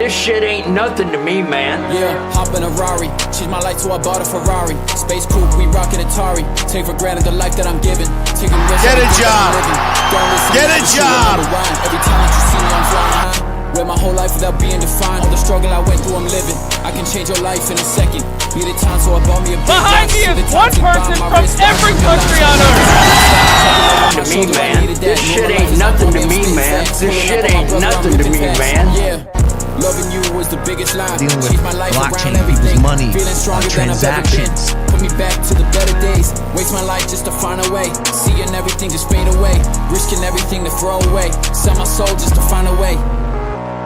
This shit ain't nothing to me, man. Yeah, hop in a Rari, change my life so I bought a Ferrari. Space coupe, we rockin' Atari. Take for granted the life that I'm giving. Taking risks. Get a job. Get a job. Every time that you see me, I'm flying high. Where my whole life without being defined. All the struggle I went through, I'm living. I can change your life in a second. Be the time, so I bought me a big Behind me is one person from every country on earth. To me, man. This shit ain't nothing to me, man. This shit ain't nothing to me, man. Yeah. Loving you was the biggest lie. Dealing with Changed my life blockchain, around everything. money, Feeling stronger transactions. than I've ever been. Put me back to the better days. Waste my life just to find a way. Seeing everything just fade away. Risking everything to throw away. Sell my soul just to find a way.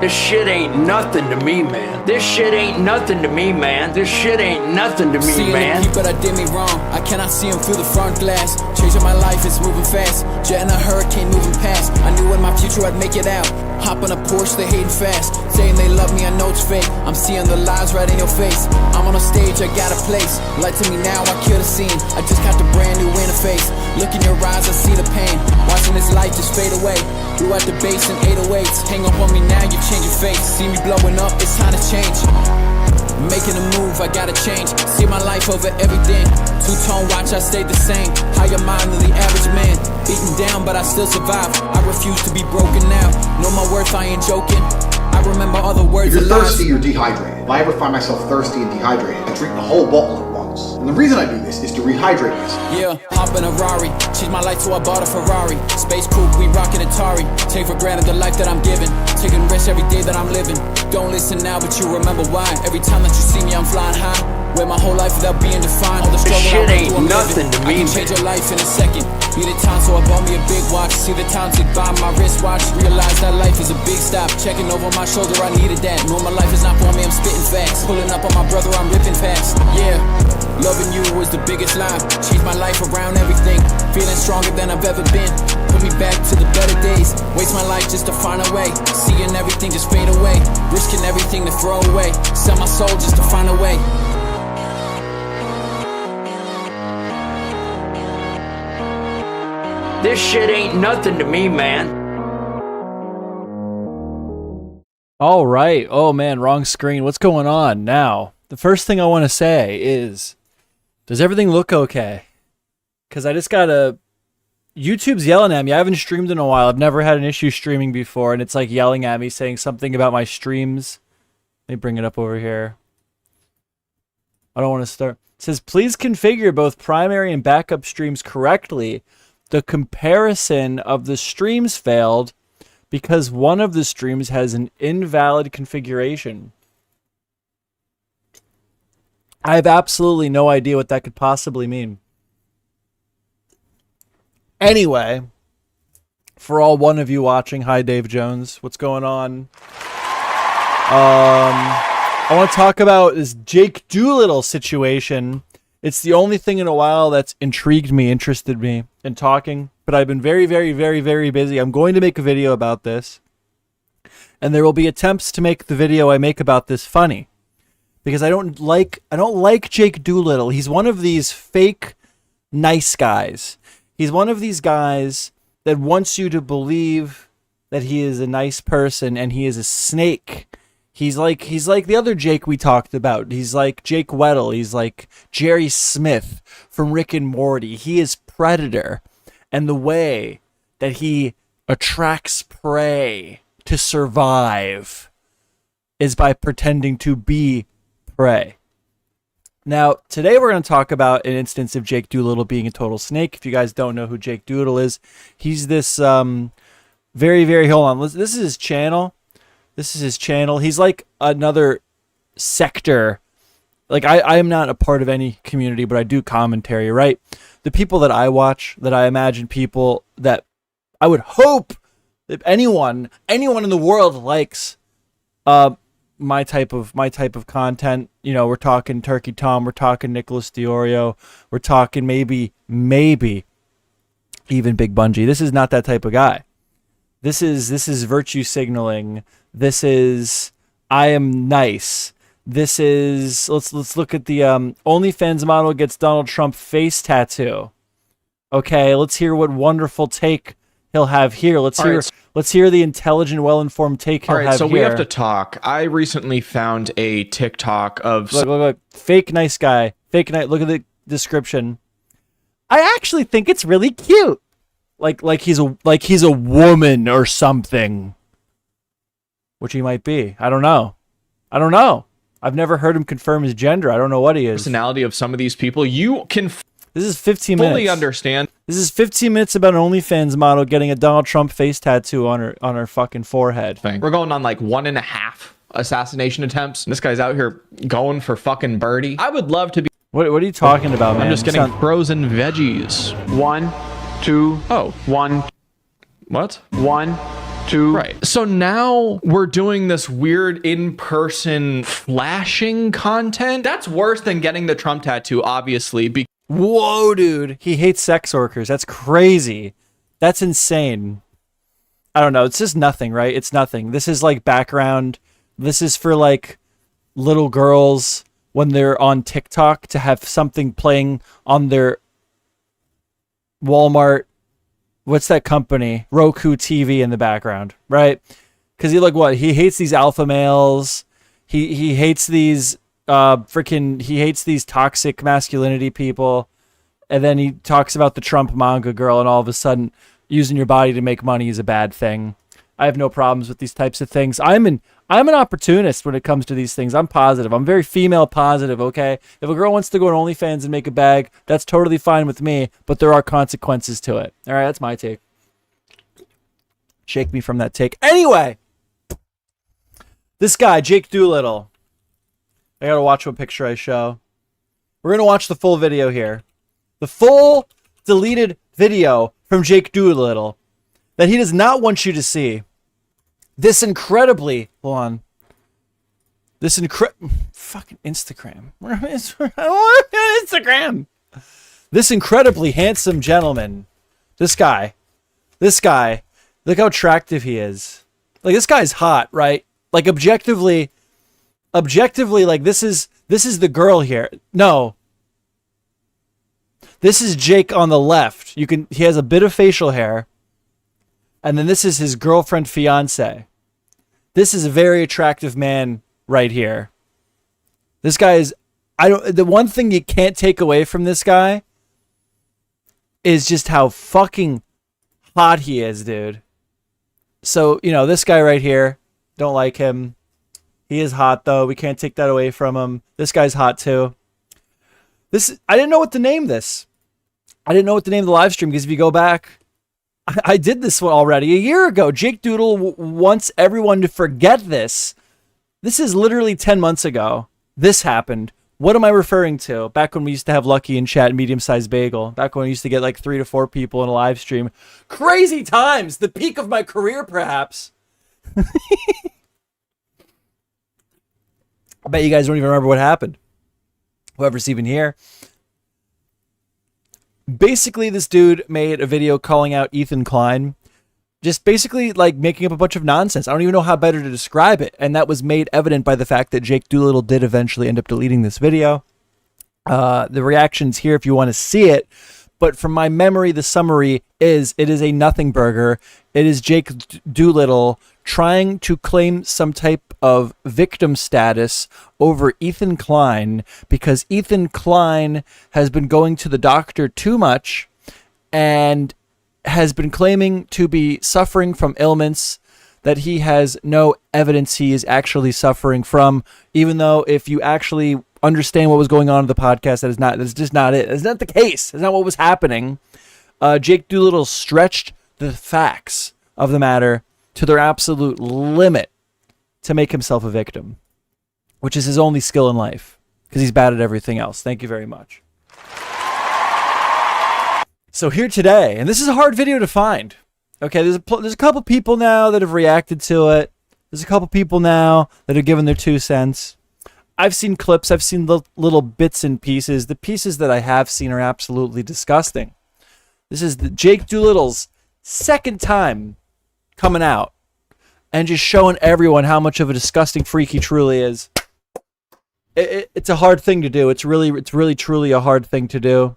This shit ain't nothing to me, man. This shit ain't nothing to me, man. This shit ain't nothing to me, Seeing man. the people that did me wrong, I cannot see them through the front glass. Changing my life, it's moving fast. Jet in a hurricane moving past. I knew in my future I'd make it out. Hop on a Porsche, they hating fast. Saying they love me, I know it's fake. I'm seeing the lies right in your face. I'm on a stage, I got a place. Light to me now, I kill the scene. I just got the brand new interface. Look in your eyes, I see the pain. Watching this life just fade away. Blew out the bass in 808s. Hang up on me now, you change your face. See me blowing up, it's time to change. Making a move, I gotta change. See my life over everything. Two-tone watch, I stayed the same. Higher mind than the average man. Beaten down, but I still survive. I refuse to be broken now. Know my worth, I ain't joking. I remember all the words. If you're thirsty, you're dehydrated. If I ever find myself thirsty and dehydrated, I drink the whole bottle at once. And the reason I do this is to rehydrate myself. Yeah, hop in a Rari, change my life so I bought a Ferrari. Space coupe, we rockin' Atari. Take for granted the life that I'm giving. Taking risks every day that I'm living. Don't listen now, but you remember why. Every time that you see me, I'm flying high. Where my whole life without being defined. All the struggle shit I went ain't through, I'm nothing living. to me, I can change your life in a second. Be the time, so I bought me a big watch. See the time tick by my wristwatch. Realize that life is a big stop. Checking over my shoulder, I needed that. Know my life is not for me, I'm spitting facts. Pulling up on my brother, I'm ripping fast. Yeah, loving you was the biggest lie. Changed my life around everything. Feeling stronger than I've ever been. Put me back to the better days. Waste my life just to find a way. Seeing everything just fade away. Risking everything to throw away. Sell my soul just to find a way. This shit ain't nothing to me, man. All right. Oh, man, wrong screen. What's going on now? The first thing I want to say is, does everything look okay? Because I just got a... YouTube's yelling at me. I haven't streamed in a while. I've never had an issue streaming before, and it's like yelling at me, saying something about my streams. Let me bring it up over here. I don't want to start. It says, please configure both primary and backup streams correctly. The comparison of the streams failed because one of the streams has an invalid configuration. I have absolutely no idea what that could possibly mean. Anyway, for all one of you watching, hi Dave Jones, what's going on? I want to talk about this Jake Doolittle situation. It's the only thing in a while that's intrigued me, interested me in talking, but I've been very, very, very, very busy. I'm going to make a video about this, and there will be attempts to make the video I make about this funny, because I don't like Jake Doolittle. He's one of these fake nice guys. He's one of these guys that wants you to believe that he is a nice person and he is a snake. He's like the other Jake we talked about. He's like Jake Weddle. He's like Jerry Smith from Rick and Morty. He is Predator. And the way that he attracts prey to survive is by pretending to be prey. Now, today we're going to talk about an instance of Jake Doolittle being a total snake. If you guys don't know who Jake Doolittle is, he's this very, very... Hold on. This is his channel. This is his channel. He's like another sector. Like, I am not a part of any community, but I do commentary, right? The people that I watch, that I imagine people that I would hope that anyone in the world likes my type of content. You know, we're talking Turkey Tom, we're talking Nicholas Diorio, we're talking maybe even Big Bungie. This is not that type of guy. This is virtue signaling. This is I am nice. This is let's look at the OnlyFans model gets Donald Trump face tattoo. Okay, let's hear what wonderful take he'll have here. Let's hear the intelligent, well-informed take he'll All right, have so here. we have to talk. I recently found a TikTok of Look. Fake nice guy. Fake nice. Look at the description. I actually think it's really cute. Like he's a woman or something. Which he might be. I don't know. I've never heard him confirm his gender. I don't know what he is. personality of some of these people. You can This is 15 fully minutes. understand. This is 15 minutes about an OnlyFans model getting a Donald Trump face tattoo on her fucking forehead. We're going on like 1.5 assassination attempts. This guy's out here going for fucking birdie. I would love to be. What are you talking about, man? I'm just getting frozen veggies. 1, 2. Oh, 1, what? 1, 2. Right. So now we're doing this weird in-person flashing content. That's worse than getting the Trump tattoo, obviously. Whoa, dude. He hates sex workers. That's crazy. That's insane. I don't know. It's just nothing, right? It's nothing. This is like background. This is for like little girls when they're on TikTok to have something playing on their Walmart. What's that company? Roku TV in the background, right? Because he he hates these alpha males. He hates these he hates these toxic masculinity people. And then he talks about the Trump manga girl, and all of a sudden using your body to make money is a bad thing. I have no problems with these types of things. I'm an opportunist when it comes to these things. I'm positive. I'm very female positive, okay? If a girl wants to go on OnlyFans and make a bag, that's totally fine with me, but there are consequences to it. All right, that's my take. Shake me from that take. Anyway, this guy, Jake Doolittle. I gotta watch what picture I show. We're gonna watch the full video here. The full deleted video from Jake Doolittle that he does not want you to see. This incredibly, hold on. Fucking Instagram. Instagram. This incredibly handsome gentleman. This guy. Look how attractive he is. Like, this guy's hot, right? Like, objectively, like, this is the girl here. No. This is Jake on the left. He has a bit of facial hair. And then this is his girlfriend, fiance. This is a very attractive man right here. This guy is, the one thing you can't take away from this guy is just how fucking hot he is, dude. So, this guy right here, don't like him. He is hot, though. We can't take that away from him. This guy's hot, too. I didn't know what to name this. I didn't know what to name the live stream, because if you go back, I did this one already a year ago. Jake Doodle wants everyone to forget this. This is literally 10 months ago. This happened. What am I referring to? Back when we used to have Lucky in chat, medium-sized bagel. Back when we used to get like 3 to 4 people in a live stream. Crazy times. The peak of my career, perhaps. I bet you guys don't even remember what happened. Whoever's even here. Basically, this dude made a video calling out Ethan Klein. Just basically like making up a bunch of nonsense. I don't even know how better to describe it. And that was made evident by the fact that Jake Doolittle did eventually end up deleting this video. The reactions here if you want to see it. But from my memory, the summary is it is a nothing burger. It is Jake Doolittle trying to claim some type of victim status over Ethan Klein because Ethan Klein has been going to the doctor too much and has been claiming to be suffering from ailments that he has no evidence he is actually suffering from, even though if you actually understand what was going on in the podcast, that's just not it. That's not the case. That's not what was happening. Jake Doolittle stretched the facts of the matter to their absolute limit to make himself a victim, which is his only skill in life because he's bad at everything else. Thank you very much. So here today, and this is a hard video to find. Okay, there's a couple people now that have reacted to it. There's a couple people now that have given their 2 cents. I've seen clips. I've seen little bits and pieces. The pieces that I have seen are absolutely disgusting. This is Jake Doolittle's second time coming out and just showing everyone how much of a disgusting freak he truly is. It's a hard thing to do. It's really truly a hard thing to do.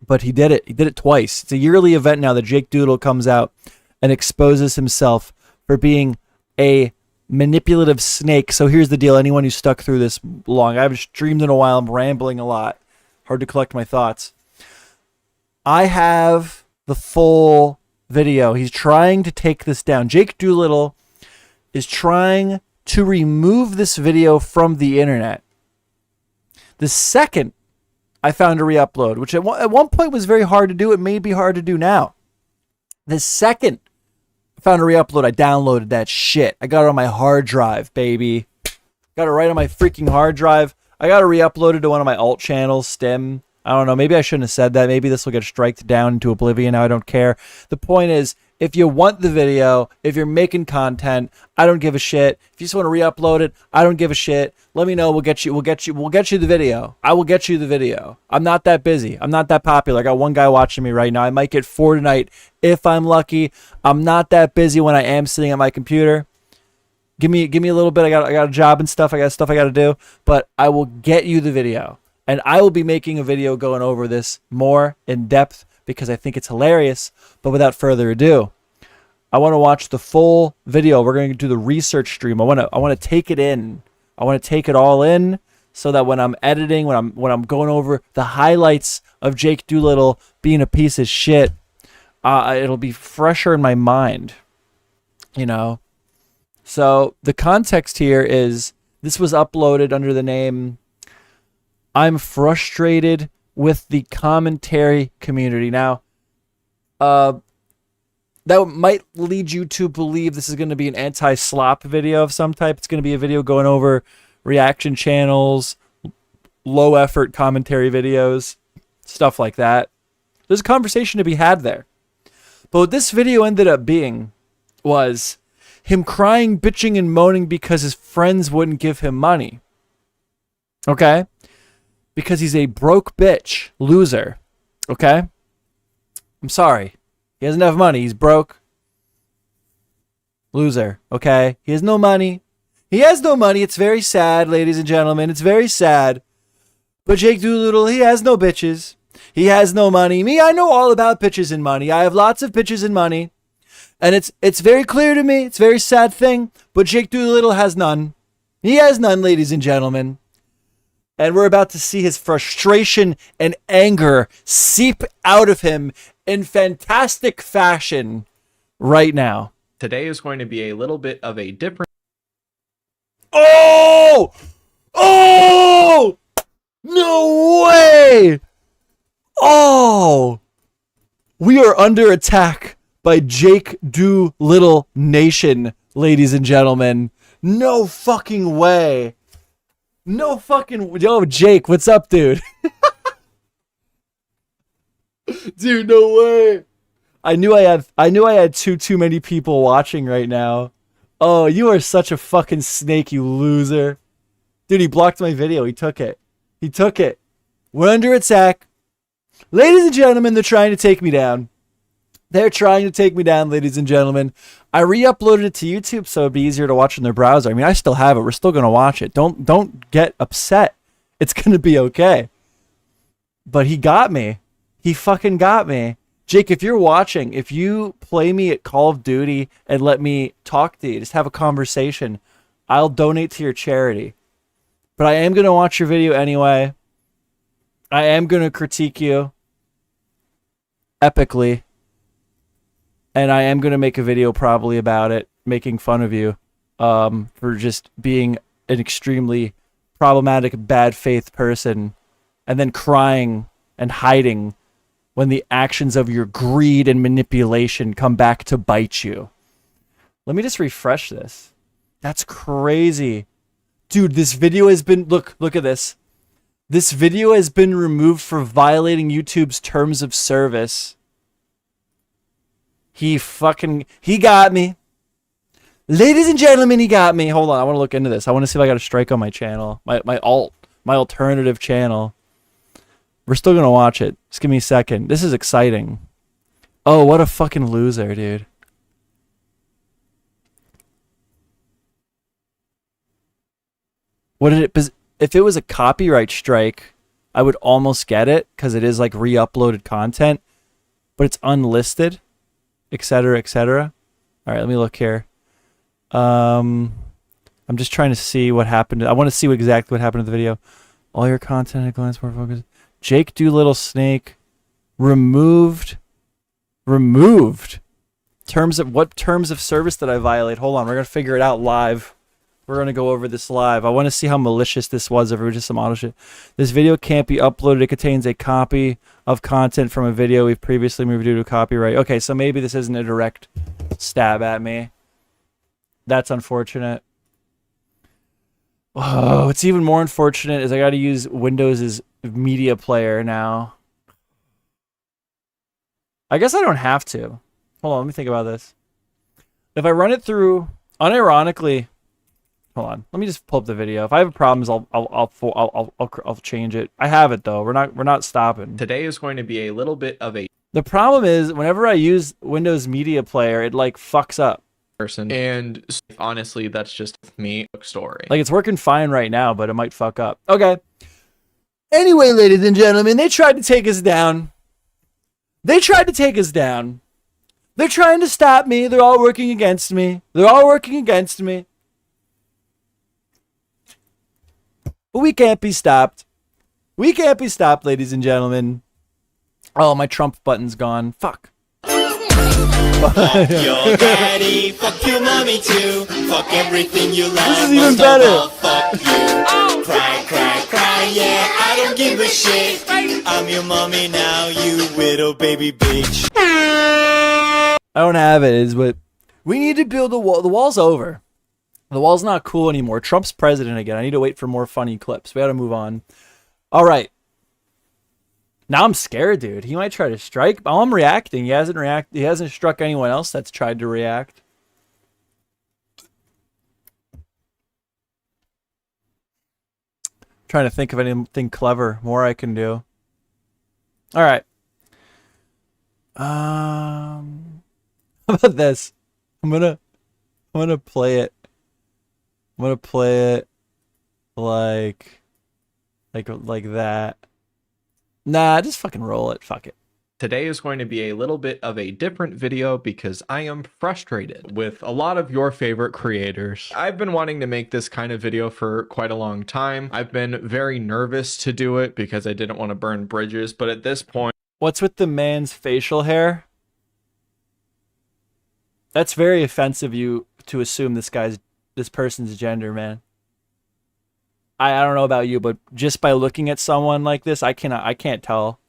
But he did it. He did it twice. It's a yearly event now that Jake Doolittle comes out and exposes himself for being a manipulative snake. So here's the deal. Anyone who's stuck through this long, I haven't streamed in a while. I'm rambling a lot. Hard to collect my thoughts. I have the full video. He's trying to take this down. Jake Doolittle is trying to remove this video from the internet. The second I found a re-upload, which at one point was very hard to do. It may be hard to do now. The second I found a re-upload, I downloaded that shit. I got it on my hard drive, baby. Got it right on my freaking hard drive. I got it re-uploaded to one of my alt channels, Stim. I don't know. Maybe I shouldn't have said that. Maybe this will get striked down into oblivion. Now I don't care. The point is, if you want the video, if you're making content, I don't give a shit. If you just want to re-upload it, I don't give a shit. Let me know. We'll get you the video. I will get you the video. I'm not that busy. I'm not that popular. I got one guy watching me right now. I might get 4 tonight if I'm lucky. I'm not that busy when I am sitting at my computer. Give me a little bit. I got a job and stuff. I got stuff I got to do, but I will get you the video. And I will be making a video going over this more in depth because I think it's hilarious. But without further ado, I want to watch the full video. We're going to do the research stream. I want to take it in. I want to take it all in so that when I'm editing, when I'm going over the highlights of Jake Doolittle being a piece of shit, it'll be fresher in my mind. You know. So the context here is this was uploaded under the name I'm frustrated with the commentary community. Now, that might lead you to believe this is going to be an anti-slop video of some type. It's going to be a video going over reaction channels, low-effort commentary videos, stuff like that. There's a conversation to be had there. But what this video ended up being was him crying, bitching, and moaning because his friends wouldn't give him money. Okay? Because he's a broke bitch, loser. Okay? I'm sorry. He doesn't have money. He's broke. Loser. Okay? He has no money. He has no money. It's very sad, ladies and gentlemen. It's very sad. But Jake Doolittle, he has no bitches. He has no money. Me, I know all about bitches and money. I have lots of bitches and money. And it's very clear to me. It's a very sad thing. But Jake Doolittle has none. He has none, ladies and gentlemen. And we're about to see his frustration and anger seep out of him in fantastic fashion right now. Today is going to be a little bit of a different... Oh! Oh! No way! Oh! We are under attack by Jake Doolittle Nation, ladies and gentlemen. No fucking way. No fucking... Yo, Jake, what's up, dude? Dude, no way. I knew I had too many people watching right now. Oh, you are such a fucking snake, you loser. Dude, he blocked my video. He took it. He took it. We're under attack. Ladies and gentlemen, they're trying to take me down. They're trying to take me down, ladies and gentlemen. I re-uploaded it to YouTube so it'd be easier to watch in their browser. I mean, I still have it. We're still going to watch it. Don't get upset. It's going to be okay. But he got me. He fucking got me. Jake, if you're watching, if you play me at Call of Duty and let me talk to you, just have a conversation, I'll donate to your charity. But I am going to watch your video anyway. I am going to critique you epically. And I am going to make a video probably about it, making fun of you for just being an extremely problematic, bad faith person, and then crying and hiding when the actions of your greed and manipulation come back to bite you. Let me just refresh this. That's crazy. Dude, this video has been... Look at this. This video has been removed for violating YouTube's terms of service. He got me. Ladies and gentlemen, he got me. Hold on, I want to look into this. I want to see if I got a strike on my channel. My alternative channel. We're still going to watch it. Just give me a second. This is exciting. Oh, what a fucking loser, dude. What did it... If it was a copyright strike, I would almost get it because it is like re-uploaded content, but it's unlisted, etc., etc. All right, let me look here. I'm just trying to see what happened. I want to see exactly what happened to the video. All your content at a glance, more focused. Jake Doolittle snake removed. What terms of service did I violate? Hold on, we're gonna figure it out live. We're gonna go over this live. I want to see how malicious this was. If it was just some auto shit. This video can't be uploaded. It contains a copy of content from a video we've previously moved due to copyright. Okay, so maybe this isn't a direct stab at me. That's unfortunate. Oh, what's even more unfortunate is I got to use Windows' media player now. I guess I don't have to. Hold on, let me think about this. If I run it through, unironically, hold on, let me just pull up the video. If I have problems, I'll change it. I have it though. We're not stopping. Today is going to be a little bit of a The problem is whenever I use Windows Media Player, it like fucks up. person, and honestly, that's just me story. Like it's working fine right now, but it might fuck up. Okay. Anyway, ladies and gentlemen, they tried to take us down. They're trying to stop me. They're all working against me. But we can't be stopped. Ladies and gentlemen. Oh, my Trump button's gone. Fuck. Fuck your daddy, fuck your mommy too. Fuck everything you love. This is even better. Fuck you. Cry, cry, cry, yeah, I don't give a shit. I'm your mommy now, you widow baby bitch. I don't have it, is what we need to build a wall. The wall's over. The wall's not cool anymore. Trump's president again. I need to wait for more funny clips. We gotta move on. All right. Now I'm scared, dude. He might try to strike. Oh, I'm reacting. He hasn't struck anyone else that's tried to react. Trying to think of anything clever more I can do. All right. How about this? I'm gonna play it. I'm gonna play it like that. Nah, just fucking roll it. Fuck it. Today is going to be a little bit of a different video because I am frustrated with a lot of your favorite creators. I've been wanting to make this kind of video for quite a long time. I've been very nervous to do it because I didn't want to burn bridges, but at this point... What's with the man's facial hair? That's very offensive to assume this person's gender, man. I don't know about you, but just by looking at someone like this, I can't tell.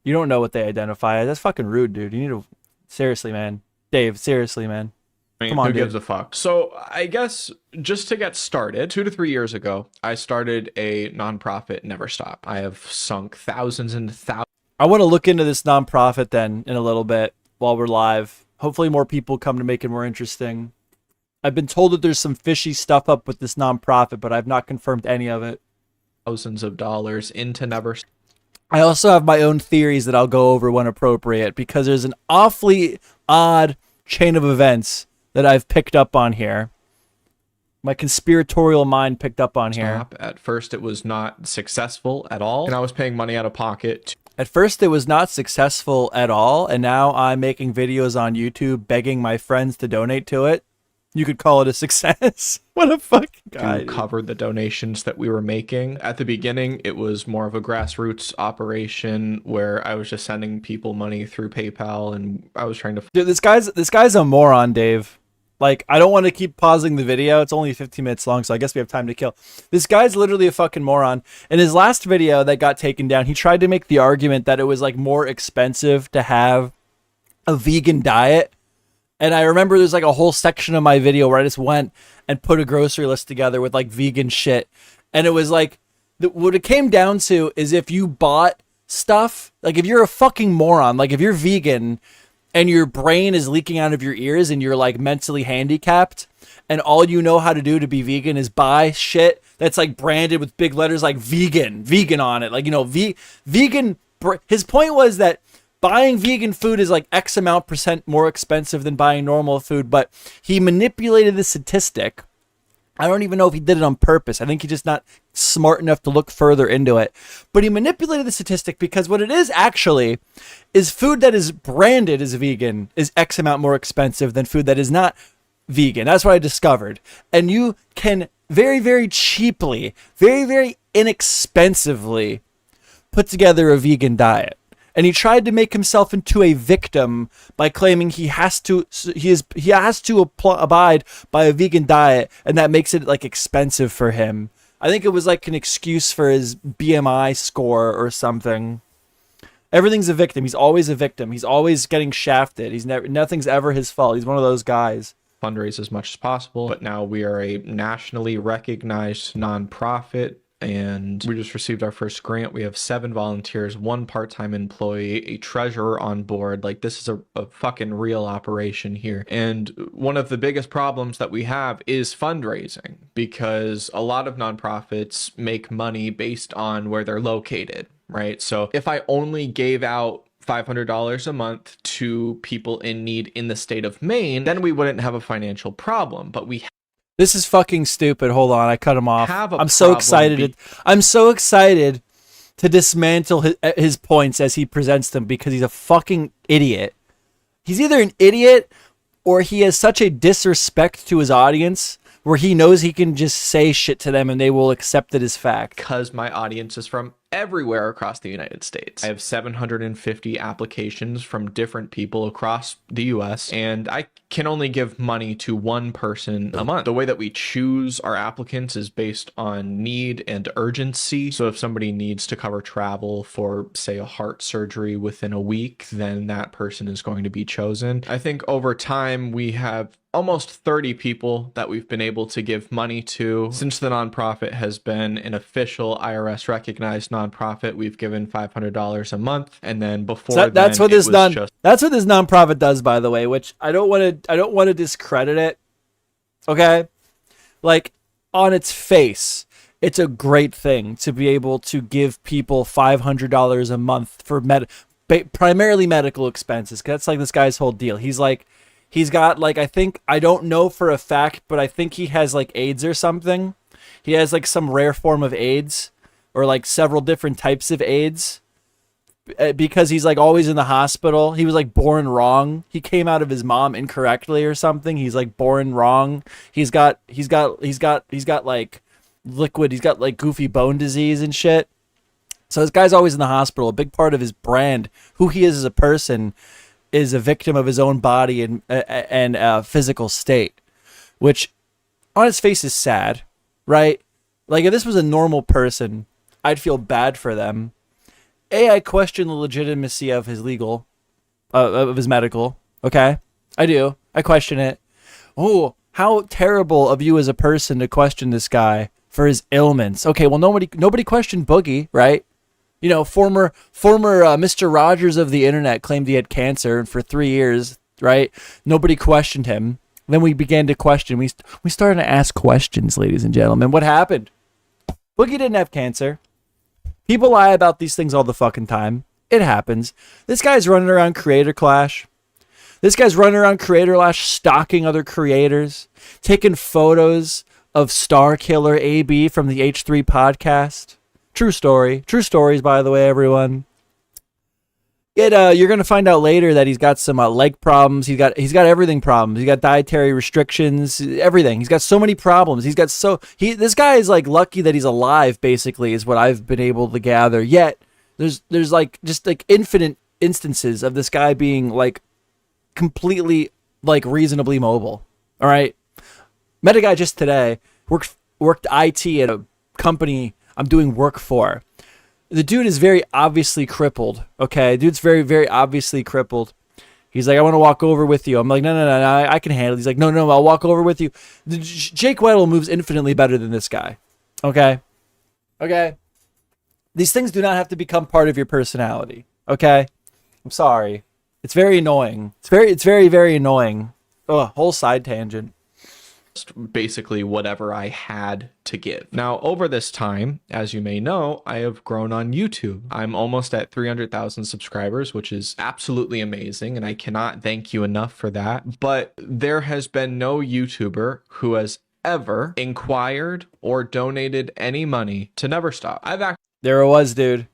You don't know what they identify as. That's fucking rude, dude. You need to... Seriously, man. Dave, seriously, man. Come on, who dude. gives a fuck? So I guess just to get started, 2 to 3 years ago, I started a nonprofit, Never Stop. I have sunk thousands and thousands. I want to look into this nonprofit then in a little bit while we're live. Hopefully more people come to make it more interesting. I've been told that there's some fishy stuff up with this nonprofit, but I've not confirmed any of it. Thousands of dollars into Never Stop. I also have my own theories that I'll go over when appropriate because there's an awfully odd chain of events that I've picked up on here. My conspiratorial mind picked up on here. At first, it was not successful at all, and I was paying money out of pocket. At first, it was not successful at all, and now I'm making videos on YouTube begging my friends to donate to it. You could call it a success. What a fucking guy. To cover the donations that we were making. At the beginning, it was more of a grassroots operation where I was just sending people money through PayPal, and I was trying to... Dude, this guy's a moron, Dave. Like, I don't want to keep pausing the video. It's only 15 minutes long, so I guess we have time to kill. This guy's literally a fucking moron. In his last video that got taken down, he tried to make the argument that it was, like, more expensive to have a vegan diet. And I remember there's, like, a whole section of my video where I just went and put a grocery list together with, like, vegan shit. And it was, like, what it came down to is if you bought stuff, like, if you're a fucking moron, like, if you're vegan... and your brain is leaking out of your ears and you're like mentally handicapped and all you know how to do to be vegan is buy shit that's like branded with big letters like vegan on it. Like, you know, vegan. His point was that buying vegan food is like X amount % more expensive than buying normal food, but he manipulated the statistic I don't even know if he did it on purpose. I think he's just not smart enough to look further into it. But he manipulated the statistic because what it is actually is food that is branded as vegan is X amount more expensive than food that is not vegan. That's what I discovered. And you can very, very cheaply, very, very inexpensively put together a vegan diet. And he tried to make himself into a victim by claiming he has to abide by a vegan diet, and that makes it like expensive for him. I think it was like an excuse for his BMI score or something. Everything's a victim. He's always a victim. He's always getting shafted. Nothing's ever his fault. He's one of those guys. Fundraise as much as possible, but now we are a nationally recognized nonprofit, and we just received our first grant. We have 7 volunteers, 1 part-time employee, a treasurer on board. Like, this is a fucking real operation here. And one of the biggest problems that we have is fundraising, because a lot of nonprofits make money based on where they're located, right? So if I only gave out $500 a month to people in need in the state of Maine, then we wouldn't have a financial problem. But we This is fucking stupid. Hold on, I cut him off. I'm so problem excited. I'm so excited to dismantle his points as he presents them because he's a fucking idiot. He's either an idiot or he has such a disrespect to his audience where he knows he can just say shit to them and they will accept it as fact. Because my audience is from everywhere across the United States. I have 750 applications from different people across the US, and I can only give money to 1 person a month. The way that we choose our applicants is based on need and urgency. So if somebody needs to cover travel for, say, a heart surgery within a week, then that person is going to be chosen. I think over time we have almost 30 people that we've been able to give money to. Since the nonprofit has been an official IRS recognized nonprofit, we've given $500 a month, and then before that's what this nonprofit does, by the way, which I don't want to discredit it. Okay? Like, on its face, it's a great thing to be able to give people $500 a month for primarily medical expenses. 'Cause that's like this guy's whole deal. He's got, like, I don't know for a fact, but I think he has, like, AIDS or something. He has, like, some rare form of AIDS, or, like, several different types of AIDS, because he's, like, always in the hospital. He was, like, born wrong. He came out of his mom incorrectly or something. He's, like, born wrong. He's got, like, liquid, he's got, like, goofy bone disease and shit. So this guy's always in the hospital. A big part of his brand, who he is as a person, is a victim of his own body and physical state, which on its face is sad, right? Like, if this was a normal person, I'd feel bad for them. I question the legitimacy of his legal, of his medical. Okay, I do. I question it. Oh, how terrible of you as a person to question this guy for his ailments. Okay, well, nobody questioned Boogie, right? You know, former Mr. Rogers of the internet claimed he had cancer, and for 3 years, right? Nobody questioned him. Then we began to question. We started to ask questions, ladies and gentlemen. What happened? Boogie didn't have cancer. People lie about these things all the fucking time. It happens. This guy's running around Creator Clash. Stalking other creators, taking photos of Star Killer AB from the H3 podcast. True story. True stories, by the way, everyone. You're gonna find out later that he's got some leg problems. He's got everything problems. He's got dietary restrictions. Everything. He's got so many problems. This guy is like lucky that he's alive. Basically, is what I've been able to gather. Yet there's like just like infinite instances of this guy being like completely like reasonably mobile. All right, met a guy just today. Worked IT at a company I'm doing work for. The dude is very obviously crippled. Okay, dude's very, very obviously crippled. He's like, I want to walk over with you. I'm like, no, I can handle it. He's like, no, I'll walk over with you. Jake Weddle moves infinitely better than this guy. Okay. These things do not have to become part of your personality. Okay, I'm sorry. It's very annoying. It's very, very annoying. Oh, whole side tangent. Basically whatever I had to give. Now, over this time, as you may know, I have grown on YouTube. I'm almost at 300,000 subscribers, which is absolutely amazing, and I cannot thank you enough for that. But there has been no YouTuber who has ever inquired or donated any money to Never Stop. I've actually There it was, dude.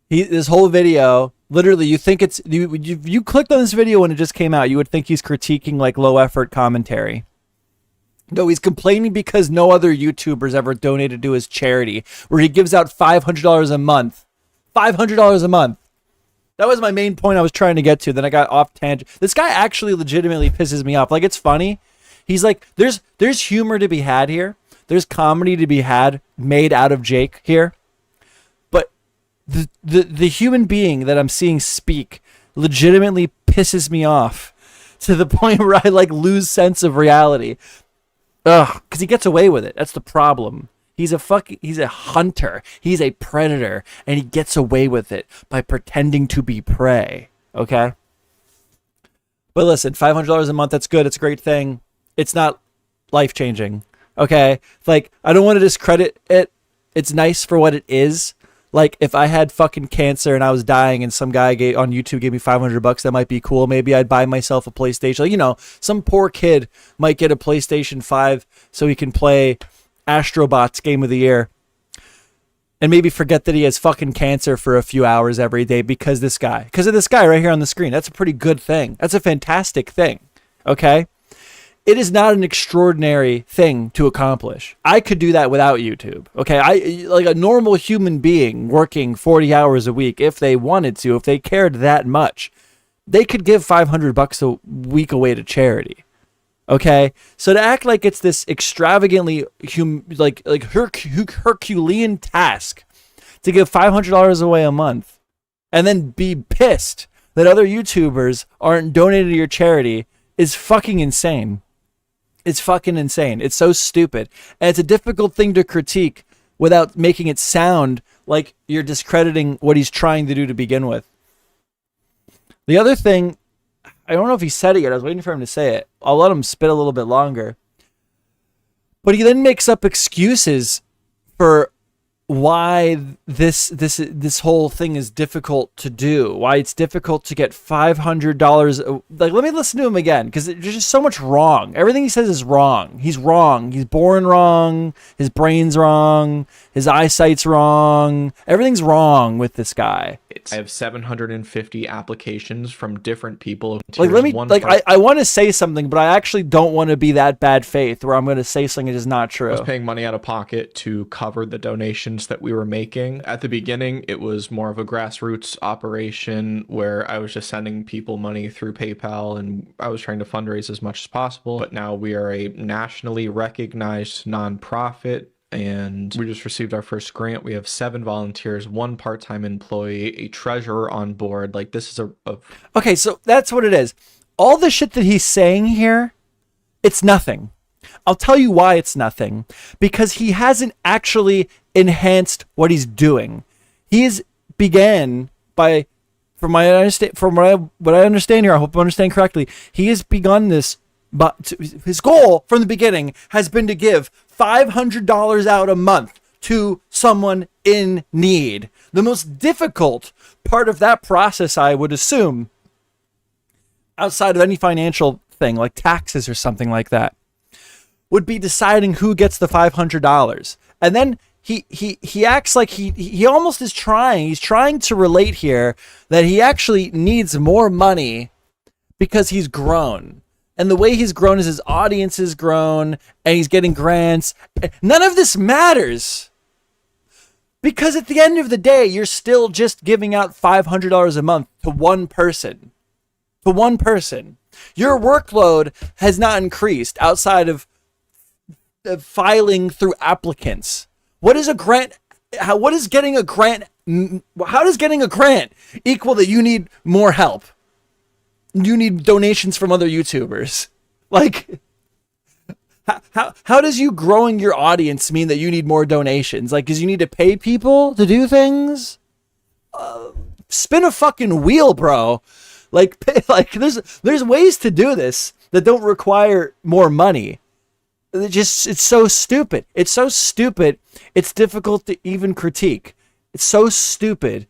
This whole video, literally, you think it's you clicked on this video when it just came out, you would think he's critiquing like low effort commentary. No, he's complaining because no other YouTubers ever donated to his charity, where he gives out $500 a month. $500 a month. That was my main point I was trying to get to. Then I got off tangent. This guy actually legitimately pisses me off. Like, it's funny. He's like, there's humor to be had here. There's comedy to be had made out of Jake here. But the human being that I'm seeing speak legitimately pisses me off to the point where I like lose sense of reality. Ugh, because he gets away with it. That's the problem. He's a hunter. He's a predator, and he gets away with it by pretending to be prey. Okay? But listen, $500 a month, that's good. It's a great thing. It's not life-changing. Okay? Like, I don't want to discredit it. It's nice for what it is. Like, if I had fucking cancer and I was dying and some guy on YouTube gave me $500, that might be cool. Maybe I'd buy myself a PlayStation. Like, you know, some poor kid might get a PlayStation 5 so he can play Astrobots Game of the Year and maybe forget that he has fucking cancer for a few hours every day because of this guy right here on the screen. That's a pretty good thing. That's a fantastic thing. Okay? It is not an extraordinary thing to accomplish. I could do that without YouTube. Okay? I like a normal human being working 40 hours a week, if they wanted to, if they cared that much, they could give $500 a week away to charity. Okay, so to act like it's this extravagantly Herculean task to give $500 away a month, and then be pissed that other YouTubers aren't donating to your charity is fucking insane. It's fucking insane. It's so stupid, and it's a difficult thing to critique without making it sound like you're discrediting what he's trying to do to begin with. The other thing, I don't know if he said it yet. I was waiting for him to say it. I'll let him spit a little bit longer. But he then makes up excuses for why this whole thing is difficult to do. Why it's difficult to get $500. Like, let me listen to him again, because there's just so much wrong. Everything he says is wrong. He's wrong. He's born wrong. His brain's wrong. His eyesight's wrong. Everything's wrong with this guy. I have 750 applications from different people. Like, I want to say something, but I actually don't want to be that bad faith where I'm going to say something that is not true. I was paying money out of pocket to cover the donations that we were making. At the beginning, it was more of a grassroots operation where I was just sending people money through PayPal, and I was trying to fundraise as much as possible. But now we are a nationally recognized nonprofit, and we just received our first grant. We have 7 volunteers, 1 part-time employee, a treasurer on board. Like, this is a... Okay, so that's what it is. All the shit that he's saying here, it's nothing. I'll tell you why it's nothing. Because he hasn't actually enhanced what he's doing. He's began by, from what I understand here, I hope I understand correctly, he has begun this, but his goal from the beginning has been to give $500 out a month to someone in need. The most difficult part of that process, I would assume, outside of any financial thing like taxes or something like that, would be deciding who gets the $500. And then he acts like he almost is trying. He's trying to relate here that he actually needs more money because he's grown. And the way he's grown is his audience has grown, and he's getting grants. None of this matters. Because at the end of the day, you're still just giving out $500 a month to one person. To one person. Your workload has not increased outside of filing through applicants. What is a grant? What is getting a grant? How does getting a grant equal that you need more help? You need donations from other YouTubers. Like, how does you growing your audience mean that you need more donations? Like, because you need to pay people to do things? Spin a fucking wheel, bro. Like there's ways to do this that don't require more money. It's so stupid. It's so stupid. It's difficult to even critique. It's so stupid.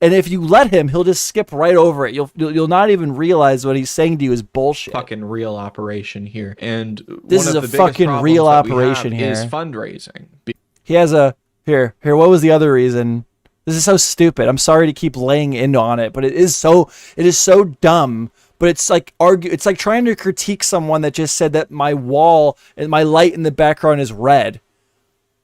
And if you let him, he'll just skip right over it. You'll not even realize what he's saying to you is bullshit. Fucking real operation here. And This one is of a the biggest fucking problems real that we operation have here. is fundraising. He has a here. What was the other reason? This is so stupid. I'm sorry to keep laying in on it, but it is so dumb. But it's like it's like trying to critique someone that just said that my wall and my light in the background is red.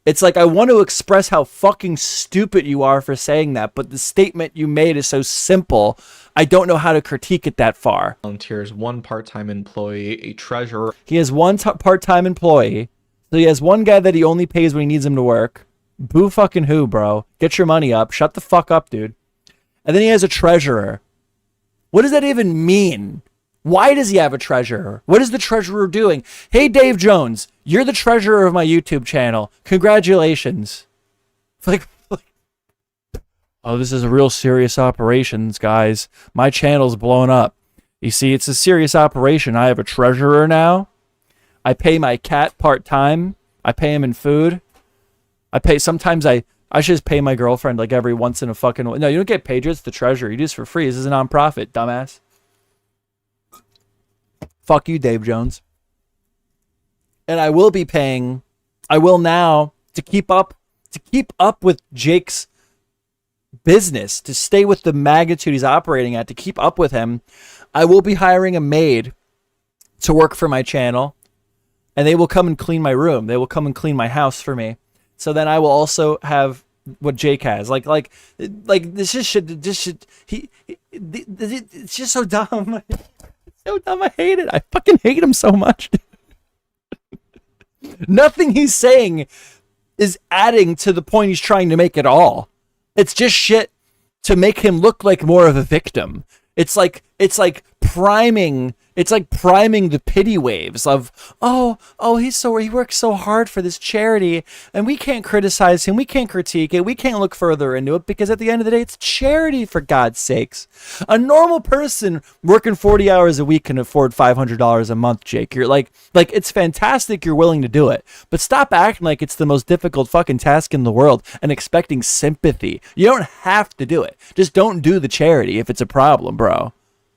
It's like, I want to express how fucking stupid you are for saying that, but the statement you made is so simple, I don't know how to critique it that far. Volunteers, one part-time employee, a treasurer. He has one part-time employee, so he has one guy that he only pays when he needs him to work. Boo fucking who, bro? Get your money up. Shut the fuck up, dude. And then he has a treasurer. What does that even mean? Why does he have a treasurer? What is the treasurer doing? Hey, Dave Jones, you're the treasurer of my YouTube channel. Congratulations. Like, oh, this is a real serious operations, guys. My channel's blown up. You see, it's a serious operation. I have a treasurer now. I pay my cat part-time. I pay him in food. Sometimes I should just pay my girlfriend like every once in a fucking... No, you don't get paid. It's the treasurer. You do this for free. This is a nonprofit, dumbass. Fuck you, Dave Jones. And I will be paying, I will now, to keep up with Jake's business, to stay with the magnitude he's operating at, to keep up with him, I will be hiring a maid to work for my channel, and they will come and clean my room. They will come and clean my house for me. So then I will also have what Jake has. Like this is shit. It's just so dumb. So dumb. I hate it. I fucking hate him so much. Nothing he's saying is adding to the point he's trying to make at all. It's just shit to make him look like more of a victim. It's like priming the pity waves of, oh, he works so hard for this charity, and we can't criticize him, we can't critique it, we can't look further into it, because at the end of the day, it's charity, for God's sakes. A normal person working 40 hours a week can afford $500 a month, Jake. You're like it's fantastic you're willing to do it, but stop acting like it's the most difficult fucking task in the world and expecting sympathy. You don't have to do it. Just don't do the charity if it's a problem, bro.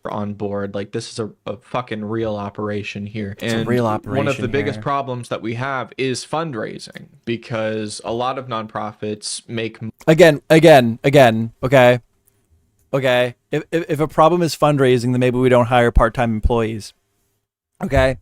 On board. Like, this is a fucking real operation here. It's a real operation. One of the biggest problems that we have is fundraising, because a lot of nonprofits make again, okay, if a problem is fundraising, then maybe we don't hire part-time employees. Okay,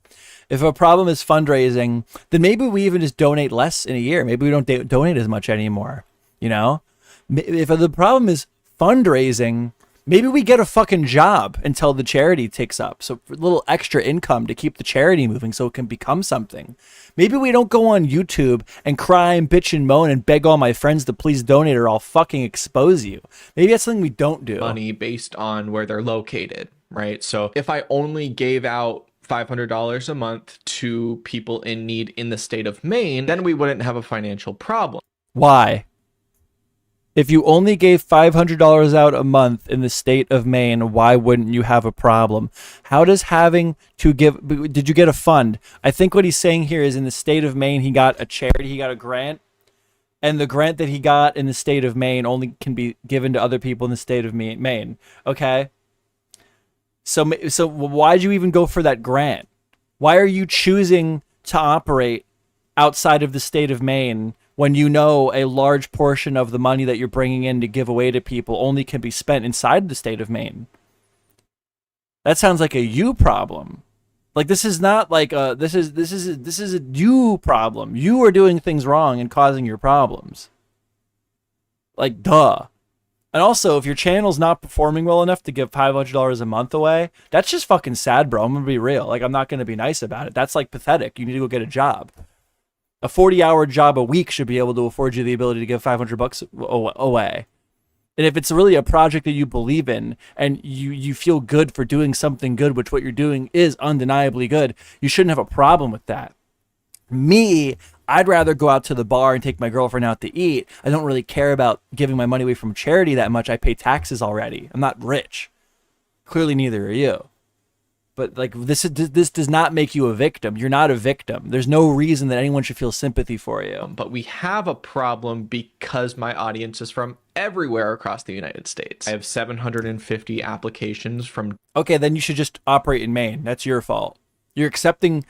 if a problem is fundraising, then maybe we even just donate less in a year. Maybe we don't donate as much anymore. You know, if the problem is fundraising, maybe we get a fucking job until the charity takes up. So for a little extra income to keep the charity moving so it can become something. Maybe we don't go on YouTube and cry and bitch and moan and beg all my friends to please donate or I'll fucking expose you. Maybe that's something we don't do. money based on where they're located, right? So if I only gave out $500 a month to people in need in the state of Maine, then we wouldn't have a financial problem. Why? If you only gave $500 out a month in the state of Maine, why wouldn't you have a problem? How does having to give... Did you get a fund? I think what he's saying here is in the state of Maine, he got a charity, he got a grant. And the grant that he got in the state of Maine only can be given to other people in the state of Maine. Okay? So why'd you even go for that grant? Why are you choosing to operate outside of the state of Maine when you know a large portion of the money that you're bringing in to give away to people only can be spent inside the state of Maine? That sounds like a you problem. Like, this is not like this is a you problem. You are doing things wrong and causing your problems. Like, duh. And also, if your channel's not performing well enough to give $500 a month away, that's just fucking sad, bro. I'm gonna be real. Like, I'm not gonna be nice about it. That's like pathetic. You need to go get a job. A 40-hour job a week should be able to afford you the ability to give $500 away. And if it's really a project that you believe in and you feel good for doing something good, which what you're doing is undeniably good, you shouldn't have a problem with that. Me, I'd rather go out to the bar and take my girlfriend out to eat. I don't really care about giving my money away from charity that much. I pay taxes already. I'm not rich. Clearly neither are you. But like this does not make you a victim. You're not a victim. There's no reason that anyone should feel sympathy for you. But we have a problem because my audience is from everywhere across the United States. I have 750 applications from... Okay, then you should just operate in Maine. That's your fault. You're accepting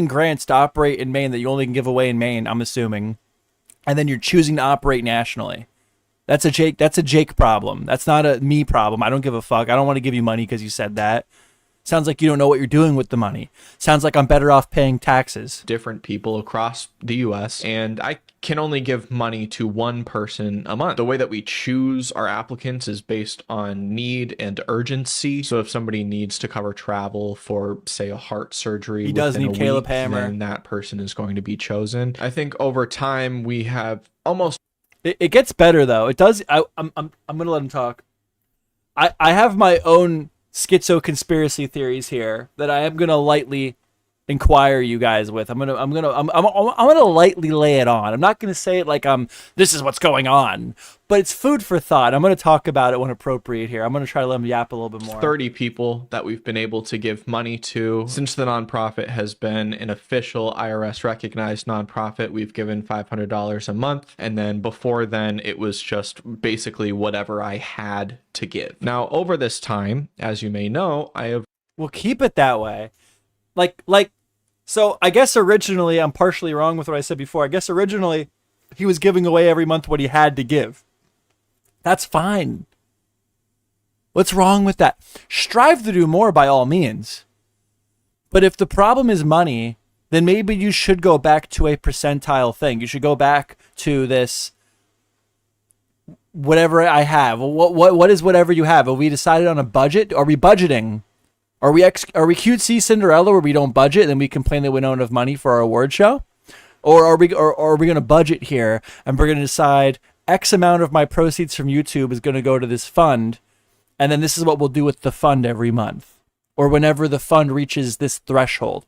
grants to operate in Maine that you only can give away in Maine, I'm assuming. And then you're choosing to operate nationally. That's a Jake problem. That's not a me problem. I don't give a fuck. I don't want to give you money because you said that. Sounds like you don't know what you're doing with the money. Sounds like I'm better off paying taxes. Different people across the US, and I can only give money to one person a month. The way that we choose our applicants is based on need and urgency. So if somebody needs to cover travel for, say, a heart surgery, he does need Caleb week, Hammer, then that person is going to be chosen. I think over time we have almost... It gets better though. It does. I'm gonna let him talk. I have my own schizo conspiracy theories here that I am gonna lightly inquire you guys with. I'm gonna lightly lay it on. I'm not gonna say it like this is what's going on, but it's food for thought. I'm gonna talk about it when appropriate here. I'm gonna try to let him yap a little bit more. 30 people that we've been able to give money to since the nonprofit has been an official IRS recognized nonprofit. We've given $500 a month, and then before then it was just basically whatever I had to give. Now over this time, as you may know, I have... We'll keep it that way. So I guess originally, I'm partially wrong with what I said before. I guess originally he was giving away every month what he had to give. That's fine. What's wrong with that? Strive to do more by all means. But if the problem is money, then maybe you should go back to a percentile thing. You should go back to this whatever I have. What is whatever you have? Have we decided on a budget? Are we budgeting? Are we cutesy Cinderella where we don't budget and then we complain that we don't have money for our award show? Or are we going to budget here and we're going to decide X amount of my proceeds from YouTube is going to go to this fund, and then this is what we'll do with the fund every month or whenever the fund reaches this threshold?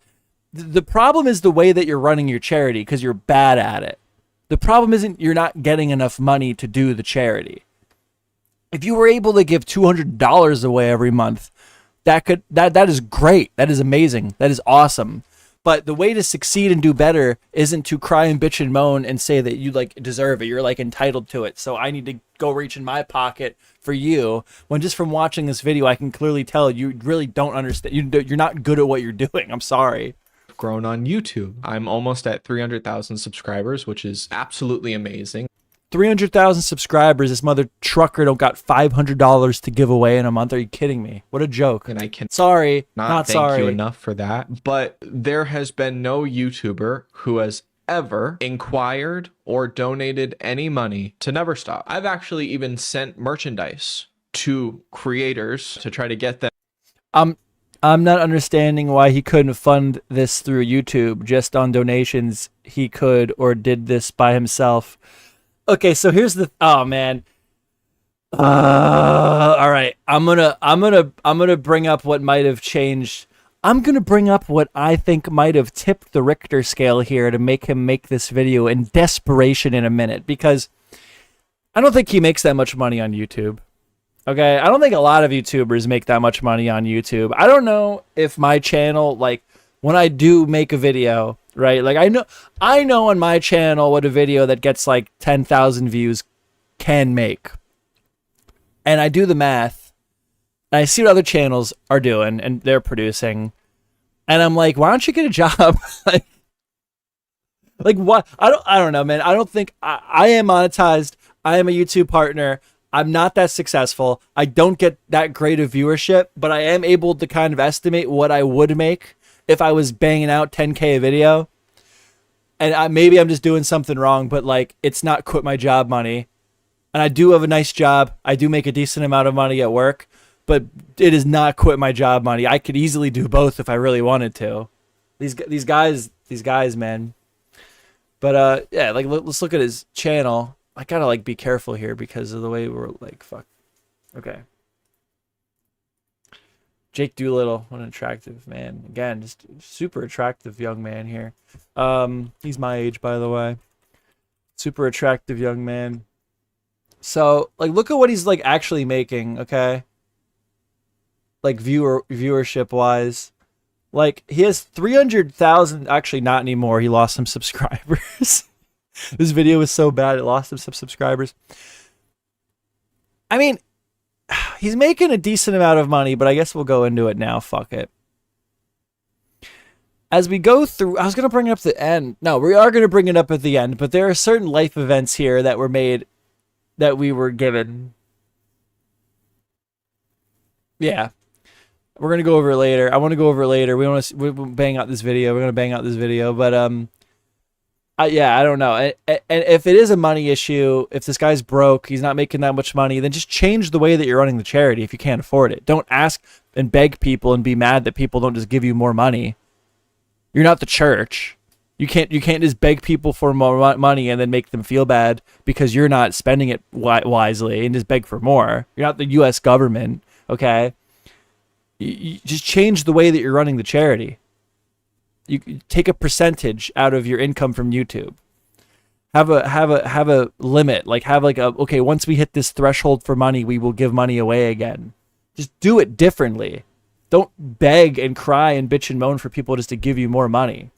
The problem is the way that you're running your charity because you're bad at it. The problem isn't you're not getting enough money to do the charity. If you were able to give $200 away every month, that is great. That is amazing. That is awesome. But the way to succeed and do better isn't to cry and bitch and moan and say that you like deserve it. You're like entitled to it. So I need to go reach in my pocket for you. When just from watching this video, I can clearly tell you really don't understand. You're not good at what you're doing. I'm sorry. Grown on YouTube. I'm almost at 300,000 subscribers, which is absolutely amazing. 300,000 subscribers. This mother trucker don't got $500 to give away in a month. Are you kidding me? What a joke. And I can not thank sorry you enough for that. But there has been no YouTuber who has ever inquired or donated any money to Never Stop. I've actually even sent merchandise to creators to try to get them. I'm not understanding why he couldn't fund this through YouTube just on donations. He could or did this by himself. Okay, so here's the all right. I'm gonna bring up what might have changed. I'm gonna bring up what I think might have tipped the Richter scale here to make him make this video in desperation in a minute, because I don't think he makes that much money on YouTube. Okay, I don't think a lot of YouTubers make that much money on YouTube. I don't know if my channel, like when I do make a video, right? Like I know on my channel what a video that gets like 10,000 views can make. And I do the math and I see what other channels are doing and they're producing. And I'm like, why don't you get a job? like what? I don't know, man. I don't think I am monetized. I am a YouTube partner. I'm not that successful. I don't get that great of viewership, but I am able to kind of estimate what I would make if I was banging out 10K a video. And maybe I'm just doing something wrong, but like it's not quit my job money. And I do have a nice job. I do make a decent amount of money at work, but it is not quit my job money. I could easily do both if I really wanted to. These guys, man. But yeah, like let's look at his channel. I gotta like be careful here because of the way we're like, fuck. Okay. Jake Doolittle, what an attractive man. Again, just super attractive young man here. He's my age, by the way. Super attractive young man. So, like, look at what he's like actually making, okay? like viewership wise. Like he has 300,000. Actually, not anymore. He lost some subscribers. This video was so bad it lost him some subscribers. I mean, he's making a decent amount of money, but I guess we'll go into it now. Fuck it. As we go through, I was going to bring it up at the end. No, we are going to bring it up at the end, but there are certain life events here that were made that we were given. Yeah. We're going to go over it later. I want to go over it later. We'll bang out this video. We're going to bang out this video, but yeah, I don't know. And if it is a money issue, if this guy's broke, he's not making that much money, then just change the way that you're running the charity if you can't afford it. Don't ask and beg people and be mad that people don't just give you more money. You're not the church. You can't just beg people for more money and then make them feel bad because you're not spending it wisely and just beg for more. You're not the U.S. government, okay? You just change the way that you're running the charity. You take a percentage out of your income from YouTube. Have a limit. Like okay, once we hit this threshold for money, we will give money away again. Just do it differently. Don't beg and cry and bitch and moan for people just to give you more money.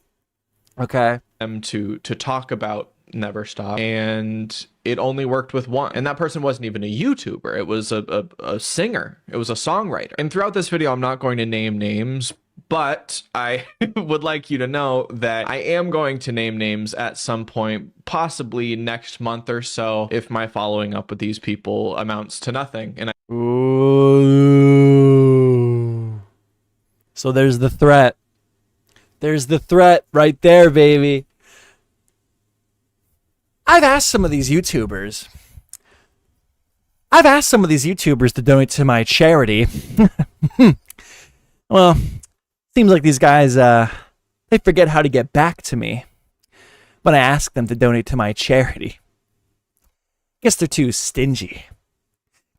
Okay? To talk about Never Stop, and it only worked with one, and that person wasn't even a YouTuber. It was a singer. It was a songwriter. And throughout this video, I'm not going to name names, but I would like you to know that I am going to name names at some point, possibly next month or so, if my following up with these people amounts to nothing. And Ooh. So there's the threat. There's the threat right there, baby. I've asked some of these YouTubers to donate to my charity. Well, seems like these guys, they forget how to get back to me when I ask them to donate to my charity. Guess they're too stingy.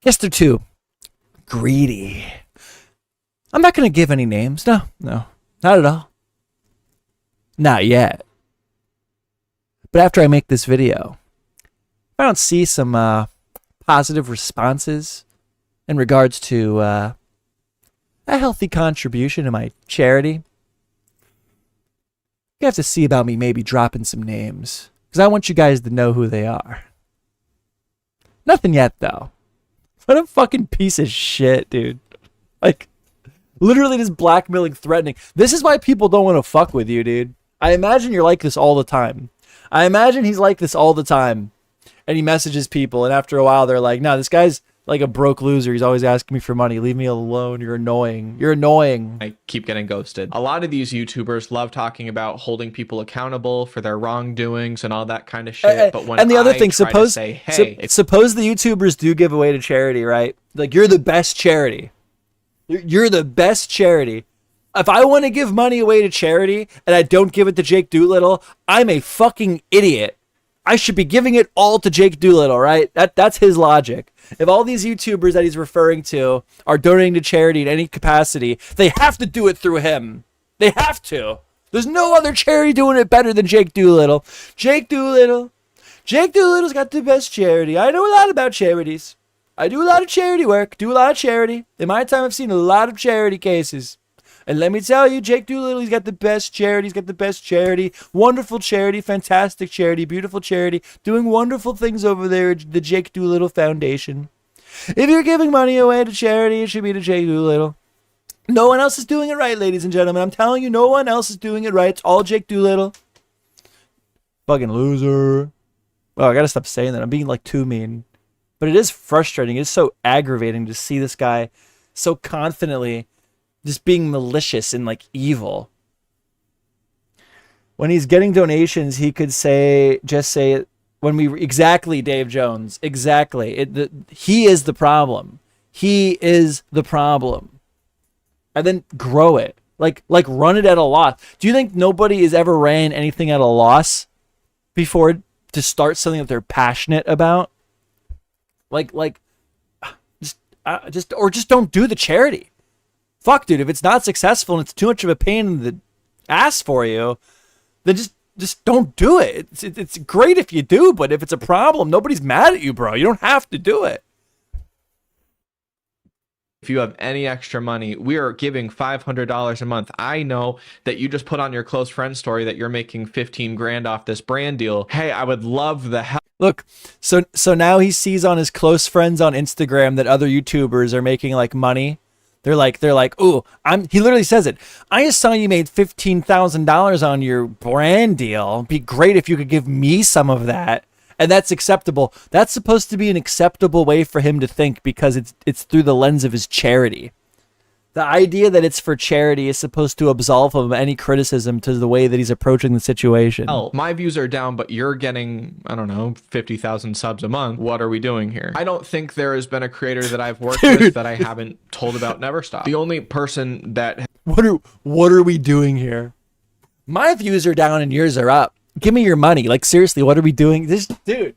Guess they're too greedy. I'm not going to give any names. No, not at all. Not yet. But after I make this video, if I don't see some positive responses in regards to a healthy contribution to my charity, you have to see about me maybe dropping some names, because I want you guys to know who they are. Nothing yet, though. What a fucking piece of shit, dude. Like, literally just blackmailing, threatening. This is why people don't want to fuck with you, dude. I imagine you're like this all the time. I imagine he's like this all the time. And he messages people, and after a while, they're like, no, this guy's like a broke loser. He's always asking me for money. Leave me alone. You're annoying. You're annoying. I keep getting ghosted. A lot of these YouTubers love talking about holding people accountable for their wrongdoings and all that kind of shit. But when the other thing, suppose the YouTubers do give away to charity, right? Like, you're the best charity. You're the best charity. If I want to give money away to charity and I don't give it to Jake Doolittle, I'm a fucking idiot. I should be giving it all to Jake Doolittle, right? That's his logic. If all these YouTubers that he's referring to are donating to charity in any capacity, they have to do it through him. They have to. There's no other charity doing it better than Jake Doolittle. Jake Doolittle's got the best charity. I know a lot about charities. I do a lot of charity work, do a lot of charity. In my time, I've seen a lot of charity cases. And let me tell you, Jake Doolittle, he's got the best charity. He's got the best charity. Wonderful charity, fantastic charity, beautiful charity, doing wonderful things over there at the Jake Doolittle Foundation. If you're giving money away to charity, it should be to Jake Doolittle. No one else is doing it right, ladies and gentlemen. I'm telling you, no one else is doing it right. It's all Jake Doolittle. Fucking loser. Oh, I gotta stop saying that. I'm being like too mean. But it is frustrating. It's so aggravating to see this guy so confidently just being malicious and like evil. When he's getting donations, he could just say exactly, Dave Jones, exactly. He is the problem. He is the problem. And then grow it. Like run it at a loss. Do you think nobody has ever ran anything at a loss before to start something that they're passionate about? Just don't do the charity. Fuck, dude, if it's not successful and it's too much of a pain in the ass for you, then just don't do it. It's great if you do, but if it's a problem, nobody's mad at you, bro. You don't have to do it. If you have any extra money, we are giving $500 a month. I know that you just put on your close friend story that you're making 15 grand off this brand deal. Hey, I would love the help. Look, so now he sees on his close friends on Instagram that other YouTubers are making like money. They're like, ooh, he literally says it. I just saw you made $15,000 on your brand deal. It'd be great if you could give me some of that. And that's acceptable. That's supposed to be an acceptable way for him to think because it's through the lens of his charity. The idea that it's for charity is supposed to absolve him of any criticism to the way that he's approaching the situation. Oh, my views are down, but you're getting, I don't know, 50,000 subs a month. What are we doing here? I don't think there has been a creator that I've worked with that I haven't told about Never Stop. The only person that... What are we doing here? My views are down and yours are up. Give me your money. Like, seriously, what are we doing? This dude.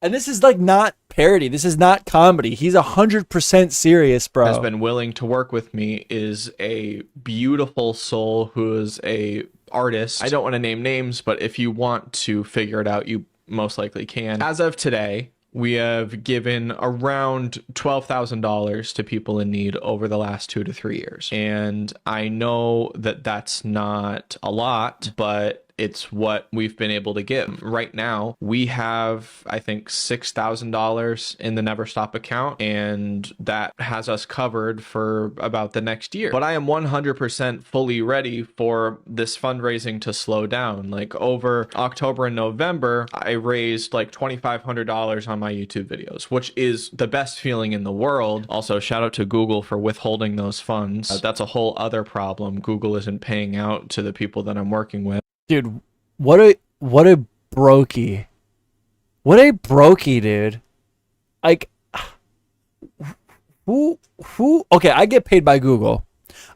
And this is like not parody. This is not comedy. He's 100% serious, bro. Has been willing to work with me is a beautiful soul who is a artist. I don't want to name names, but if you want to figure it out, you most likely can. As of today, we have given around $12,000 to people in need over the last 2 to 3 years. And I know that that's not a lot, but it's what we've been able to give. Right now, we have, I think, $6,000 in the Never Stop account, and that has us covered for about the next year. But I am 100% fully ready for this fundraising to slow down. Like over October and November, I raised like $2,500 on my YouTube videos, which is the best feeling in the world. Also, shout out to Google for withholding those funds. That's a whole other problem. Google isn't paying out to the people that I'm working with. Dude, what a brokey. What a brokey, dude. Like, who, okay, I get paid by Google.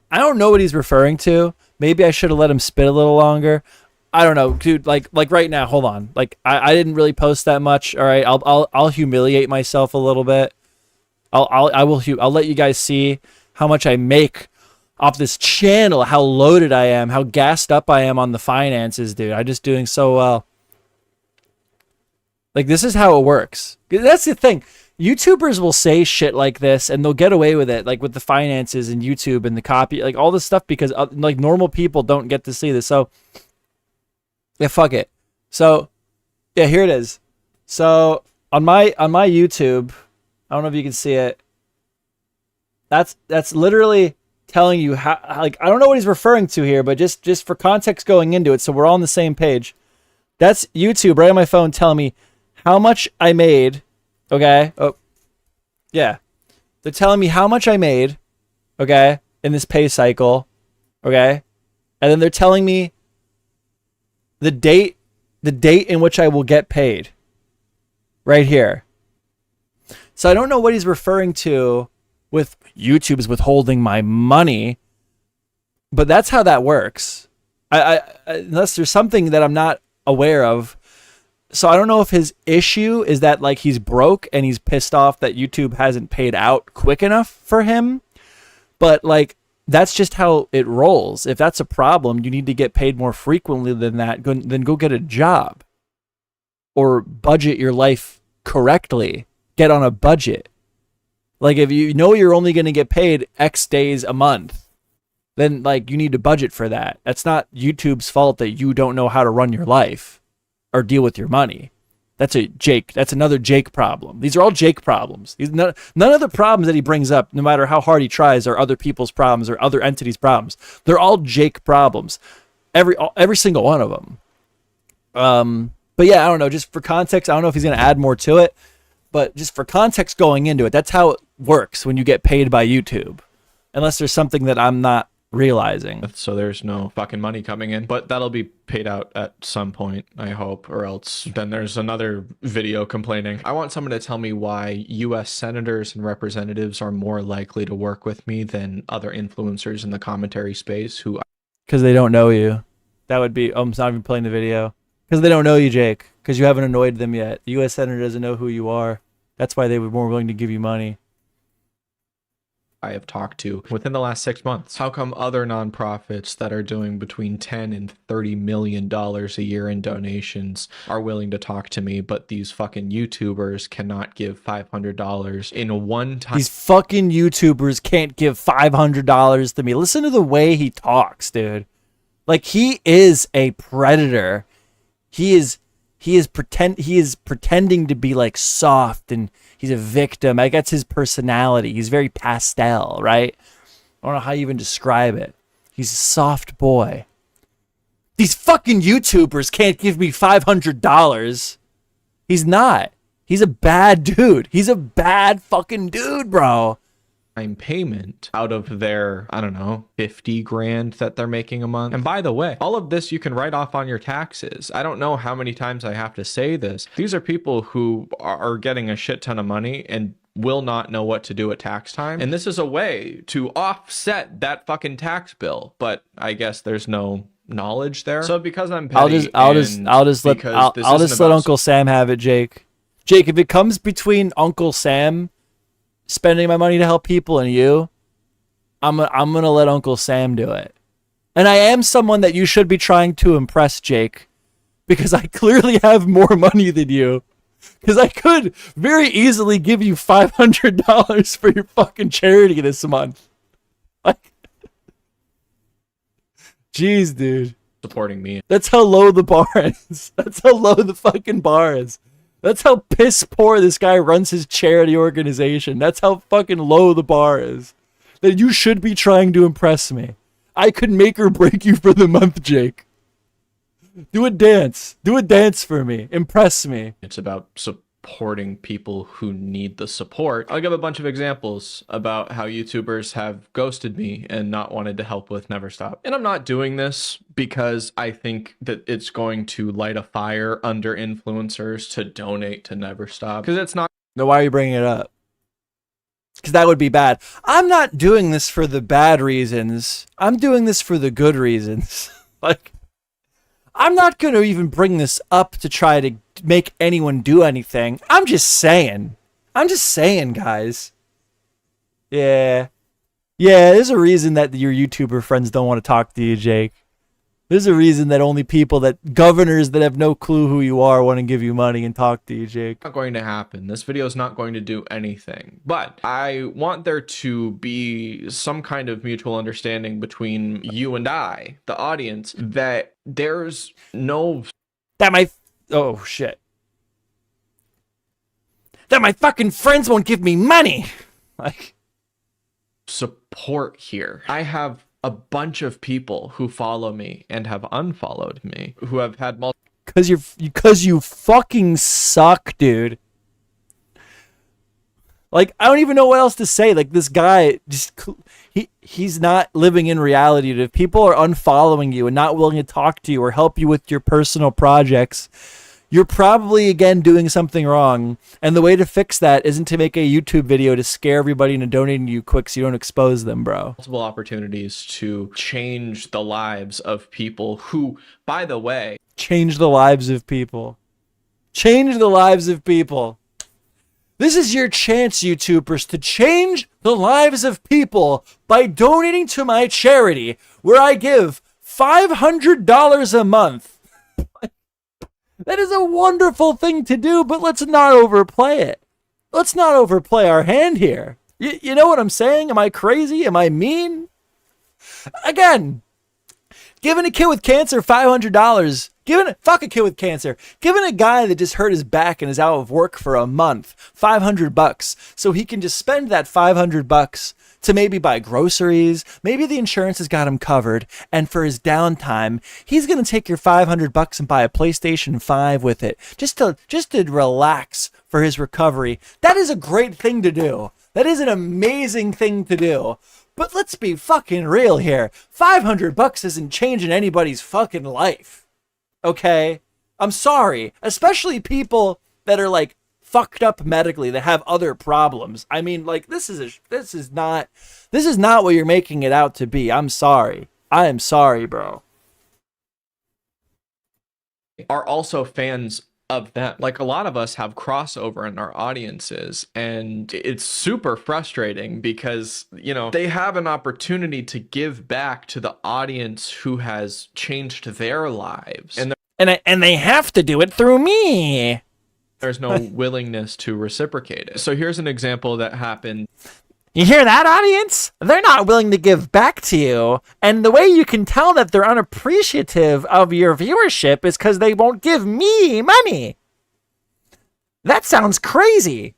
I don't know what he's referring to. Maybe I should have let him spit a little longer. I don't know, dude, like right now, hold on. Like, I didn't really post that much. All right, I'll humiliate myself a little bit. I'll let you guys see how much I make off this channel, how loaded I am, how gassed up I am on the finances, dude. I'm just doing so well. Like, this is how it works. That's the thing. YouTubers will say shit like this and they'll get away with it, like with the finances and YouTube and the copy, like all this stuff, because like normal people don't get to see this. So yeah, fuck it. So yeah, here it is. So on my YouTube, I don't know if you can see it. That's literally telling you how, like, I don't know what he's referring to here, but just for context going into it, so we're all on the same page. That's YouTube right on my phone telling me how much I made. Okay. Oh, yeah. They're telling me how much I made. Okay, in this pay cycle. Okay, and then they're telling me the date in which I will get paid. Right here. So I don't know what he's referring to with YouTube is withholding my money, but that's how that works. I unless there's something that I'm not aware of. So I don't know if his issue is that like he's broke and he's pissed off that YouTube hasn't paid out quick enough for him, but like that's just how it rolls. If that's a problem, you need to get paid more frequently than that. Then go get a job or budget your life correctly. Get on a budget. Like if you know you're only going to get paid X days a month, then like you need to budget for that. That's not YouTube's fault that you don't know how to run your life or deal with your money. That's another Jake problem. These are all Jake problems. None of the problems that he brings up, no matter how hard he tries, are other people's problems or other entities' problems. They're all Jake problems. Every single one of them. But yeah, I don't know. Just for context, I don't know if he's going to add more to it. But just for context going into it, that's how it works when you get paid by YouTube. Unless there's something that I'm not realizing. So there's no fucking money coming in, but that'll be paid out at some point, I hope, or else then there's another video complaining. I want someone to tell me why US senators and representatives are more likely to work with me than other influencers in the commentary space who... Because they don't know you. That would be... I'm not even playing the video. Because they don't know you, Jake. Because you haven't annoyed them yet. The US senator doesn't know who you are. That's why they were more willing to give you money. I have talked to within the last 6 months. How come other nonprofits that are doing between 10 and $30 million a year in donations are willing to talk to me, but these fucking YouTubers cannot give $500 in one time? These fucking YouTubers can't give $500 to me. Listen to the way he talks, dude. Like, he is a predator. He is pretending to be like soft, and he's a victim. I guess his personality. He's very pastel, right? I don't know how you even describe it. He's a soft boy. These fucking YouTubers can't give me $500. He's not. He's a bad dude. He's a bad fucking dude, bro. Payment out of their, I don't know, 50 grand that they're making a month. And by the way, all of this you can write off on your taxes. I don't know how many times I have to say this. These are people who are getting a shit ton of money and will not know what to do at tax time. And this is a way to offset that fucking tax bill. But I guess there's no knowledge there. So because I'm petty, I'll just let Uncle Sam have it, Jake. Jake, if it comes between Uncle Sam spending my money to help people and you, I'm gonna let Uncle Sam do it. And I am someone that you should be trying to impress, Jake, because I clearly have more money than you. Because I could very easily give you $500 for your fucking charity this month. Like, jeez, dude. Supporting me. That's how low the bar is. That's how low the fucking bar is. That's how piss poor this guy runs his charity organization. That's how fucking low the bar is. That you should be trying to impress me. I could make or break you for the month, Jake. Do a dance. Do a dance for me. Impress me. It's about supporting people who need the support. I'll give a bunch of examples about how YouTubers have ghosted me and not wanted to help with Never Stop. And I'm not doing this because I think that it's going to light a fire under influencers to donate to Never Stop. Because it's not. No, why are you bringing it up? Because that would be bad. I'm not doing this for the bad reasons. I'm doing this for the good reasons. Like, I'm not going to even bring this up to try to make anyone do anything. I'm just saying. Guys. Yeah. Yeah, there's a reason that your YouTuber friends don't want to talk to you, Jake. There's a reason that only governors that have no clue who you are want to give you money and talk to you, Jake. Not going to happen. This video is not going to do anything. But I want there to be some kind of mutual understanding between you and I, the audience, that there's no... Oh, shit. That my fucking friends won't give me money! Like... support here. I have a bunch of people who follow me and have unfollowed me, who have had multiple... Because you fucking suck, dude. Like, I don't even know what else to say. Like, this guy, he's not living in reality. If people are unfollowing you and not willing to talk to you or help you with your personal projects, you're probably, again, doing something wrong. And the way to fix that isn't to make a YouTube video to scare everybody into donating to you quick so you don't expose them, bro. Multiple opportunities to change the lives of people who, by the way... Change the lives of people. Change the lives of people. This is your chance, YouTubers, to change the lives of people by donating to my charity, where I give $500 a month. That is a wonderful thing to do, but let's not overplay it. Let's not overplay our hand here. You know what I'm saying? Am I crazy? Am I mean? Again, giving a kid with cancer $500. Fuck a kid with cancer. Giving a guy that just hurt his back and is out of work for a month $500 so he can just spend that $500 to maybe buy groceries. Maybe the insurance has got him covered, and for his downtime, he's gonna take your $500 and buy a PlayStation 5 with it, just to relax for his recovery. That is a great thing to do. That is an amazing thing to do. But let's be fucking real here. $500 isn't changing anybody's fucking life. Okay? I'm sorry. Especially people that are like fucked up medically, that have other problems. I mean, like, this is not what you're making it out to be. I'm sorry. I am sorry, bro. Are also fans of them. Like, a lot of us have crossover in our audiences, and it's super frustrating because, you know, they have an opportunity to give back to the audience who has changed their lives, And they have to do it through me. there's no willingness to reciprocate it. So here's an example that happened. You hear that, audience? They're not willing to give back to you. And the way you can tell that they're unappreciative of your viewership is because they won't give me money. That sounds crazy.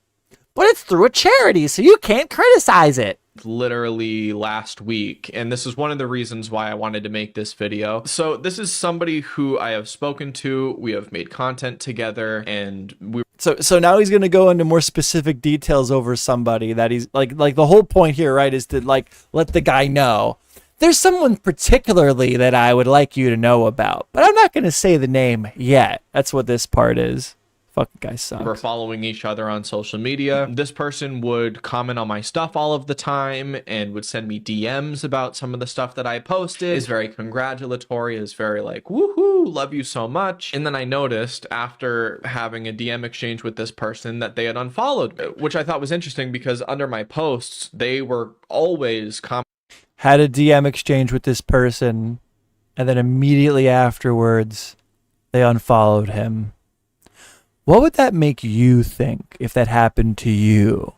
But it's through a charity, so you can't criticize it. Literally last week, and this is one of the reasons why I wanted to make this video. So this is somebody who I have spoken to, we have made content together, and we So now he's going to go into more specific details over somebody that he's like the whole point here, right, is to like let the guy know there's someone particularly that I would like you to know about, but I'm not going to say the name yet. That's what this part is. Fucking guy sucks. We're following each other on social media. This person would comment on my stuff all of the time and would send me DMs about some of the stuff that I posted. Is very congratulatory, is very like, woohoo, love you so much. And then I noticed after having a DM exchange with this person that they had unfollowed me, which I thought was interesting because under my posts, they were always Had a DM exchange with this person, and then immediately afterwards, they unfollowed him. What would that make you think if that happened to you?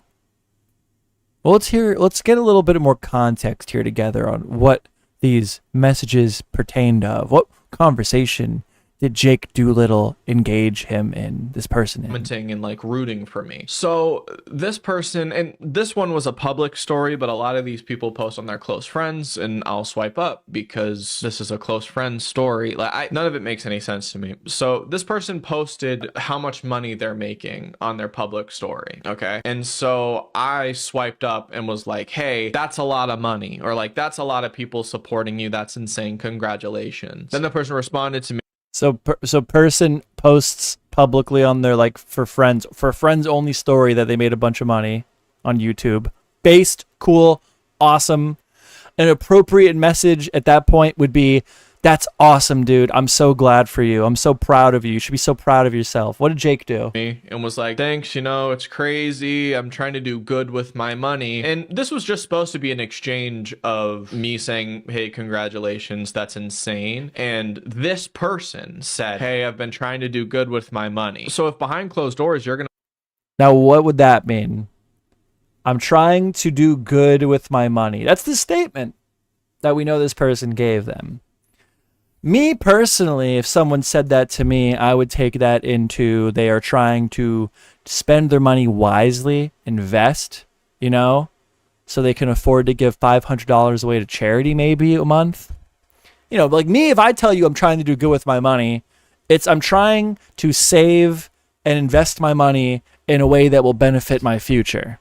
Well, let's get a little bit more context here together on what these messages pertained of. What conversation did Jake Doolittle engage him in, this person in? commenting and like rooting for me. So this person, and this one was a public story, but a lot of these people post on their close friends, and I'll swipe up because this is a close friend story. Like, none of it makes any sense to me. So this person posted how much money they're making on their public story, okay? And so I swiped up and was like, hey, that's a lot of money, or like, that's a lot of people supporting you, that's insane, congratulations. Then the person responded to me. So person posts publicly on their like for friends only story that they made a bunch of money on YouTube. Based, cool, awesome. An appropriate message at that point would be, that's awesome, dude. I'm so glad for you. I'm so proud of you. You should be so proud of yourself. What did Jake do? And was like, thanks, you know, it's crazy. I'm trying to do good with my money. And this was just supposed to be an exchange of me saying, hey, congratulations, that's insane. And this person said, hey, I've been trying to do good with my money. So if behind closed doors, you're going to... Now, what would that mean? I'm trying to do good with my money. That's the statement that we know this person gave them. Me personally, if someone said that to me, I would take that into they are trying to spend their money wisely, invest, you know, so they can afford to give $500 away to charity maybe a month. You know, like me, if I tell you I'm trying to do good with my money, it's I'm trying to save and invest my money in a way that will benefit my future.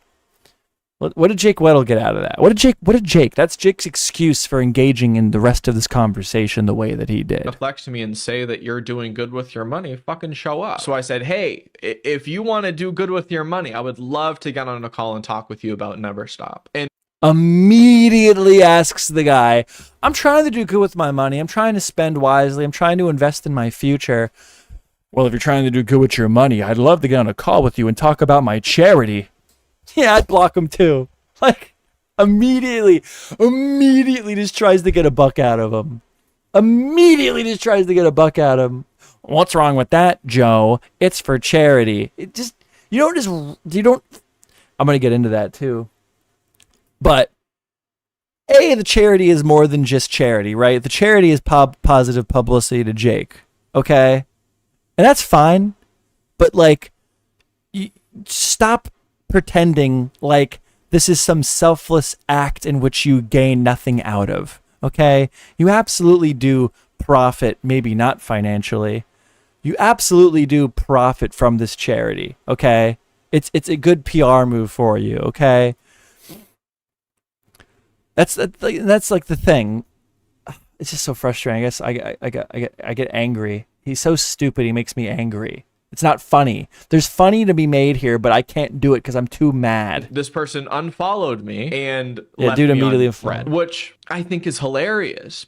What did Jake Weddle get out of that? What did Jake? That's Jake's excuse for engaging in the rest of this conversation the way that he did. flex to me and say that you're doing good with your money, fucking show up. So I said, hey, if you want to do good with your money, I would love to get on a call and talk with you about Never Stop. And immediately asks the guy, I'm trying to do good with my money. I'm trying to spend wisely. I'm trying to invest in my future. Well, if you're trying to do good with your money, I'd love to get on a call with you and talk about my charity. Yeah, I'd block him too. Like, immediately just tries to get a buck out of him. Immediately just tries to get a buck out of him. What's wrong with that, Joe? It's for charity. I'm going to get into that too. But, the charity is more than just charity, right? The charity is positive publicity to Jake, okay? And that's fine. But, like, stop pretending like this is some selfless act in which you gain nothing out of, okay? You absolutely do profit, maybe not financially. You absolutely do profit from this charity, okay? It's a good PR move for you, okay? That's like the thing. It's just so frustrating. I guess I get angry. He's so stupid. He makes me angry. It's not funny. There's funny to be made here, but I can't do it because I'm too mad. this person unfollowed me and Yeah, left dude me immediately on unfollowed. which I think is hilarious.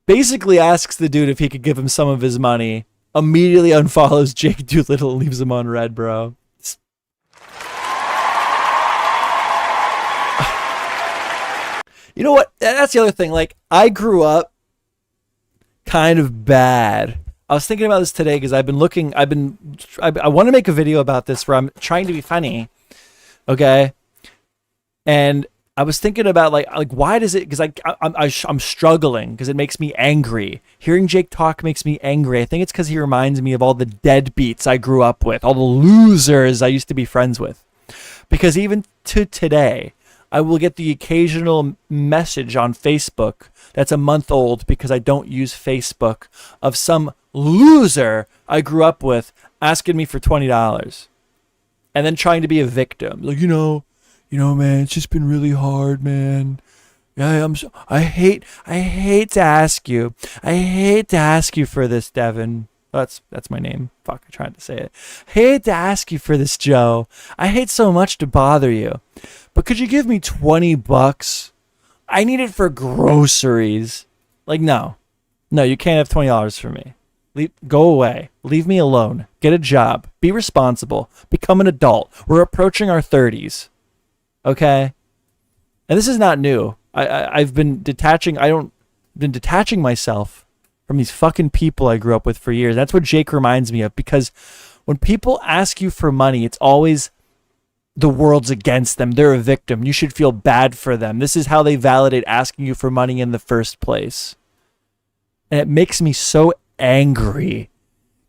basically asks the dude if he could give him some of his money, immediately unfollows Jake Doolittle and leaves him on red, bro. You know what? That's the other thing. Like, I grew up kind of bad. I was thinking about this today because I want to make a video about this where I'm trying to be funny. Okay. And I was thinking about like why does it? Because I'm struggling because it makes me angry. Hearing Jake talk makes me angry. I think it's because he reminds me of all the deadbeats I grew up with, all the losers I used to be friends with. Because even to today, I will get the occasional message on Facebook that's a month old because I don't use Facebook of some loser I grew up with asking me for $20 and then trying to be a victim. Like, you know, man, it's just been really hard, man. Yeah, I hate to ask you. I hate to ask you for this, Devin. That's my name. Fuck, I tried to say it. Hate to ask you for this, Joe. I hate so much to bother you. But could you give me $20? I need it for groceries. Like, no, you can't have $20 for me. Go away. Leave me alone. Get a job. Be responsible. Become an adult. We're approaching our 30s. Okay? And this is not new. I've been detaching. Been detaching myself from these fucking people I grew up with for years. That's what Jake reminds me of, because when people ask you for money, it's always the world's against them. They're a victim. You should feel bad for them. This is how they validate asking you for money in the first place. And it makes me so angry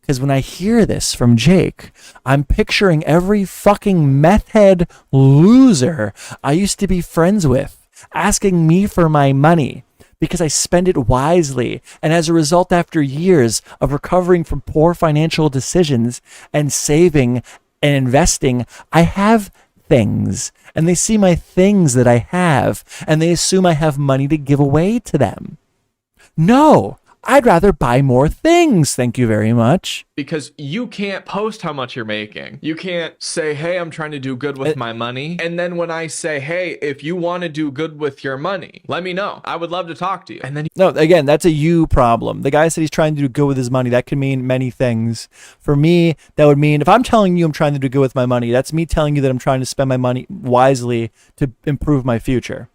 because when I hear this from Jake, I'm picturing every fucking meth head loser I used to be friends with asking me for my money because I spend it wisely. And as a result, after years of recovering from poor financial decisions and saving and investing, I have things, and they see my things that I have, and they assume I have money to give away to them. No, I'd rather buy more things. Thank you very much. Because you can't post how much you're making. You can't say, hey, I'm trying to do good with my money. And then when I say, hey, if you want to do good with your money, let me know. I would love to talk to you. And then no, again, that's a you problem. The guy said he's trying to do good with his money. That can mean many things. For me, that would mean if I'm telling you I'm trying to do good with my money, that's me telling you that I'm trying to spend my money wisely to improve my future.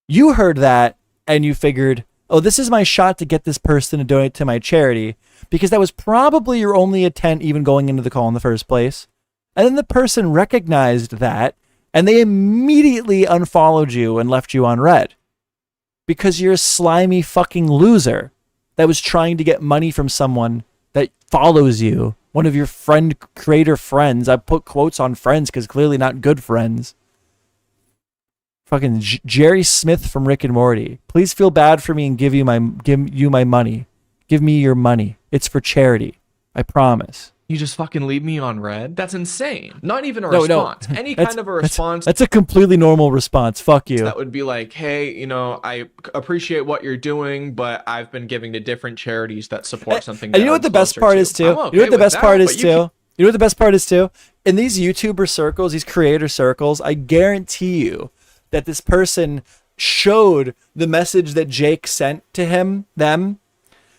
You heard that and you figured, oh, this is my shot to get this person to donate to my charity, because that was probably your only intent even going into the call in the first place. And then the person recognized that and they immediately unfollowed you and left you on red because you're a slimy fucking loser that was trying to get money from someone that follows you, one of your creator friends. I put quotes on friends because clearly not good friends. Fucking Jerry Smith from Rick and Morty. Please feel bad for me and give you my money. Give me your money. It's for charity. I promise. you just fucking leave me on red? That's insane. Not even a response. No. Any kind of a response. That's a completely normal response. Fuck you. That would be like, hey, you know, I appreciate what you're doing, but I've been giving to different charities that support something. And you know what the best part is too? You know what the best part is too? You know what the best part is too? In these YouTuber circles, these creator circles, I guarantee you that this person showed the message that Jake sent to them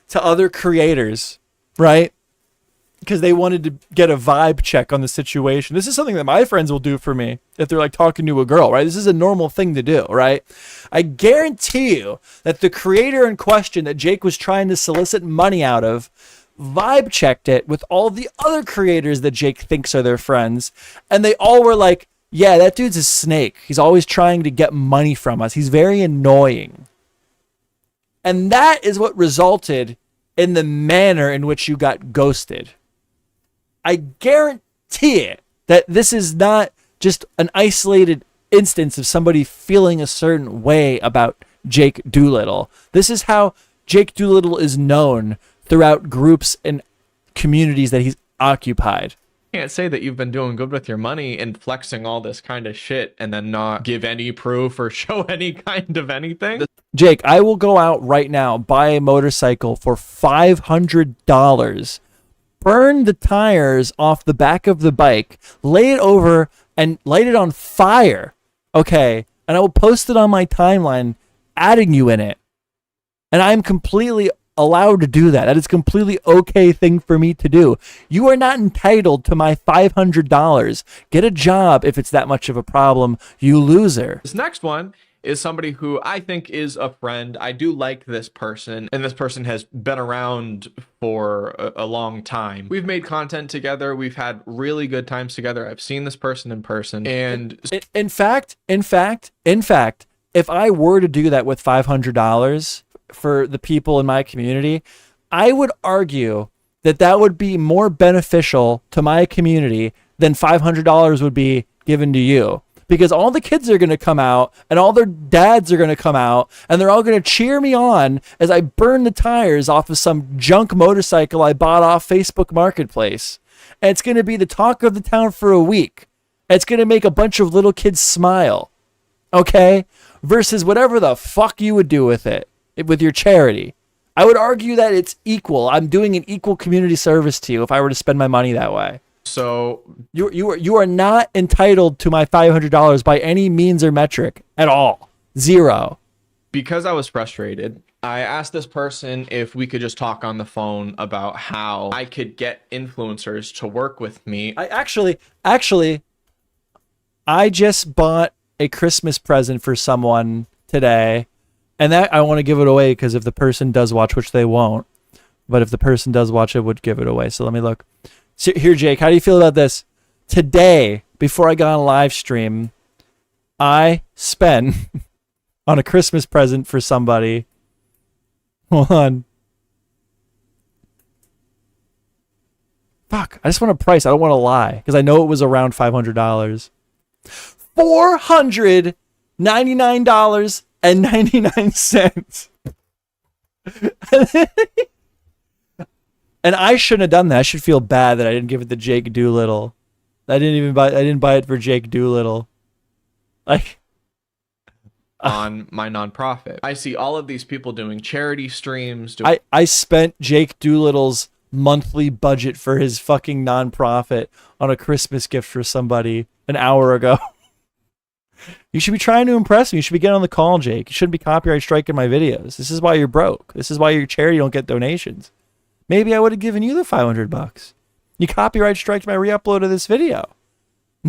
to other creators, right? Because they wanted to get a vibe check on the situation. This is something that my friends will do for me if they're like talking to a girl, right? This is a normal thing to do, right? I guarantee you that the creator in question that Jake was trying to solicit money out of vibe checked it with all the other creators that Jake thinks are their friends. And they all were like, yeah, that dude's a snake. He's always trying to get money from us. He's very annoying. And that is what resulted in the manner in which you got ghosted. I guarantee it that this is not just an isolated instance of somebody feeling a certain way about Jake Doolittle. This is how Jake Doolittle is known throughout groups and communities that he's occupied. Can't say that you've been doing good with your money and flexing all this kind of shit and then not give any proof or show any kind of anything. Jake, I will go out right now, buy a motorcycle for $500, burn the tires off the back of the bike, lay it over and light it on fire. Okay. And I will post it on my timeline, adding you in it. And I'm completely allowed to do that. That is completely okay thing for me to do. You are not entitled to my $500. Get a job if it's that much of a problem, you loser. This next one is somebody who I think is a friend. I do like this person, and this person has been around for a long time. We've made content together. We've had really good times together. I've seen this person in person, and in fact, if I were to do that with $500 for the people in my community, I would argue that that would be more beneficial to my community than $500 would be given to you. Because all the kids are going to come out and all their dads are going to come out and they're all going to cheer me on as I burn the tires off of some junk motorcycle I bought off Facebook Marketplace. And it's going to be the talk of the town for a week. It's going to make a bunch of little kids smile. Okay? Versus whatever the fuck you would do with it, with your charity. I would argue that it's equal. I'm doing an equal community service to you if I were to spend my money that way. so You are not entitled to my $500 by any means or metric at all. Zero. because I was frustrated, I asked this person if we could just talk on the phone about how I could get influencers to work with me. I just bought a Christmas present for someone today, and that I want to give it away because if the person does watch, which they won't, but if the person does watch, I would give it away. So let me look. So here, Jake, how do you feel about this? Today, before I got on live stream, I spent on a Christmas present for somebody. Hold on. Fuck, I just want a price. I don't want to lie because I know it was around $500. $499.99. And I shouldn't have done that. I should feel bad that I didn't give it to Jake Doolittle. I didn't buy it for Jake Doolittle. Like On my nonprofit, I see all of these people doing charity streams. I spent Jake Doolittle's monthly budget for his fucking nonprofit on a Christmas gift for somebody an hour ago. You should be trying to impress me. You should be getting on the call, Jake. You shouldn't be copyright striking my videos. This is why you're broke. This is why your charity don't get donations. Maybe I would have given you the $500. You copyright striked my re-upload of this video.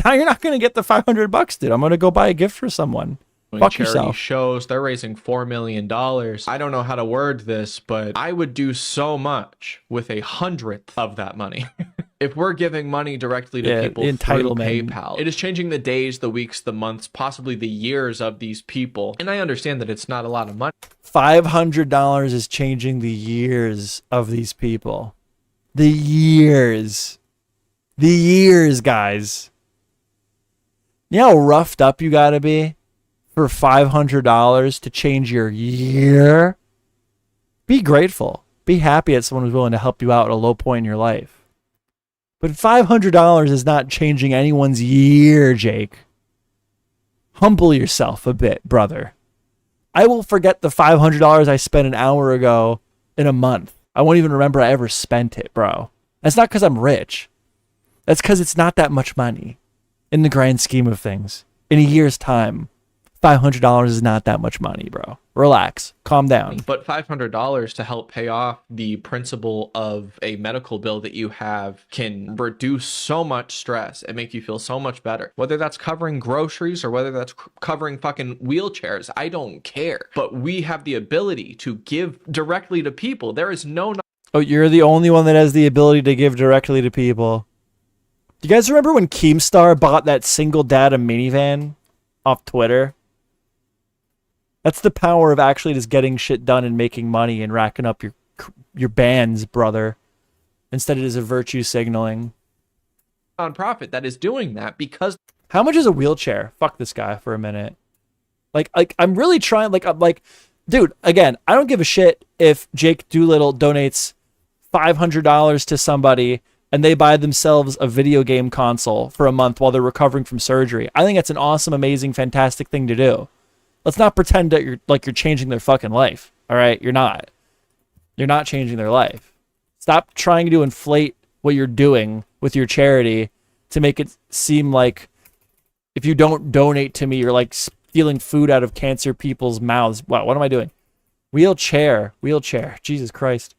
Now you're not going to get the $500, dude. I'm going to go buy a gift for someone. Fuck charity yourself. shows. They're raising $4 million. I don't know how to word this, but I would do so much with 1/100th of that money. If we're giving money directly to people the through entitlement. PayPal, it is changing the days, the weeks, the months, possibly the years of these people. And I understand that it's not a lot of money. $500 is changing the years of these people. The years. The years, guys. You know how roughed up you gotta be for $500 to change your year? Be grateful. Be happy that someone was willing to help you out at a low point in your life. But $500 is not changing anyone's year, Jake. Humble yourself a bit, brother. I will forget the $500 I spent an hour ago in a month. I won't even remember I ever spent it, bro. That's not because I'm rich. That's because it's not that much money in the grand scheme of things. In a year's time, $500 is not that much money, bro. Relax. Calm down. But $500 to help pay off the principal of a medical bill that you have can reduce so much stress and make you feel so much better. Whether that's covering groceries or whether that's covering fucking wheelchairs, I don't care. But we have the ability to give directly to people. There is no... Oh, you're the only one that has the ability to give directly to people. Do you guys remember when Keemstar bought that single data minivan off Twitter? That's the power of actually just getting shit done and making money and racking up your bands, brother. Instead of just a virtue signaling. nonprofit that is doing that because... How much is a wheelchair? Fuck this guy for a minute. Like I'm really trying, dude, again, I don't give a shit if Jake Doolittle donates $500 to somebody and they buy themselves a video game console for a month while they're recovering from surgery. I think that's an awesome, amazing, fantastic thing to do. Let's not pretend that you're changing their fucking life. All right? You're not. You're not changing their life. Stop trying to inflate what you're doing with your charity to make it seem like if you don't donate to me, you're like stealing food out of cancer people's mouths. Wow, what am I doing? Wheelchair. Jesus Christ.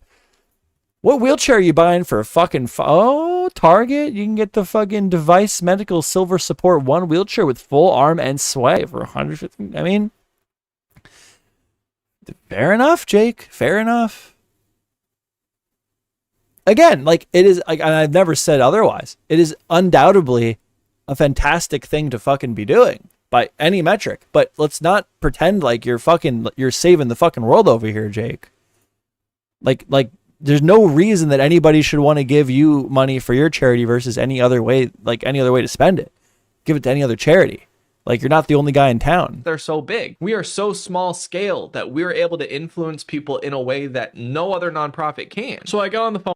What wheelchair are you buying for a fucking... oh, Target? You can get the fucking Device Medical Silver Support 1 wheelchair with full arm and sway for 150... I mean... fair enough, Jake. Fair enough. Again, like, it is... like, and I've never said otherwise. It is undoubtedly a fantastic thing to fucking be doing by any metric. But let's not pretend like you're saving the fucking world over here, Jake. Like... there's no reason that anybody should want to give you money for your charity versus any other way to spend it. Give it to any other charity. Like, you're not the only guy in town. They're so big. We are so small scale that we're able to influence people in a way that no other nonprofit can. So I got on the phone.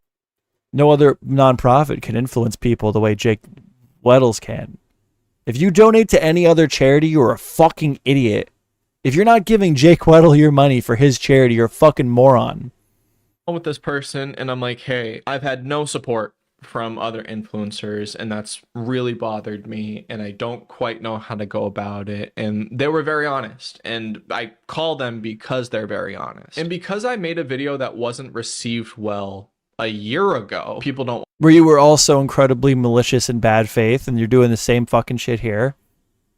No other nonprofit can influence people the way Jake Weddles can. If you donate to any other charity, you're a fucking idiot. If you're not giving Jake Weddle your money for his charity, you're a fucking moron. With this person, and I'm like, hey, I've had no support from other influencers, and that's really bothered me, and I don't quite know how to go about it. And they were very honest, and I call them because they're very honest. And because I made a video that wasn't received well a year ago, people don't... where you were also incredibly malicious and bad faith, and you're doing the same fucking shit here.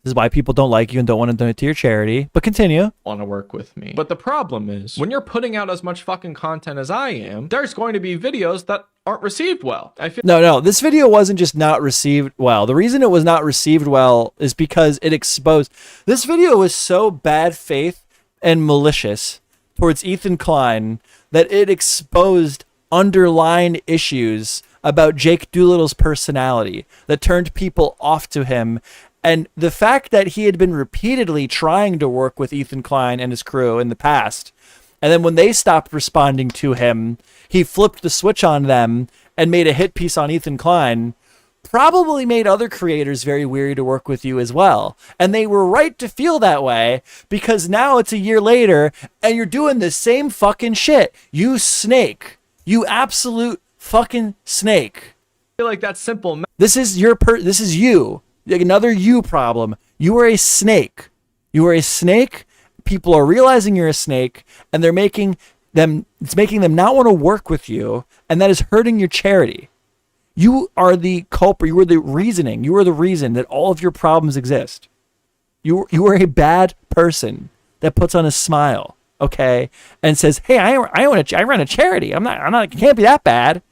This is why people don't like you and don't want to donate to your charity. But continue. Want to work with me. But the problem is, when you're putting out as much fucking content as I am, there's going to be videos that aren't received well. I feel... No, this video wasn't just not received well. The reason it was not received well is because it exposed... this video was so bad faith and malicious towards Ethan Klein that it exposed underlying issues about Jake Doolittle's personality that turned people off to him. And the fact that he had been repeatedly trying to work with Ethan Klein and his crew in the past, and then when they stopped responding to him, he flipped the switch on them and made a hit piece on Ethan Klein, probably made other creators very weary to work with you as well. And they were right to feel that way, because now it's a year later and you're doing the same fucking shit. You snake. You absolute fucking snake. I feel like that's simple. This is this is you. Another you problem. You are a snake. You are a snake. People are realizing you're a snake, and it's making them not want to work with you, and that is hurting your charity. You are the culprit. You are the reasoning. You are the reason that all of your problems exist. You are a bad person that puts on a smile, okay, and says, "Hey, I run a charity. It can't be that bad."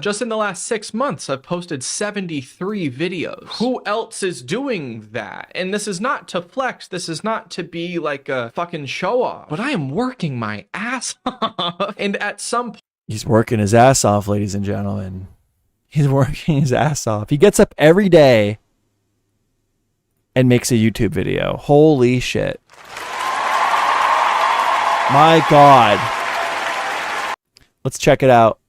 Just in the last 6 months, I've posted 73 videos. Who else is doing that? And this is not to flex. This is not to be like a fucking show off. But I am working my ass off. And at some point... he's working his ass off, ladies and gentlemen. He's working his ass off. He gets up every day and makes a YouTube video. Holy shit. My God. Let's check it out.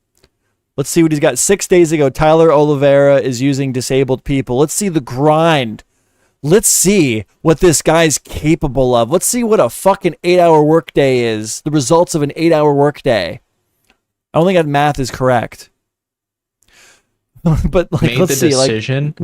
Let's see what he's got. 6 days ago, Tyler Oliveira is using disabled people. Let's see the grind. Let's see what this guy's capable of. Let's see what a fucking 8-hour workday is. The results of an 8-hour workday. I don't think that math is correct. But like, made let's the see. Decision.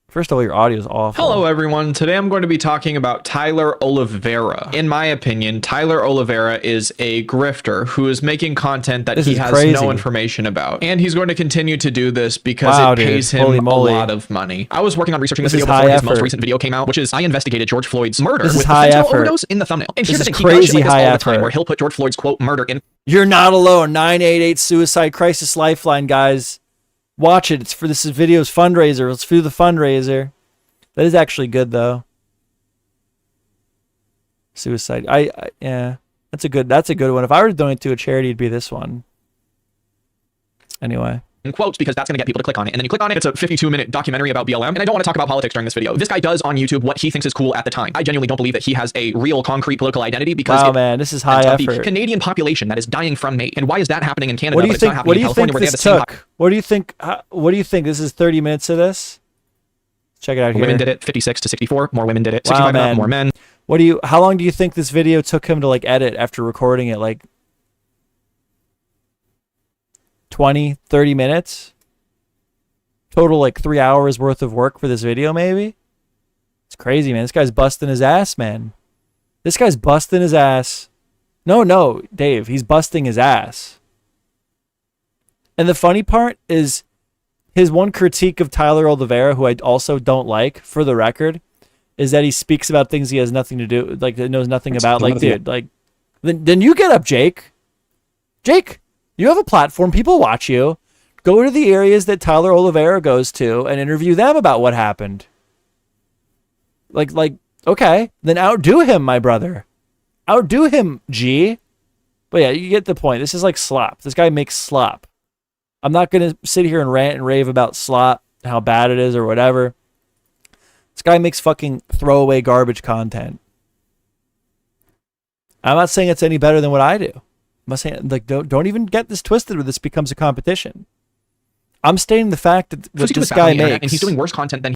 First of all, your audio is awful. Hello, everyone. Today I'm going to be talking about Tyler Oliveira. In my opinion, Tyler Oliveira is a grifter who is making content that he has no information about. And he's going to continue to do this because it pays him a lot of money. I was working on researching this video before his most recent video came out, which is I investigated George Floyd's murder with the fentanyl overdose in the thumbnail. And here's the thing, he does shit like this all the time where he'll put George Floyd's quote murder in. You're not alone. 988 Suicide Crisis Lifeline, guys. Watch it. This is video's fundraiser. Let's do the fundraiser. That is actually good though. Suicide. Yeah. That's a good one. If I were to donate to a charity, it'd be this one. Anyway. In quotes, because that's going to get people to click on it. And then you click on it, it's a 52-minute documentary about BLM. And I don't want to talk about politics during this video. This guy does on YouTube what he thinks is cool at the time. I genuinely don't believe that he has a real concrete political identity because man, this is high effort. The Canadian population that is dying from hate. And why is that happening in Canada? What do you think? What do you think this took? What do you think? What do you think? This is 30 minutes of this. Check it out here. Women did it 56 to 64. More women did it. 65 and up, more men. How long do you think this video took him to like edit after recording it? Like 20, 30 minutes? Total like 3 hours worth of work for this video, maybe? It's crazy, man. This guy's busting his ass, man. This guy's busting his ass. No, Dave, he's busting his ass. And the funny part is his one critique of Tyler Oliveira, who I also don't like, for the record, is that he speaks about things he has nothing to do, like, knows nothing about. Like, dude, like, then you get up, Jake. Jake, you have a platform. People watch you. Go to the areas that Tyler Oliveira goes to and interview them about what happened. Like, okay, then outdo him, my brother. Outdo him, G. But yeah, you get the point. This is like slop. This guy makes slop. I'm not going to sit here and rant and rave about slop, how bad it is or whatever. This guy makes fucking throwaway garbage content. I'm not saying it's any better than what I do. I'm not saying, like, don't even get this twisted where this becomes a competition. I'm stating the fact that what this guy makes, and he's doing worse content than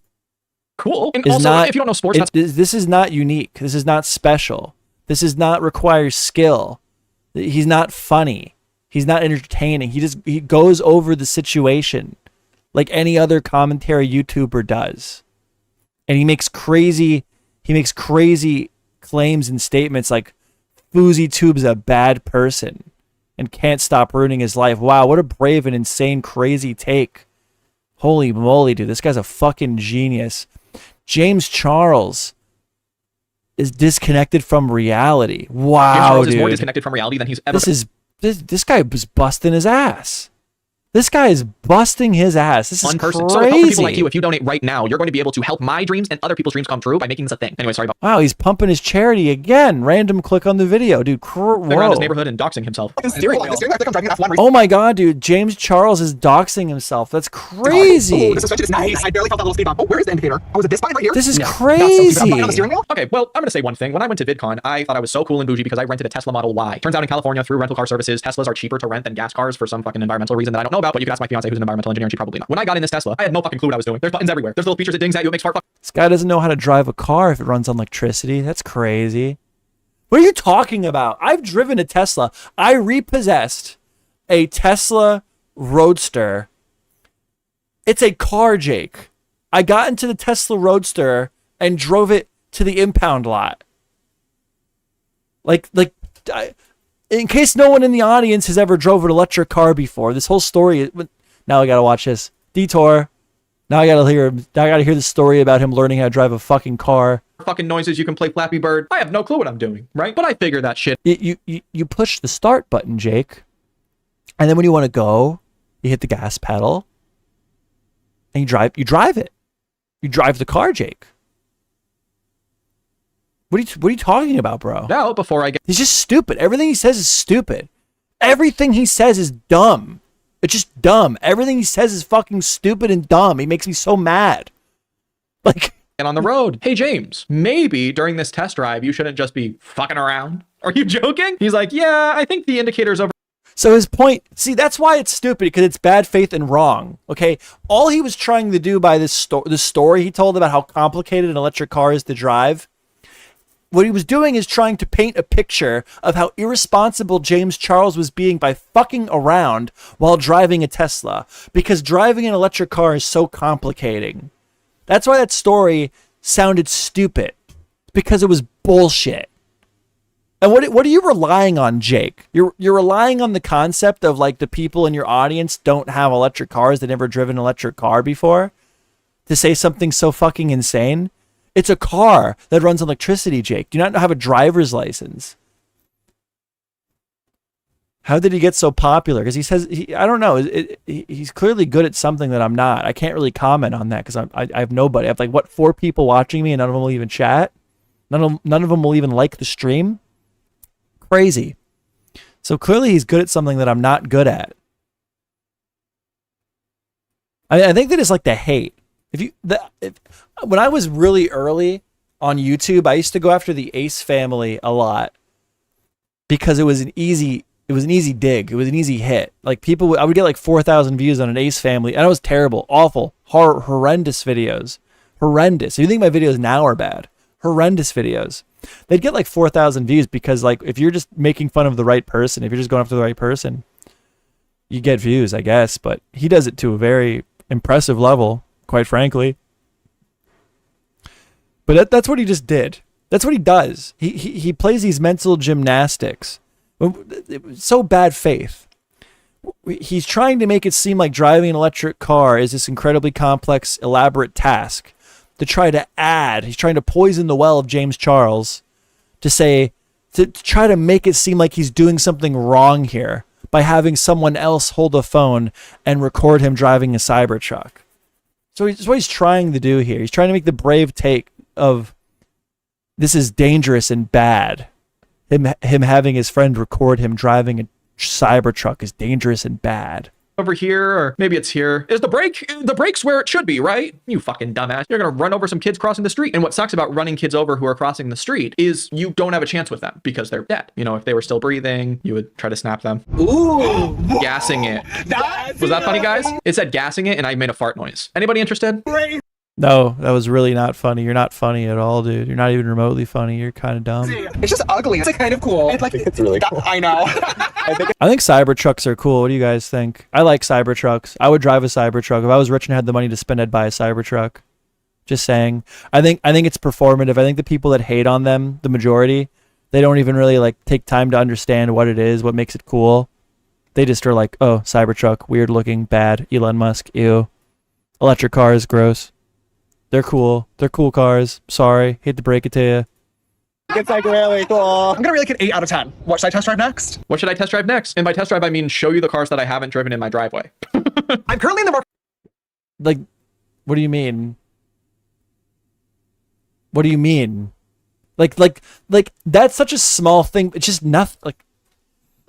cool. And is also, not, if you don't know sports, this is not unique. This is not special. This does not require skill. He's not funny. He's not entertaining. He goes over the situation like any other commentary YouTuber does. And he makes crazy claims and statements like FouseyTube's a bad person and can't stop ruining his life. Wow, what a brave and insane, crazy take. Holy moly, dude. This guy's a fucking genius. James Charles is disconnected from reality. Wow, James Charles dude. is more disconnected from reality than he's ever. This guy was busting his ass. This guy is busting his ass. This is crazy. So for people like you, if you donate right now, you're going to be able to help my dreams and other people's dreams come true by making this a thing. Anyway, sorry about. Wow, he's pumping his charity again. Random click on the video, dude. Around his neighborhood and doxing himself. Oh my god, dude. James Charles is doxing himself. That's crazy. This suspension is nice. I barely felt that little speed bump. Oh, where is the indicator? Oh, is it this button right here? This is crazy. Okay, well, I'm going to say one thing. When I went to VidCon, I thought I was so cool and bougie because I rented a Tesla Model Y. Turns out in California, through rental car services, Teslas are cheaper to rent than gas cars for some fucking environmental reason that I don't know about, but you can ask my fiance who's an environmental engineer and she probably not. When I got in this Tesla, I had no fucking clue what I was doing. There's buttons everywhere. There's little features that dings at you. It makes fart. This guy doesn't know how to drive a car if it runs on electricity. That's crazy. What are you talking about? I've driven a Tesla. I repossessed a Tesla Roadster. It's a car, Jake. I got into the Tesla Roadster and drove it to the impound lot. In case no one in the audience has ever drove an electric car before, this whole story. Now I gotta watch this detour. Now I gotta hear the story about him learning how to drive a fucking car. Fucking noises. You can play Flappy Bird. I have no clue what I'm doing, right? But I figure that shit. You push the start button, Jake, and then when you want to go, you hit the gas pedal, and you drive it. You drive the car, Jake. What are you talking about, bro? Now, before I get... He's just stupid. Everything he says is stupid. Everything he says is dumb. It's just dumb. Everything he says is fucking stupid and dumb. He makes me so mad. Like... And on the road, hey, James, maybe during this test drive, you shouldn't just be fucking around. Are you joking? He's like, yeah, I think the indicator's over. So his point, see, that's why it's stupid, because it's bad faith and wrong, okay? All he was trying to do by this story he told about how complicated an electric car is to drive, what he was doing is trying to paint a picture of how irresponsible James Charles was being by fucking around while driving a Tesla, because driving an electric car is so complicating. That's why that story sounded stupid, because it was bullshit. And what are you relying on, Jake? You're relying on the concept of, like, the people in your audience don't have electric cars, they've never driven an electric car before, to say something so fucking insane? It's a car that runs on electricity, Jake. Do you not have a driver's license? How did he get so popular? Because he says, I don't know. He's clearly good at something that I'm not. I can't really comment on that because I have nobody. I have, like, 4 people watching me and none of them will even chat. None of them will even like the stream. Crazy. So clearly he's good at something that I'm not good at. I think that it's like the hate. When I was really early on YouTube, I used to go after the Ace family a lot because it was an easy dig. It was an easy hit. Like, I would get like 4,000 views on an Ace family, and it was terrible, awful, horrendous videos. Horrendous. So you think my videos now are bad? Horrendous videos. They'd get like 4,000 views because, like, if you're just making fun of the right person, if you're just going after the right person, you get views, I guess. But he does it to a very impressive level, quite frankly. But that's what he just did. That's what he does. He plays these mental gymnastics. It was so bad faith. He's trying to make it seem like driving an electric car is this incredibly complex, elaborate task to try to add. He's trying to poison the well of James Charles to try to make it seem like he's doing something wrong here by having someone else hold a phone and record him driving a Cybertruck. So that's what he's trying to do here. He's trying to make the brave take of this is dangerous and bad. Him having his friend record him driving a Cybertruck is dangerous and bad. Over here, or maybe it's here. Is the brake's where it should be, right? You fucking dumbass. You're gonna run over some kids crossing the street. And what sucks about running kids over who are crossing the street is you don't have a chance with them because they're dead. You know, if they were still breathing, you would try to snap them. Ooh! Gassing it. Was that funny, guys? It said gassing it and I made a fart noise. Anybody interested? No, that was really not funny. You're not funny at all, dude. You're not even remotely funny. You're kind of dumb. It's just ugly. It's like kind of cool. It's really cool. I know. I think Cybertrucks are cool. What do you guys think? I like Cybertrucks. I would drive a Cybertruck. If I was rich and had the money to spend, I'd buy a Cybertruck. Just saying. I think it's performative. I think the people that hate on them, the majority, they don't even really like take time to understand what it is, what makes it cool. They just are like, oh, Cybertruck, weird looking, bad, Elon Musk, ew. Electric cars, gross. They're cool. They're cool cars. Sorry. Hate to break it to you. It's like really cool. I'm gonna rate like an 8 out of 10. What should I test drive next? What should I test drive next? And by test drive, I mean show you the cars that I haven't driven in my driveway. I'm currently in the market. Like, what do you mean? What do you mean? Like that's such a small thing. It's just nothing. Like,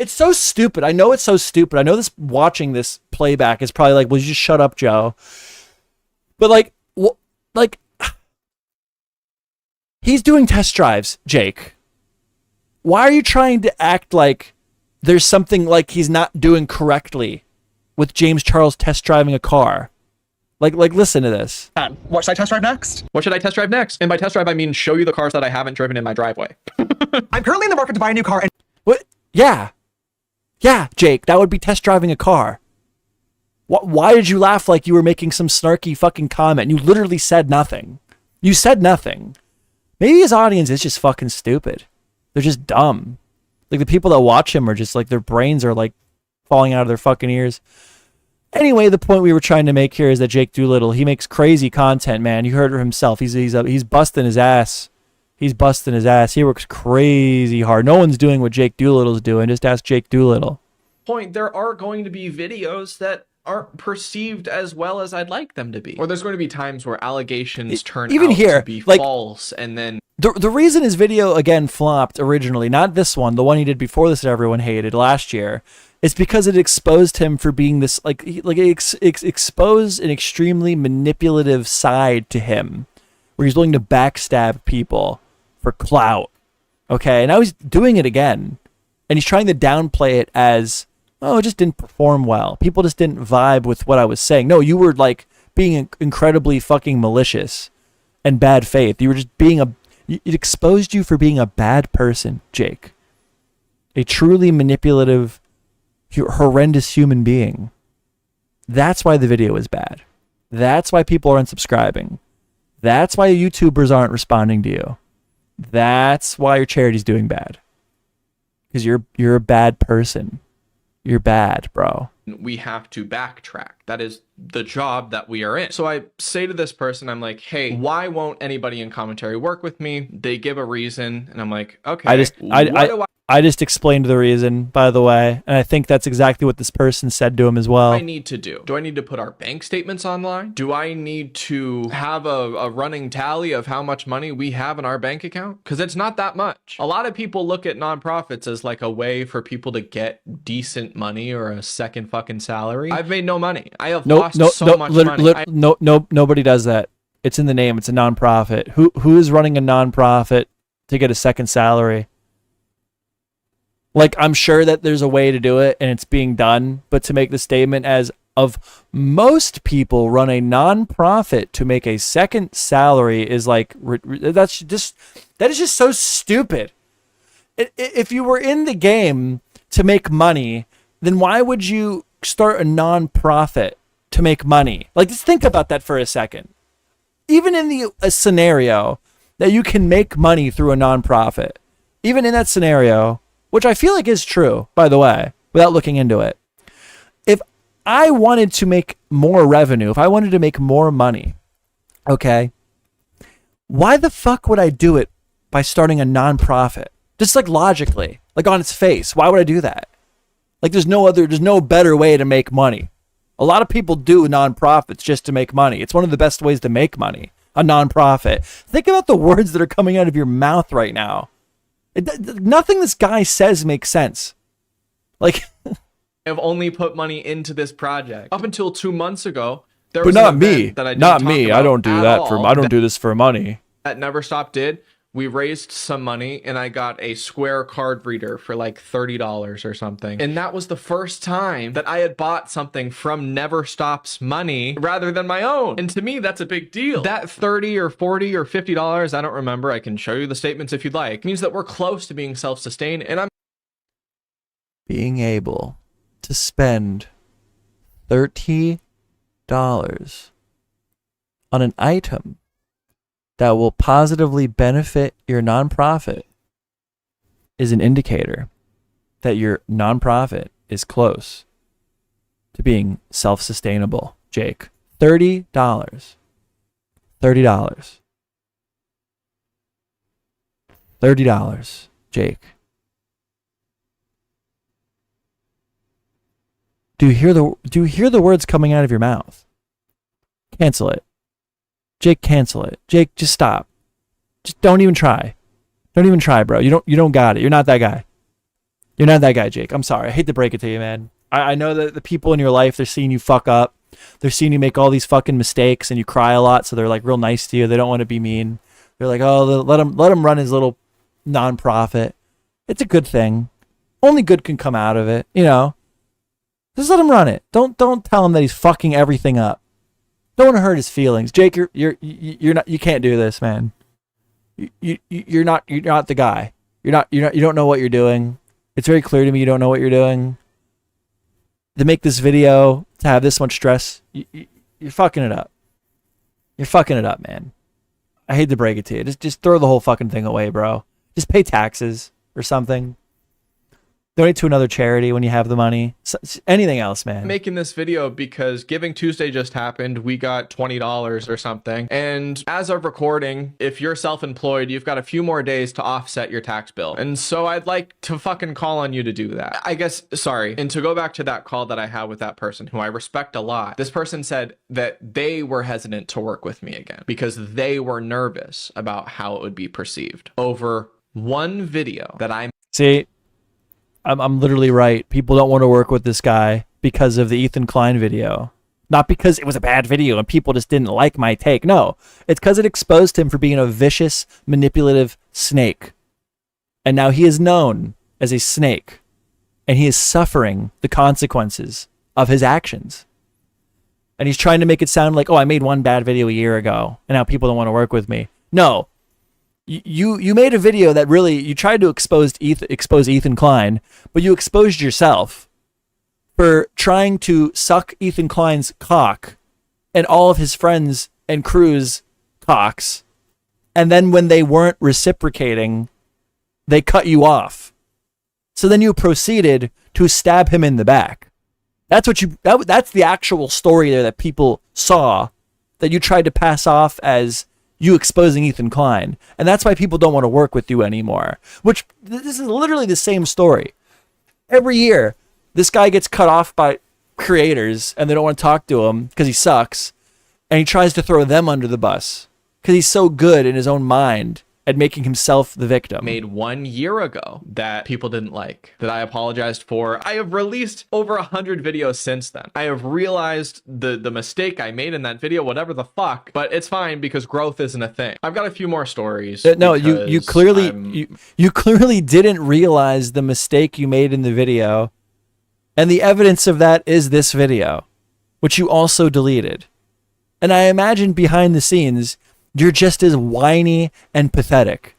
it's so stupid. I know it's so stupid. I know this watching this playback is probably like, well, you just shut up, Joe. But like, he's doing test drives, Jake. Why are you trying to act like there's something like he's not doing correctly with James Charles test driving a car? Like listen to this. What should I test drive next? What should I test drive next? And by test drive, I mean show you the cars that I haven't driven in my driveway. I'm currently in the market to buy a new car. And what? Yeah, Jake, that would be test driving a car. Why did you laugh like you were making some snarky fucking comment? You literally said nothing. You said nothing. Maybe his audience is just fucking stupid. They're just dumb. Like the people that watch him are just like their brains are like falling out of their fucking ears. Anyway, the point we were trying to make here is that Jake Doolittle, he makes crazy content, man. You heard it himself. He's busting his ass. He's busting his ass. He works crazy hard. No one's doing what Jake Doolittle's doing. Just ask Jake Doolittle. There are going to be videos that aren't perceived as well as I'd like them to be. Or there's going to be times where allegations turn even out here, to be like, false, and then the reason his video again flopped originally, not this one, the one he did before this that everyone hated last year, is because it exposed him for being this exposed an extremely manipulative side to him, where he's willing to backstab people for clout. Okay, and now he's doing it again, and he's trying to downplay it as, oh, it just didn't perform well. People just didn't vibe with what I was saying. No, you were like being incredibly fucking malicious and bad faith. You were just being it exposed you for being a bad person, Jake. A truly manipulative, horrendous human being. That's why the video is bad. That's why people are unsubscribing. That's why YouTubers aren't responding to you. That's why your charity's doing bad. Because you're a bad person. You're bad, bro. we have to backtrack. That is the job that we are in. So I say to this person, I'm like, hey, why won't anybody in commentary work with me? They give a reason, and I'm like, okay. I just explained the reason, by the way, and I think that's exactly what this person said to him as well. What do I need to do? Do I need to put our bank statements online? Do I need to have a running tally of how much money we have in our bank account? Because it's not that much. A lot of people look at nonprofits as like a way for people to get decent money or a second fucking salary. I've made no money. I have lost so much money. Nobody does that. It's in the name. It's a nonprofit. Who is running a nonprofit to get a second salary? Like, I'm sure that there's a way to do it and it's being done, but to make the statement as of most people run a nonprofit to make a second salary is like, that is just so stupid. If you were in the game to make money, then why would you start a nonprofit to make money? Like, just think about that for a second. Even in a scenario that you can make money through a nonprofit, even in that scenario, which I feel like is true, by the way, without looking into it. If I wanted to make more revenue, if I wanted to make more money, okay, why the fuck would I do it by starting a nonprofit? Just like logically, like on its face, why would I do that? Like there's no better way to make money. A lot of people do nonprofits just to make money. It's one of the best ways to make money, a nonprofit. Think about the words that are coming out of your mouth right now. Nothing this guy says makes sense. Like, I've only put money into this project. Up until 2 months ago, there but was not an me. event that I didn't Not talk me. about I don't do at that all I don't do this for money. That Never Stop did. We raised some money and I got a Square card reader for like $30 or something. And that was the first time that I had bought something from Never Stop's money rather than my own. And to me, that's a big deal. That $30 or $40 or $50, I don't remember. I can show you the statements if you'd like. Means that we're close to being self-sustained. And I'm being able to spend $30 on an item that will positively benefit your nonprofit is an indicator that your nonprofit is close to being self-sustainable, Jake. $30. $30, Jake. Do you hear the words coming out of your mouth? Cancel it. Jake, cancel it. Jake, just stop. Just don't even try. Don't even try, bro. You don't got it. You're not that guy. You're not that guy, Jake. I'm sorry. I hate to break it to you, man. I know that the people in your life, they're seeing you fuck up. They're seeing you make all these fucking mistakes and you cry a lot, so they're like real nice to you. They don't want to be mean. They're like, oh, let him run his little nonprofit. It's a good thing. Only good can come out of it, you know. Just let him run it. Don't tell him that he's fucking everything up. Don't want to hurt his feelings, Jake. You're not. You can't do this, man. You're not the guy. You don't know what you're doing. It's very clear to me you don't know what you're doing. To make this video, to have this much stress, you're fucking it up. You're fucking it up, man. I hate to break it to you. Just throw the whole fucking thing away, bro. Just pay taxes or something. Donate to another charity when you have the money. Anything else, man. I'm making this video because Giving Tuesday just happened. We got $20 or something. And as of recording, if you're self-employed, you've got a few more days to offset your tax bill. And so I'd like to fucking call on you to do that. I guess, sorry. And to go back to that call that I had with that person, who I respect a lot, this person said that they were hesitant to work with me again because they were nervous about how it would be perceived over one video that I... See, I'm literally right. People don't want to work with this guy because of the Ethan Klein video. Not because it was a bad video and people just didn't like my take. No, it's because it exposed him for being a vicious, manipulative snake. And now he is known as a snake. And he is suffering the consequences of his actions. And he's trying to make it sound like, oh, I made one bad video a year ago, and now people don't want to work with me. No. You made a video that really, you tried to expose Ethan Klein, but you exposed yourself for trying to suck Ethan Klein's cock and all of his friends and crew's cocks. And then when they weren't reciprocating, they cut you off. So then you proceeded to stab him in the back. That's that's the actual story there that people saw, that you tried to pass off as you exposing Ethan Klein. And that's why people don't want to work with you anymore. Which, this is literally the same story. Every year, this guy gets cut off by creators and they don't want to talk to him because he sucks. And he tries to throw them under the bus because he's so good in his own mind at making himself the victim. Made 1 year ago that people didn't like, that I apologized for. I have released over 100 videos since then. I have realized the mistake I made in that video, whatever the fuck, but it's fine because growth isn't a thing. I've got a few more stories. No, you clearly didn't realize the mistake you made in the video. And the evidence of that is this video, which you also deleted. And I imagine behind the scenes, you're just as whiny and pathetic.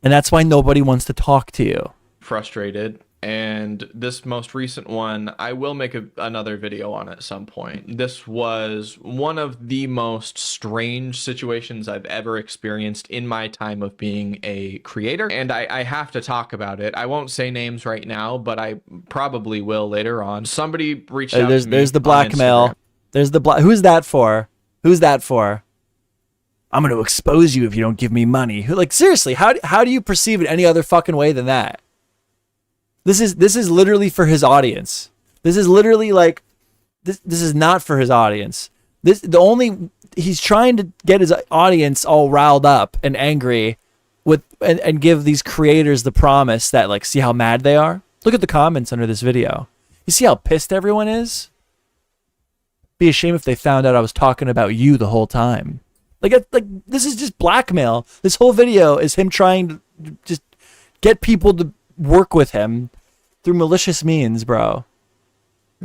And that's why nobody wants to talk to you. Frustrated. And this most recent one, I will make another video on at some point. This was one of the most strange situations I've ever experienced in my time of being a creator, and I have to talk about it. I won't say names right now, but I probably will later on. Somebody reached out to me. There's the blackmail. There's the who's that for? Who's that for? I'm going to expose you if you don't give me money. Like, seriously, how do you perceive it any other fucking way than that? This is literally for his audience. This is literally like, this is not for his audience. He's trying to get his audience all riled up and angry with, and give these creators the promise that, like, see how mad they are? Look at the comments under this video. You see how pissed everyone is? Be a shame if they found out I was talking about you the whole time. Like this is just blackmail. This whole video is him trying to just get people to work with him through malicious means, bro.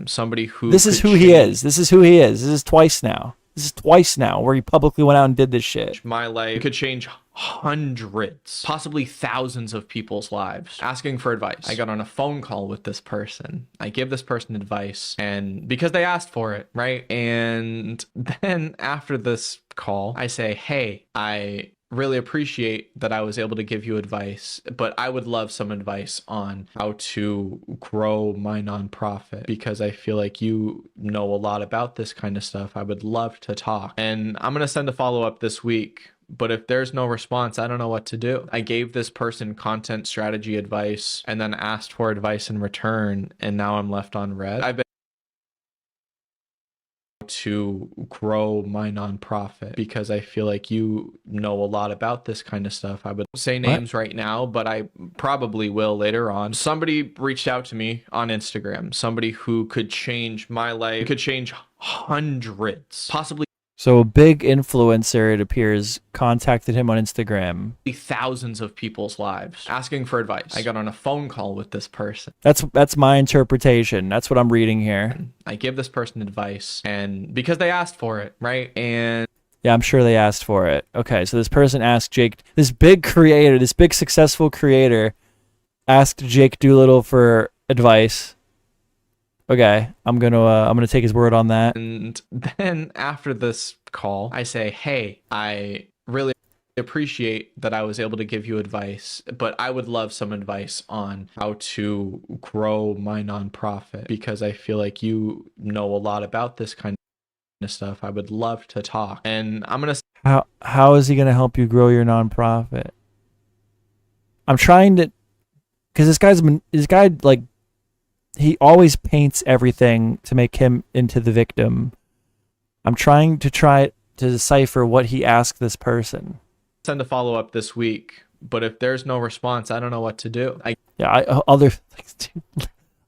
Somebody who This is who he is. This is who he is. This is twice now. This is twice now where he publicly went out and did this shit. My life could change hundreds, possibly thousands of people's lives. Asking for advice. I got on a phone call with this person. I give this person advice, and because they asked for it, right? And then after this call, I say, hey, I really appreciate that I was able to give you advice, but I would love some advice on how to grow my nonprofit because I feel like you know a lot about this kind of stuff. I would love to talk. And I'm going to send a follow-up this week, but if there's no response, I don't know what to do. I gave this person content strategy advice and then asked for advice in return, and now I'm left on red. I've been to grow my nonprofit because I feel like you know a lot about this kind of stuff. I would say names right now, but I probably will later on. Somebody reached out to me on Instagram, somebody who could change my life, could change hundreds, possibly So a big influencer, it appears, contacted him on Instagram. Thousands of people's lives, asking for advice. I got on a phone call with this person. That's my interpretation. That's what I'm reading here. I give this person advice, and because they asked for it, right? And yeah, I'm sure they asked for it. Okay, so this person asked Jake, this big creator, this big successful creator, asked Jake Doolittle for advice. Okay, I'm gonna take his word on that. And then after this call, I say, hey, I really appreciate that I was able to give you advice, but I would love some advice on how to grow my nonprofit because I feel like you know a lot about this kind of stuff. I would love to talk. And I'm gonna how is he gonna help you grow your nonprofit? I'm trying to, because this guy like, he always paints everything to make him into the victim. I'm trying to decipher what he asked this person. Send a follow-up this week, but if there's no response, I don't know what to do. I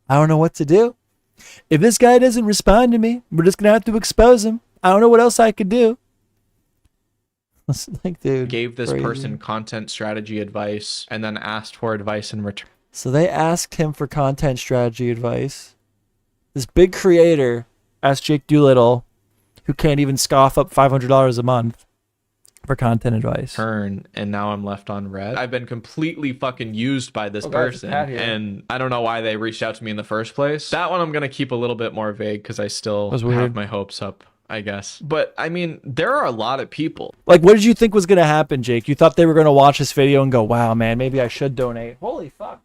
don't know what to do. If this guy doesn't respond to me, we're just gonna have to expose him. I don't know what else I could do. Like, dude, gave this person content strategy advice and then asked for advice in return. So they asked him for content strategy advice. This big creator asked Jake Doolittle, who can't even scoff up $500 a month, for content advice. And now I'm left on red. I've been completely fucking used by this person, and I don't know why they reached out to me in the first place. That one I'm gonna keep a little bit more vague because I still have my hopes up, I guess. But I mean, there are a lot of people. Like, what did you think was gonna happen, Jake? You thought they were gonna watch this video and go, wow, man, maybe I should donate. Holy fuck.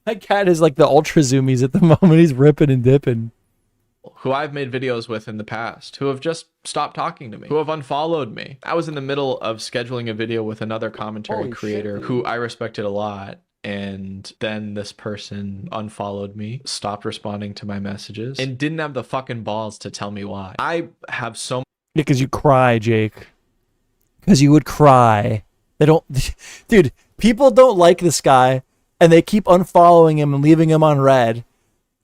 My cat is like the ultra zoomies at the moment. He's ripping and dipping. Who I've made videos with in the past, who have just stopped talking to me, who have unfollowed me. I was in the middle of scheduling a video with another commentary creator who I respected a lot, and then this person unfollowed me, stopped responding to my messages, and didn't have the fucking balls to tell me why. I have so... Because you cry, Jake. Because you would cry. They don't... Dude, people don't like this guy, and they keep unfollowing him and leaving him on red.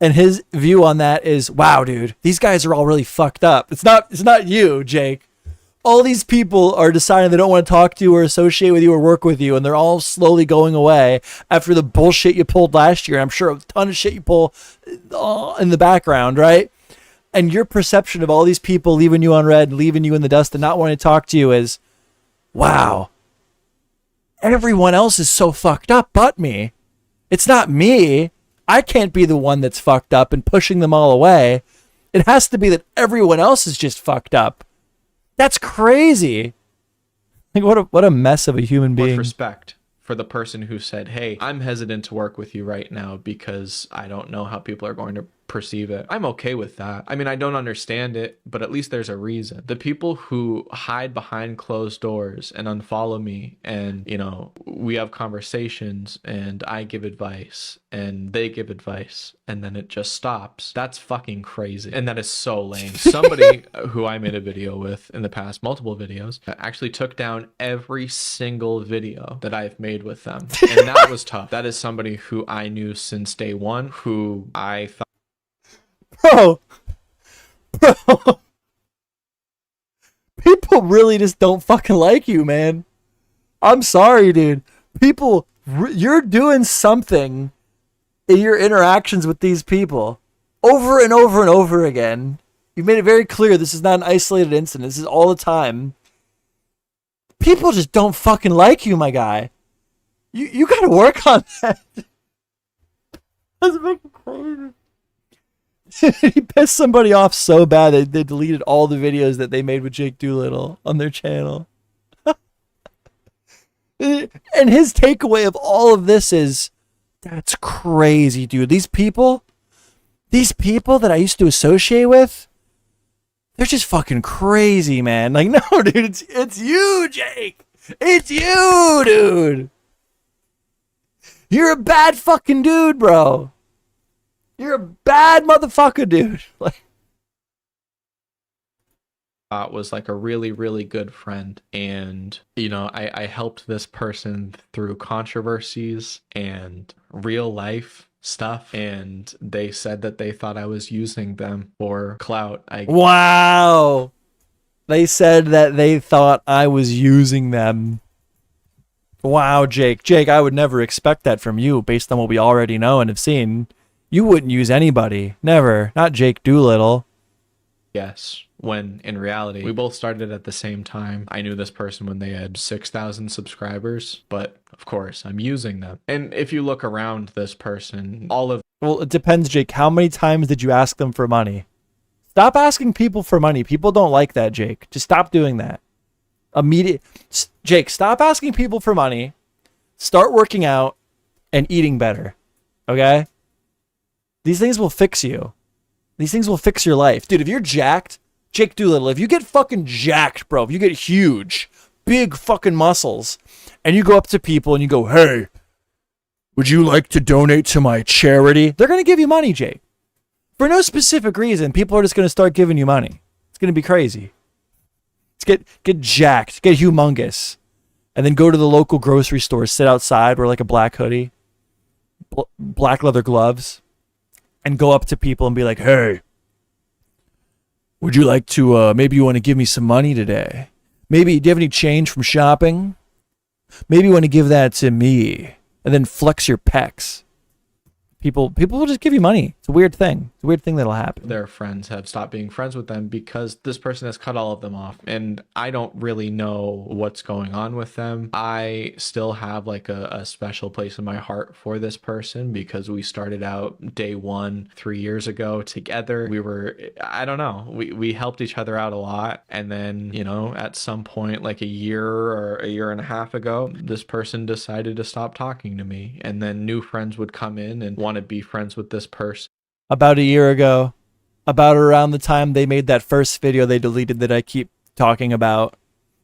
And his view on that is, wow, dude, these guys are all really fucked up. It's not you, Jake. All these people are deciding they don't want to talk to you or associate with you or work with you, and they're all slowly going away after the bullshit you pulled last year. I'm sure a ton of shit you pull in the background, right? And your perception of all these people leaving you on red, leaving you in the dust, and not wanting to talk to you is, wow, everyone else is so fucked up but me. It's not me. I can't be the one that's fucked up and pushing them all away. It has to be that everyone else is just fucked up. That's crazy. Like what a mess of a human being. With respect for the person who said, hey, I'm hesitant to work with you right now because I don't know how people are going to perceive it. I'm okay with that. I mean, I don't understand it, but at least there's a reason. The people who hide behind closed doors and unfollow me and, you know, we have conversations and I give advice and they give advice and then it just stops. That's fucking crazy. And that is so lame. Somebody who I made a video with in the past, multiple videos, actually took down every single video that I've made with them. And that was tough. That is somebody who I knew since day one, who I thought, Bro, people really just don't fucking like you, man. I'm sorry, dude. People, you're doing something in your interactions with these people over and over and over again. You've made it very clear this is not an isolated incident. This is all the time. People just don't fucking like you, my guy. You gotta work on that. That's fucking crazy. He pissed somebody off so bad that they deleted all the videos that they made with Jake Doolittle on their channel. And his takeaway of all of this is, that's crazy, dude. These people that I used to associate with, they're just fucking crazy, man. Like, no, dude, it's you, Jake. It's you, dude. You're a bad fucking dude, bro. You're a bad motherfucker, dude. Like, was like a really, really good friend. And, you know, I helped this person through controversies and real life stuff. And they said that they thought I was using them for clout. Wow. They said that they thought I was using them. Wow, Jake. Jake, I would never expect that from you based on what we already know and have seen. You wouldn't use anybody. Never. Not Jake Doolittle. Yes. When in reality, we both started at the same time. I knew this person when they had 6,000 subscribers, but of course, I'm using them. And if you look around this person, Well, it depends, Jake. How many times did you ask them for money? Stop asking people for money. People don't like that, Jake. Just stop doing that. Jake, stop asking people for money. Start working out and eating better. Okay? These things will fix you. These things will fix your life. Dude, if you're jacked, Jake Doolittle, if you get fucking jacked, bro, if you get huge, big fucking muscles, and you go up to people and you go, hey, would you like to donate to my charity? They're going to give you money, Jake. For no specific reason, people are just going to start giving you money. It's going to be crazy. Let's get jacked, get humongous, and then go to the local grocery store, sit outside, wear like a black hoodie, black leather gloves, and go up to people and be like, hey, would you like to, maybe you want to give me some money today? Maybe, do you have any change from shopping? Maybe you want to give that to me. And then flex your pecs. People will just give you money. It's a weird thing. It's a weird thing that'll happen. Their friends have stopped being friends with them because this person has cut all of them off. And I don't really know what's going on with them. I still have like a special place in my heart for this person because we started out day one 3 years ago together. We were, I don't know, we helped each other out a lot. And then, you know, at some point, like a year or a year and a half ago, this person decided to stop talking to me. And then new friends would come in and want to be friends with this person. About a year ago, about around the time they made that first video they deleted that I keep talking about,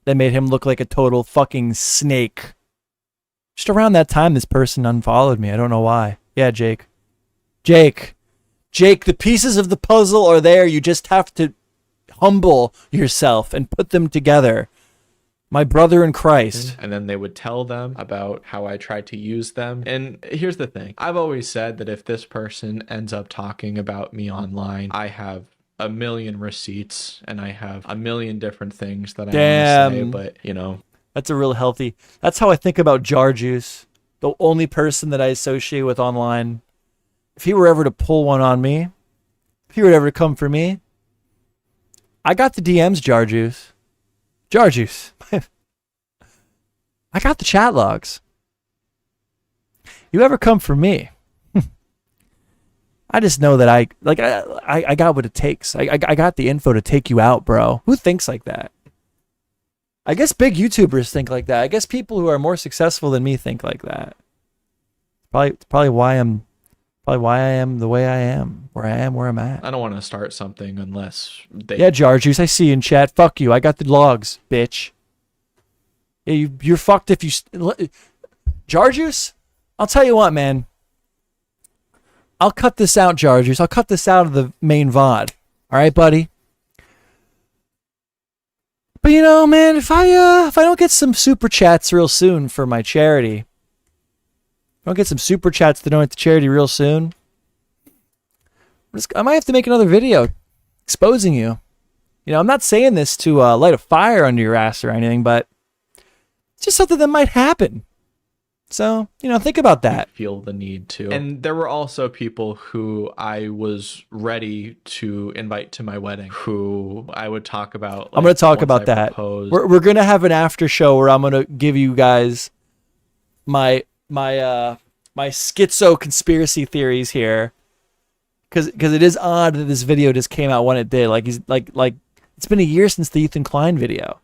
that made him look like a total fucking snake. Just around that time, this person unfollowed me. I don't know why. Yeah, Jake, the pieces of the puzzle are there. You just have to humble yourself and put them together. My brother in Christ. And then they would tell them about how I tried to use them. And here's the thing. I've always said that if this person ends up talking about me online, I have a million receipts and I have a million different things that I want to say, but you know. That's a real healthy. That's how I think about Jar Juice. The only person that I associate with online. If he were ever to pull one on me, if he were ever to come for me, I got the DMs, Jar Juice. Jar Juice. I got the chat logs. You ever come for me? I just know that I got what it takes. I got the info to take you out, bro. Who thinks like that? I guess big YouTubers think like that. I guess people who are more successful than me think like that. Probably why I am the way I am, where I'm at. I don't want to start something unless they... Yeah, Jar Juice, I see you in chat. Fuck you. I got the logs, bitch. Yeah, you're fucked if you... Jar Juice? I'll tell you what, man. I'll cut this out, Jar Juice. I'll cut this out of the main VOD. All right, buddy? But you know, man, if I don't get some super chats real soon for my charity, if I don't get some super chats to donate to charity real soon, I might have to make another video exposing you. You know, I'm not saying this to light a fire under your ass or anything, but it's just something that might happen. So, you know, think about that. Feel the need to. And there were also people who I was ready to invite to my wedding, who I would talk about. Like, I'm going to talk about that. We're going to have an after show where I'm going to give you guys my schizo conspiracy theories here. Cause it is odd that this video just came out when it did. Like it's been a year since the Ethan Klein video.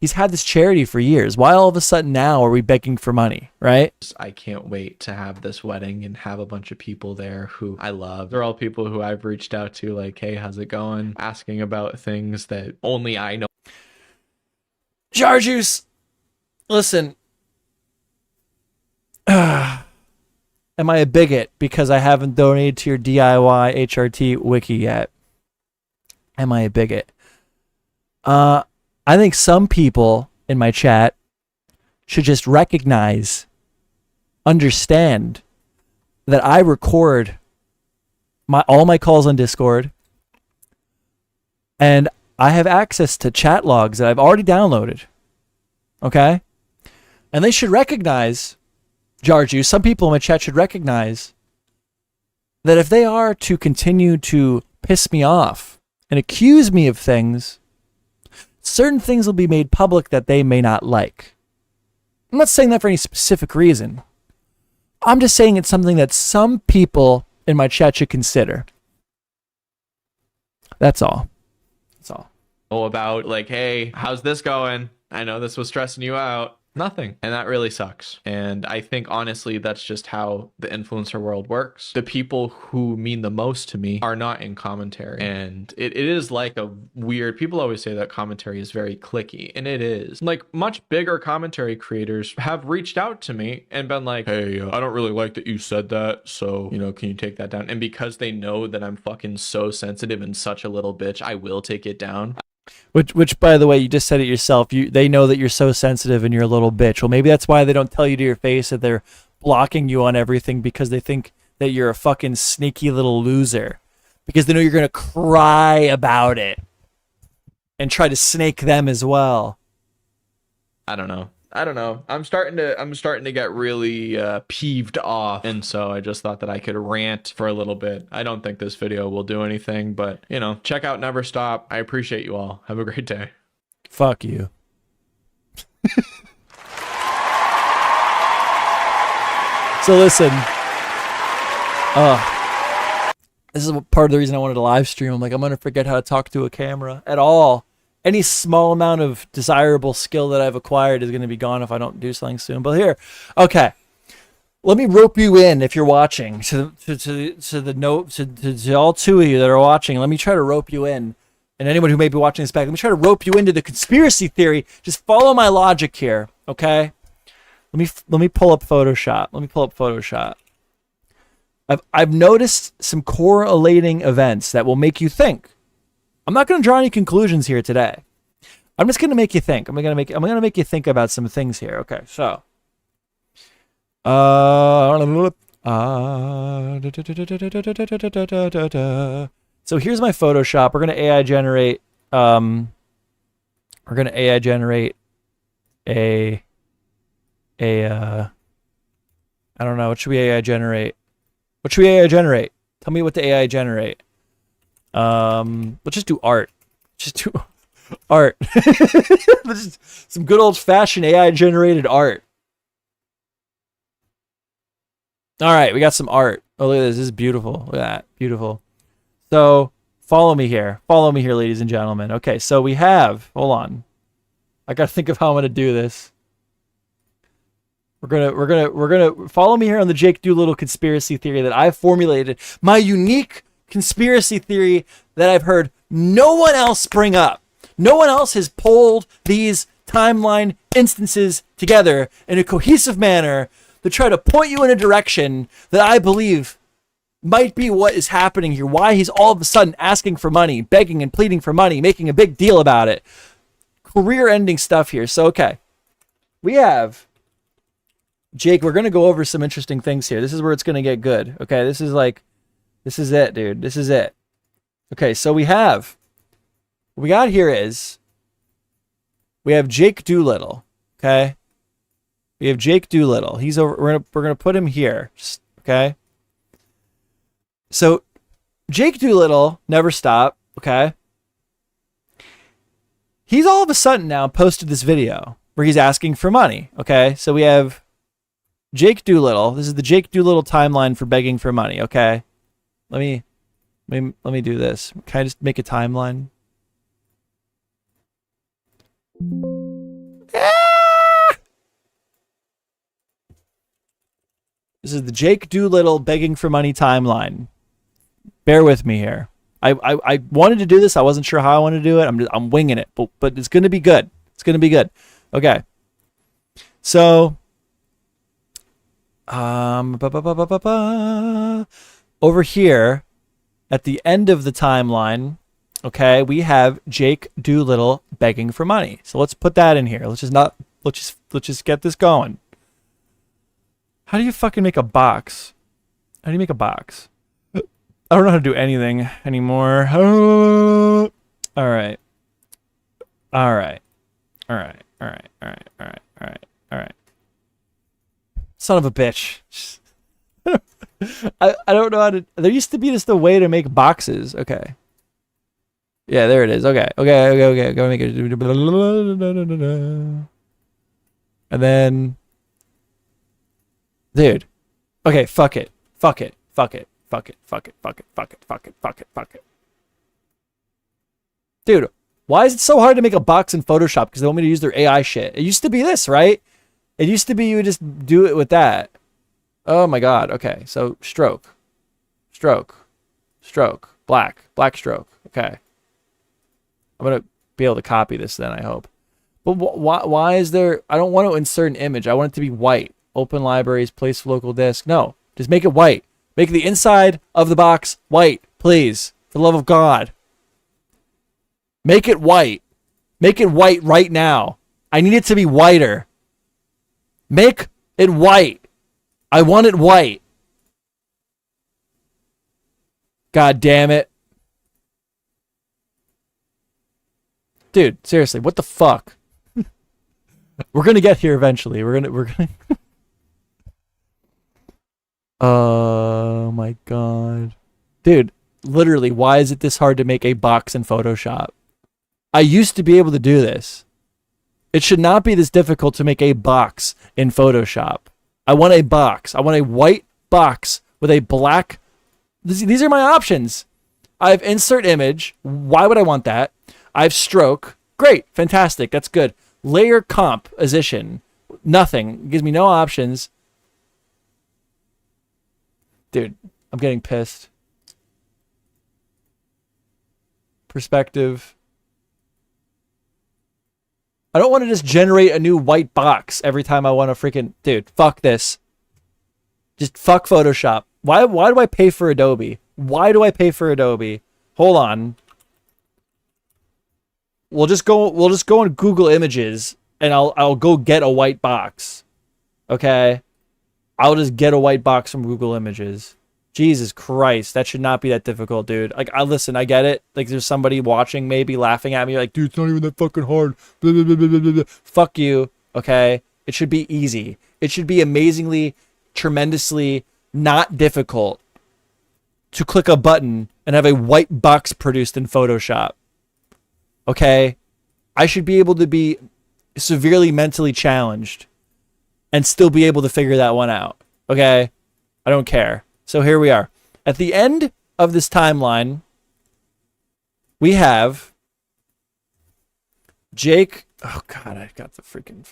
He's had this charity for years. Why all of a sudden now are we begging for money, right? I can't wait to have this wedding and have a bunch of people there who I love. They're all people who I've reached out to, like, hey, how's it going? Asking about things that only I know. Jar Juice, listen. Am I a bigot because I haven't donated to your DIY HRT wiki yet? Am I a bigot? I think some people in my chat should just recognize, understand that I record all my calls on Discord, and I have access to chat logs that I've already downloaded. Okay? And they should recognize, Jar Juice, some people in my chat should recognize that if they are to continue to piss me off and accuse me of things, certain things will be made public that they may not like. I'm not saying that for any specific reason. I'm just saying it's something that some people in my chat should consider. That's all. That's all. Oh, about like, hey, how's this going? I know this was stressing you out. Nothing. And that really sucks. And I think honestly, that's just how the influencer world works. The people who mean the most to me are not in commentary. And it is like a weird, people always say that commentary is very cliquey, and it is. Like much bigger commentary creators have reached out to me and been like, hey, I don't really like that you said that. So, you know, can you take that down? And because they know that I'm fucking so sensitive and such a little bitch, I will take it down. Which, by the way, you just said it yourself. They know that you're so sensitive and you're a little bitch. Well, maybe that's why they don't tell you to your face that they're blocking you on everything, because they think that you're a fucking sneaky little loser. Because they know you're going to cry about it and try to snake them as well. I don't know. I'm starting to get really peeved off, and so I just thought that I could rant for a little bit. I don't think this video will do anything, but you know, check out Never Stop. I appreciate you all. Have a great day. Fuck you. So listen, this is part of the reason I wanted to live stream. I'm like, I'm gonna forget how to talk to a camera at all. Any small amount of desirable skill that I've acquired is going to be gone if I don't do something soon. But here, okay, let me rope you in if you're watching. To all two of you that are watching, let me try to rope you in, and anyone who may be watching this back, let me try to rope you into the conspiracy theory. Just follow my logic here, okay? Let me pull up Photoshop. I've noticed some correlating events that will make you think. I'm not going to draw any conclusions here today. I'm just going to make you think. I'm going to make you think about some things here. Okay, so so here's my Photoshop. We're going to AI generate a I don't know, what should we AI generate? Tell me what to AI generate. Let's just do art. Just do art. Some good old-fashioned AI-generated art. All right, we got some art. Oh, look at this. This is beautiful. Look at that. Beautiful. So follow me here. Follow me here, ladies and gentlemen. Okay, so we have, hold on. I gotta think of how I'm gonna do this. We're gonna follow me here on the Jake Doolittle conspiracy theory that I've formulated. My unique conspiracy theory that I've heard no one else bring up. No one else has pulled these timeline instances together in a cohesive manner to try to point you in a direction that I believe might be what is happening here. Why he's all of a sudden asking for money, begging and pleading for money, making a big deal about it. Career-ending stuff here. So, okay. We have Jake. We're going to go over some interesting things here. This is where it's going to get good. Okay, this is it, dude. This is it. Okay, so we have, what we got here is, we have Jake Doolittle. Okay, we have Jake Doolittle. He's over. We're gonna put him here. Okay. So, Jake Doolittle never stop. Okay. He's all of a sudden now posted this video where he's asking for money. Okay, so we have Jake Doolittle. This is the Jake Doolittle timeline for begging for money. Okay, let me do this. Can I just make a timeline? This is the Jake Doolittle begging for money timeline. Bear with me here. I wanted to do this. I wasn't sure how I wanted to do it. I'm winging it, but it's going to be good. It's going to be good. Okay. So, over here at the end of the timeline, okay, we have Jake Doolittle begging for money. So let's put that in here. Let's just get this going. How do you fucking make a box? How do you make a box? I don't know how to do anything anymore. All right. All right. All right. All right. All right. All right. All right. All right. Son of a bitch. I don't know how to. There used to be just a way to make boxes. Okay. Yeah, there it is. Okay. Okay. Go make it. And then, dude. Okay. Fuck it. Fuck it. Fuck it. Fuck it. Fuck it. Fuck it. Fuck it. Fuck it. Fuck it. Fuck it. Dude, why is it so hard to make a box in Photoshop? Because they want me to use their AI shit. It used to be this, right? It used to be you would just do it with that. Oh my god. Okay. So stroke. Stroke. Stroke. Black. Black stroke. Okay. I'm going to be able to copy this then, I hope. But why is there... I don't want to insert an image. I want it to be white. Open libraries. Place local disk. No. Just make it white. Make the inside of the box white, please. For the love of God. Make it white. Make it white right now. I need it to be whiter. Make it white. I want it white. God damn it. Dude, seriously, what the fuck? We're gonna get here eventually. We're gonna Oh my god. Dude, literally, why is it this hard to make a box in Photoshop? I used to be able to do this. It should not be this difficult to make a box in Photoshop. I want a box. I want a white box with a black... These are my options. I have insert image. Why would I want that? I have stroke. Great. Fantastic. That's good. Layer composition. Nothing. It gives me no options. Dude, I'm getting pissed. Perspective. I don't want to just generate a new white box every time I want to freaking... Dude, fuck this. Just fuck Photoshop. Why do I pay for Adobe? Why do I pay for Adobe? Hold on. We'll just go on Google Images and I'll go get a white box. Okay? I'll just get a white box from Google Images. Jesus Christ, that should not be that difficult, dude. Like, listen, I get it. Like, there's somebody watching, maybe laughing at me, like, dude, it's not even that fucking hard. Blah, blah, blah, blah, blah, blah. Fuck you, okay? It should be easy. It should be amazingly, tremendously not difficult to click a button and have a white box produced in Photoshop. Okay? I should be able to be severely mentally challenged and still be able to figure that one out. Okay? I don't care. So here we are. At the end of this timeline, we have Jake. Oh, God, I got the freaking...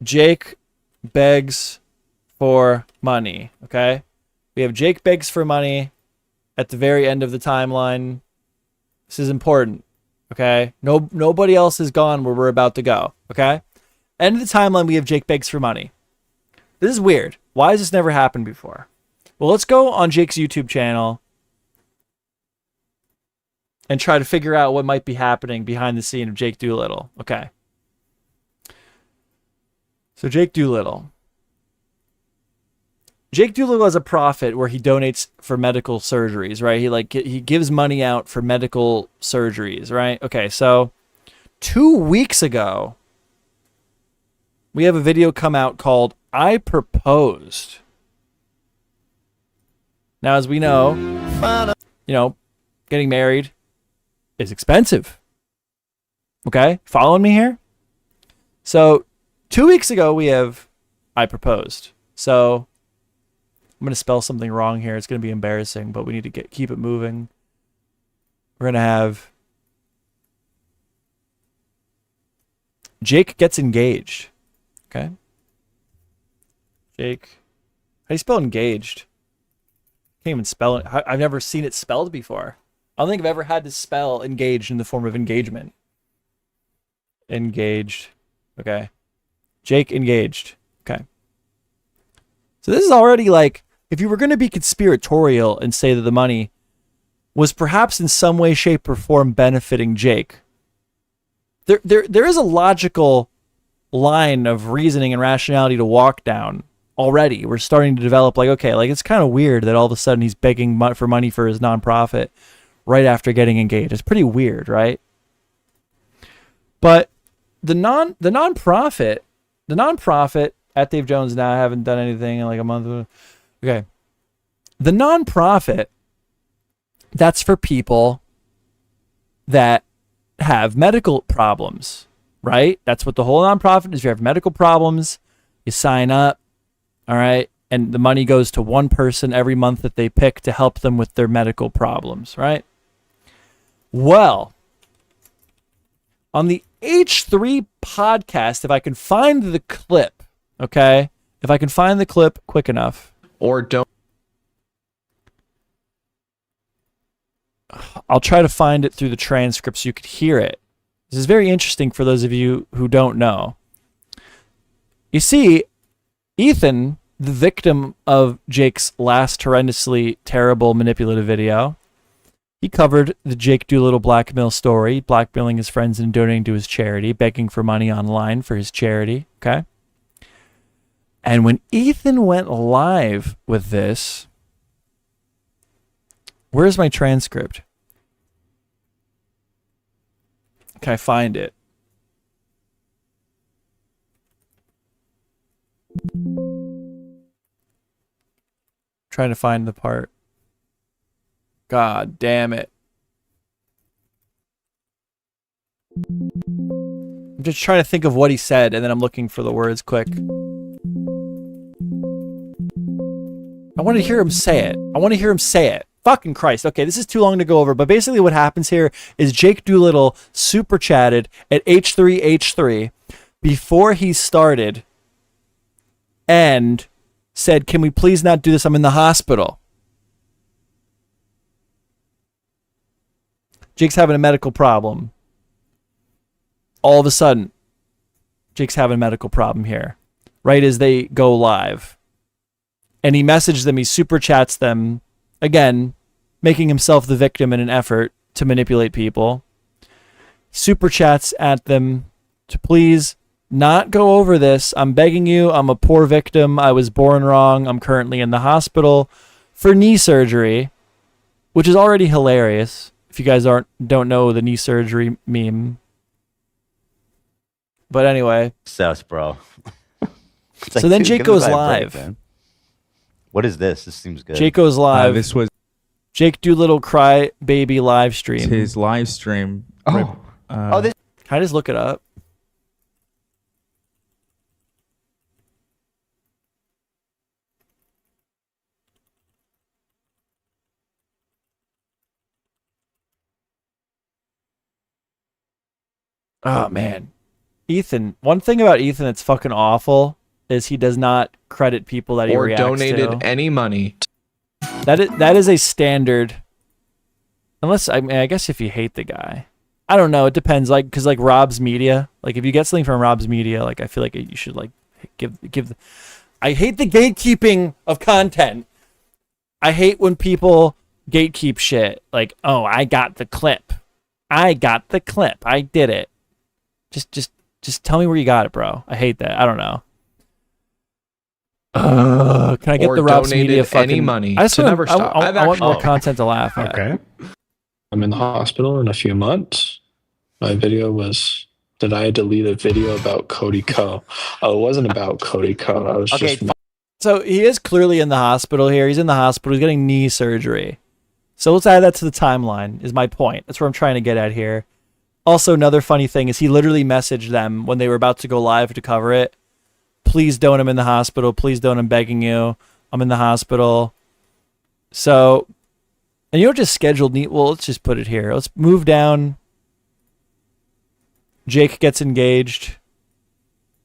Jake begs for money, okay? We have Jake begs for money at the very end of the timeline. This is important, okay? Nobody else is gone where we're about to go, okay? End of the timeline, we have Jake begs for money. This is weird. Why has this never happened before? Well, let's go on Jake's YouTube channel and try to figure out what might be happening behind the scene of Jake Doolittle. Okay. So Jake Doolittle. Jake Doolittle has a profit where he donates for medical surgeries, right? He gives money out for medical surgeries, right? Okay, so 2 weeks ago, we have a video come out called I Proposed. Now, as we know, getting married is expensive. Okay? Following me here? So 2 weeks ago, we have I Proposed. So I'm going to spell something wrong here. It's going to be embarrassing, but we need to keep it moving. We're going to have Jake gets engaged. Okay? Jake. How do you spell engaged? Can't even spell it. I've never seen it spelled before. I don't think I've ever had to spell engaged in the form of engagement. Engaged. Okay. Jake engaged. Okay. So this is already like, if you were going to be conspiratorial and say that the money was perhaps in some way, shape, or form benefiting Jake, there is a logical line of reasoning and rationality to walk down already. We're starting to develop like, okay, like it's kind of weird that all of a sudden he's begging for money for his nonprofit right after getting engaged. It's pretty weird, right? But the nonprofit at Dave Jones now, I haven't done anything in like a month. Okay. The nonprofit, that's for people that have medical problems, right? That's what the whole nonprofit is. If you have medical problems, you sign up, all right? And the money goes to one person every month that they pick to help them with their medical problems, right? Well, on the H3 podcast, if I can find the clip, okay? If I can find the clip quick enough. Or don't. I'll try to find it through the transcript so you could hear it. This is very interesting for those of you who don't know. You see, Ethan, the victim of Jake's last horrendously terrible manipulative video, he covered the Jake Doolittle blackmail story, blackmailing his friends and donating to his charity, begging for money online for his charity, okay? And when Ethan went live with this, where's my transcript? Can I find it? Trying to find the part. God damn it. I'm just trying to think of what he said, and then I'm looking for the words quick. I want to hear him say it. I want to hear him say it. Fucking Christ. Okay, this is too long to go over, but basically what happens here is Jake Doolittle super chatted at H3H3 before he started and said, "Can we please not do this? I'm in the hospital." Jake's having a medical problem. All of a sudden, Jake's having a medical problem here, right as they go live. And he messaged them, he super chats them, again, making himself the victim in an effort to manipulate people. Super chats at them to please not go over this. I'm begging you. I'm a poor victim. I was born wrong. I'm currently in the hospital for knee surgery, which is already hilarious. If you guys don't know the knee surgery meme. But anyway. Sus, bro. So then Jake goes live. What is this? This seems good. Jake goes live. This was Jake Doolittle Cry Baby live stream. It's his live stream. Oh. Can I just look it up? Oh man, Ethan. One thing about Ethan that's fucking awful is he does not credit people that he or reacts donated to. any money. That is a standard. Unless I guess if you hate the guy, I don't know. It depends. Like because like Rob's Media, like if you get something from Rob's Media, like I feel like you should like give. I hate the gatekeeping of content. I hate when people gatekeep shit. Like, oh, I got the clip. I did it. Just tell me where you got it, bro. I hate that. I don't know. Can I get or the Rob's Media fucking any money? I just to want, never stop. I want more content to laugh at. Okay. I'm in the hospital in a few months. My video was that I had to leave a video about Cody Ko. Oh, it wasn't about Cody Ko. I was just. So he is clearly in the hospital here. He's in the hospital. He's getting knee surgery. So let's add that to the timeline, is my point. That's what I'm trying to get at here. Also, another funny thing is he literally messaged them when they were about to go live to cover it. Please don't, I'm in the hospital. Please don't, I'm begging you. I'm in the hospital. So, and you don't just schedule neat. Well, let's just put it here. Let's move down. Jake gets engaged.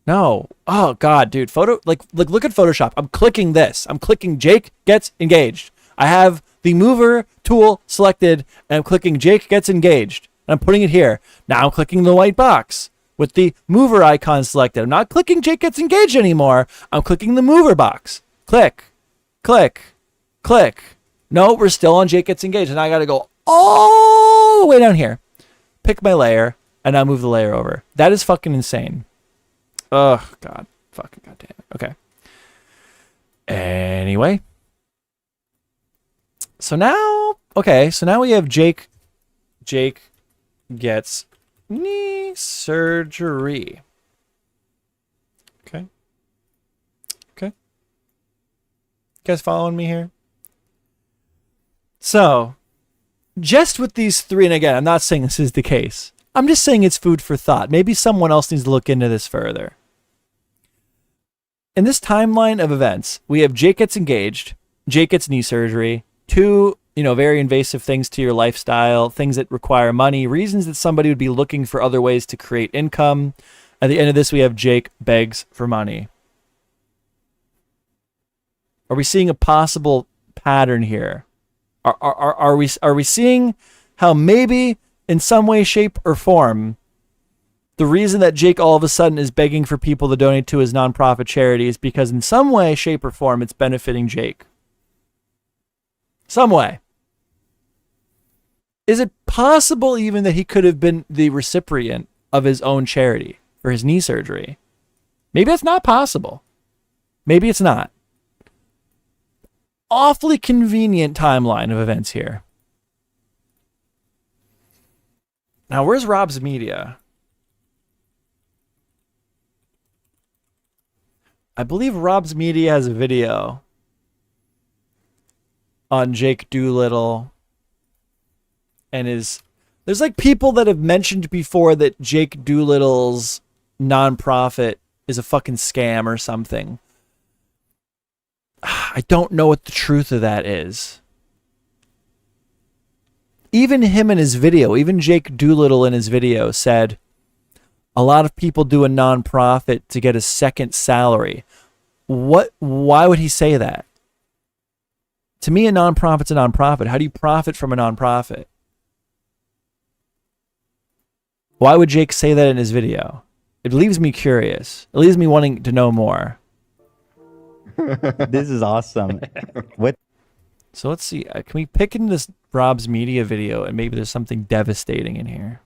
No. Oh God, dude. Like look at Photoshop. I'm clicking this. I'm clicking Jake gets engaged. I have the mover tool selected and I'm clicking Jake gets engaged. And I'm putting it here. Now I'm clicking the white box with the mover icon selected. I'm not clicking Jake gets engaged anymore. I'm clicking the mover box. Click, click, click. No, we're still on Jake gets engaged. And I got to go all the way down here. Pick my layer and now move the layer over. That is fucking insane. Oh, God. Fucking goddamn it. Okay. Anyway. So now we have Jake. Jake gets knee surgery. Okay. Okay. You guys following me here? So, just with these three, and again, I'm not saying this is the case. I'm just saying it's food for thought. Maybe someone else needs to look into this further. In this timeline of events, we have Jake gets engaged, Jake gets knee surgery, two, very invasive things to your lifestyle, things that require money, reasons that somebody would be looking for other ways to create income. At the end of this, we have Jake begs for money. Are we seeing a possible pattern here? Are we seeing how maybe in some way, shape, or form, the reason that Jake all of a sudden is begging for people to donate to his nonprofit charity is because in some way, shape, or form, it's benefiting Jake? Some way. Is it possible even that he could have been the recipient of his own charity for his knee surgery? Maybe it's not possible. Maybe it's not. Awfully convenient timeline of events here. Now, where's Rob's Media? I believe Rob's Media has a video on Jake Doolittle and there's like people that have mentioned before that Jake Doolittle's nonprofit is a fucking scam or something. I don't know what the truth of that is. Even him in his video, even Jake Doolittle in his video said a lot of people do a nonprofit to get a second salary. Why would he say that? To me, a nonprofit's a nonprofit. How do you profit from a nonprofit? Why would Jake say that in his video? It leaves me curious. It leaves me wanting to know more. This is awesome. What? So let's see. Can we pick in this Rob's Media video and maybe there's something devastating in here?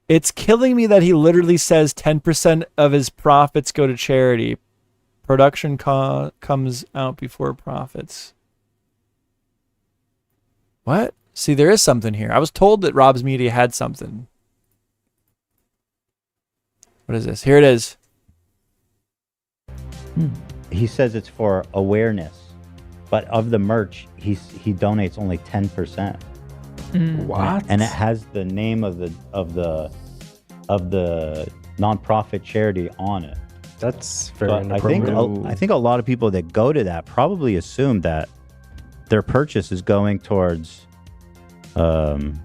It's killing me that he literally says 10% of his profits go to charity. Production comes out before profits. What? See, there is something here. I was told that Rob's Media had something. What is this? Here it is. He says it's for awareness, but of the merch, he donates only 10%. What? And it has the name of the nonprofit charity on it. That's very So I think inappropriate. a lot of people that go to that probably assume that their purchase is going towards the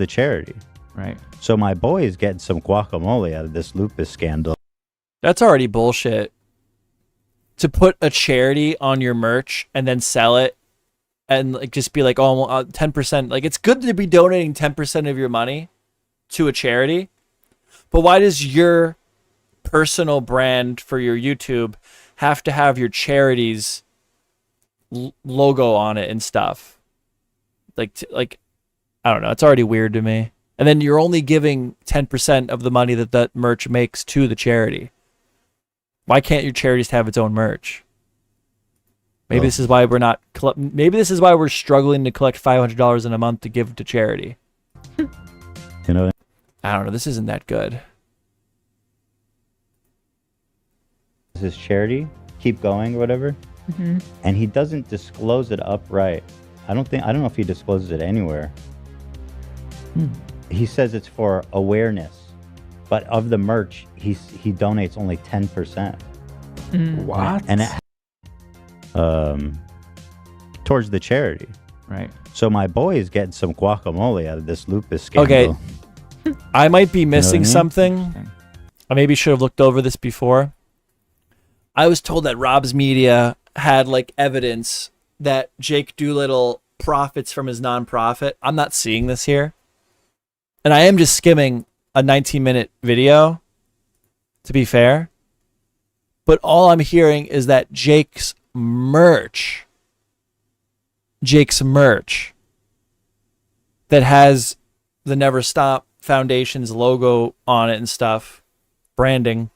charity. Right. So my boy is getting some guacamole out of this lupus scandal. That's already bullshit. To put a charity on your merch and then sell it and like just be like, oh, 10%. Like, it's good to be donating 10% of your money to a charity, but why does your personal brand for your YouTube have to have your charity's logo on it and stuff? Like, I don't know. It's already weird to me. And then you're only giving 10% of the money that merch makes to the charity. Why can't your charities have its own merch? Maybe this is why we're not. Maybe this is why we're struggling to collect $500 in a month to give to charity. You know, I don't know. This isn't that good. this is charity. Keep going or whatever. And he doesn't disclose it upright. I don't know if he discloses it anywhere. He says it's for awareness, but of the merch, he donates only 10%. What? And towards the charity. Right. So my boy is getting some guacamole out of this lupus scandal. Okay, I might be missing what I mean? something. I maybe should have looked over this before. I was told that Rob's Media had like evidence that Jake Doolittle profits from his nonprofit. I'm not seeing this here. And I am just skimming a 19-minute video, to be fair. But all I'm hearing is that Jake's merch that has the Never Stop Foundation's logo on it and stuff, branding,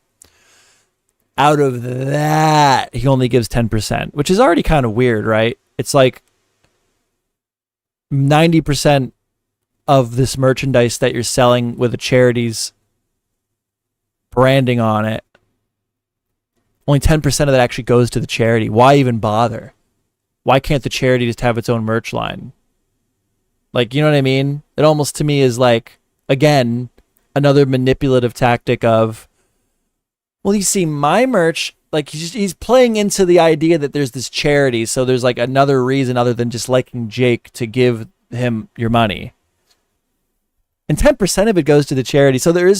out of that, he only gives 10%, which is already kind of weird, right? It's like 90% of this merchandise that you're selling with a charity's branding on it, only 10% of that actually goes to the charity. Why even bother? Why can't the charity just have its own merch line? Like, you know what I mean? It almost to me is like, again, another manipulative tactic of, well, you see, my merch, like he's playing into the idea that there's this charity, so there's like another reason other than just liking Jake to give him your money. And 10% of it goes to the charity. So there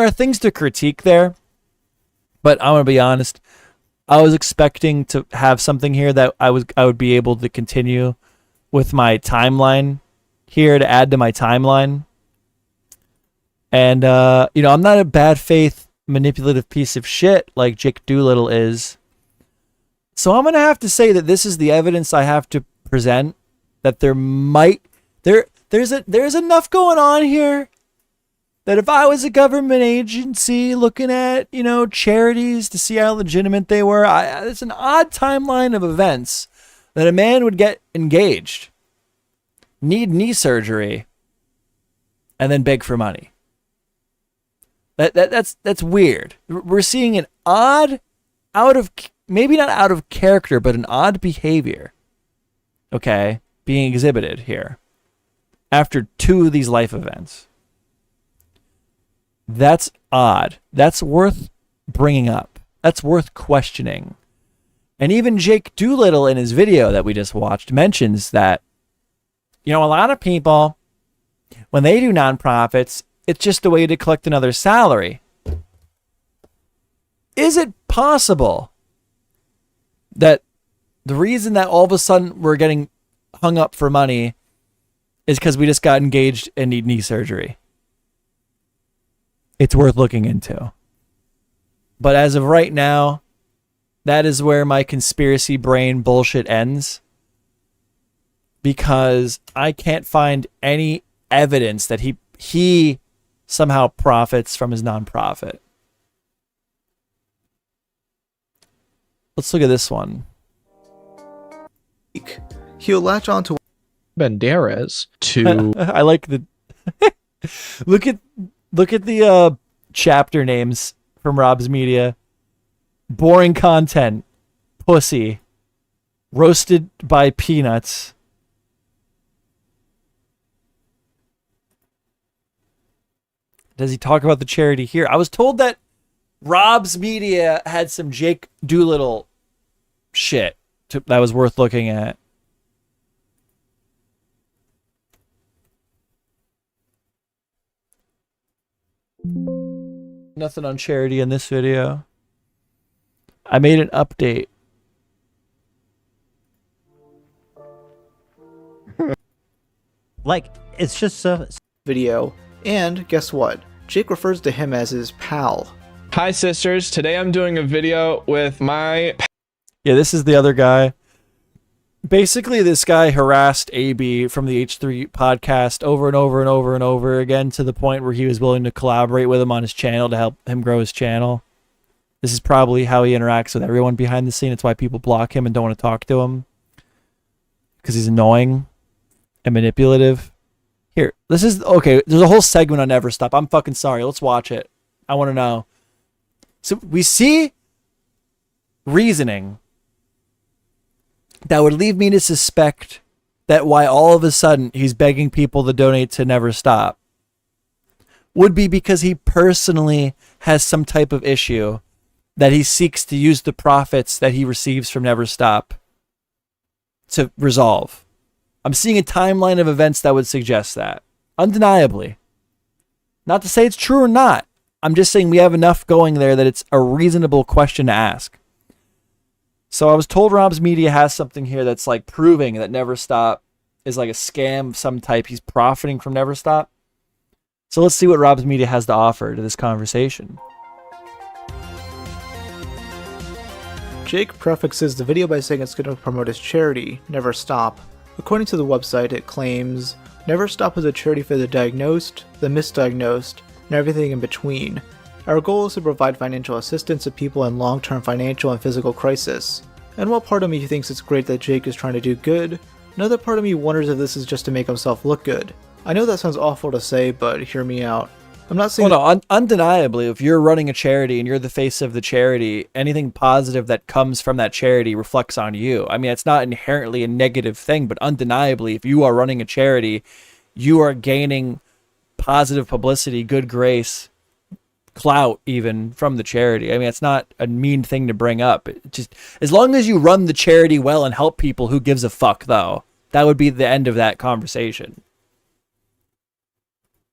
are things to critique there. But I'm gonna be honest, I was expecting to have something here that I would be able to continue with my timeline here, to add to my timeline. And I'm not a bad faith manipulative piece of shit like Jake Doolittle is. So I'm gonna have to say that this is the evidence I have to present, that there's enough going on here that if I was a government agency looking at, charities to see how legitimate they were, it's an odd timeline of events that a man would get engaged, need knee surgery, and then beg for money. That's weird. We're seeing an odd, maybe not out of character, but an odd behavior, okay, being exhibited here after two of these life events. That's odd. That's worth bringing up. That's worth questioning. And even Jake Doolittle in his video that we just watched mentions that, a lot of people, when they do nonprofits, it's just a way to collect another salary. Is it possible that the reason that all of a sudden we're getting hung up for money is because we just got engaged and need knee surgery? It's worth looking into. But as of right now, that is where my conspiracy brain bullshit ends, because I can't find any evidence that he somehow profits from his nonprofit. Let's look at this one. He'll latch on to Banderas to I like the look at the chapter names from Rob's Media. Boring content, pussy, roasted by peanuts. Does he talk about the charity here? I was told that Rob's Media had some Jake Doolittle shit that was worth looking at. Nothing on charity in this video. I made an update. Like, it's just a video. And guess what? Jake refers to him as his pal. Hi sisters, today I'm doing a video with my... Yeah, this is the other guy. Basically, this guy harassed AB from the H3 podcast over and over and over and over again to the point where he was willing to collaborate with him on his channel to help him grow his channel. This is probably how he interacts with everyone behind the scene. It's why people block him and don't want to talk to him. Because he's annoying and manipulative. Here, this is... Okay, there's a whole segment on Never Stop. I'm fucking sorry. Let's watch it. I want to know. So we see reasoning that would lead me to suspect that why all of a sudden he's begging people to donate to Never Stop would be because he personally has some type of issue that he seeks to use the profits that he receives from Never Stop to resolve. I'm seeing a timeline of events that would suggest that. Undeniably. Not to say it's true or not. I'm just saying we have enough going there that it's a reasonable question to ask. So I was told Rob's Media has something here that's like proving that Never Stop is like a scam of some type. He's profiting from Never Stop. So let's see what Rob's Media has to offer to this conversation. Jake prefixes the video by saying it's going to promote his charity, Never Stop. According to the website, it claims, Never Stop is a charity for the diagnosed, the misdiagnosed, and everything in between. Our goal is to provide financial assistance to people in long-term financial and physical crisis. And while part of me thinks it's great that Jake is trying to do good, another part of me wonders if this is just to make himself look good. I know that sounds awful to say, but hear me out. I'm not saying... Well, no, undeniably, if you're running a charity and you're the face of the charity, anything positive that comes from that charity reflects on you. I mean, it's not inherently a negative thing, but undeniably, if you are running a charity, you are gaining positive publicity, good grace, clout even from the charity. I mean, it's not a mean thing to bring up. It just as long as you run the charity well and help people, who gives a fuck though? That would be the end of that conversation.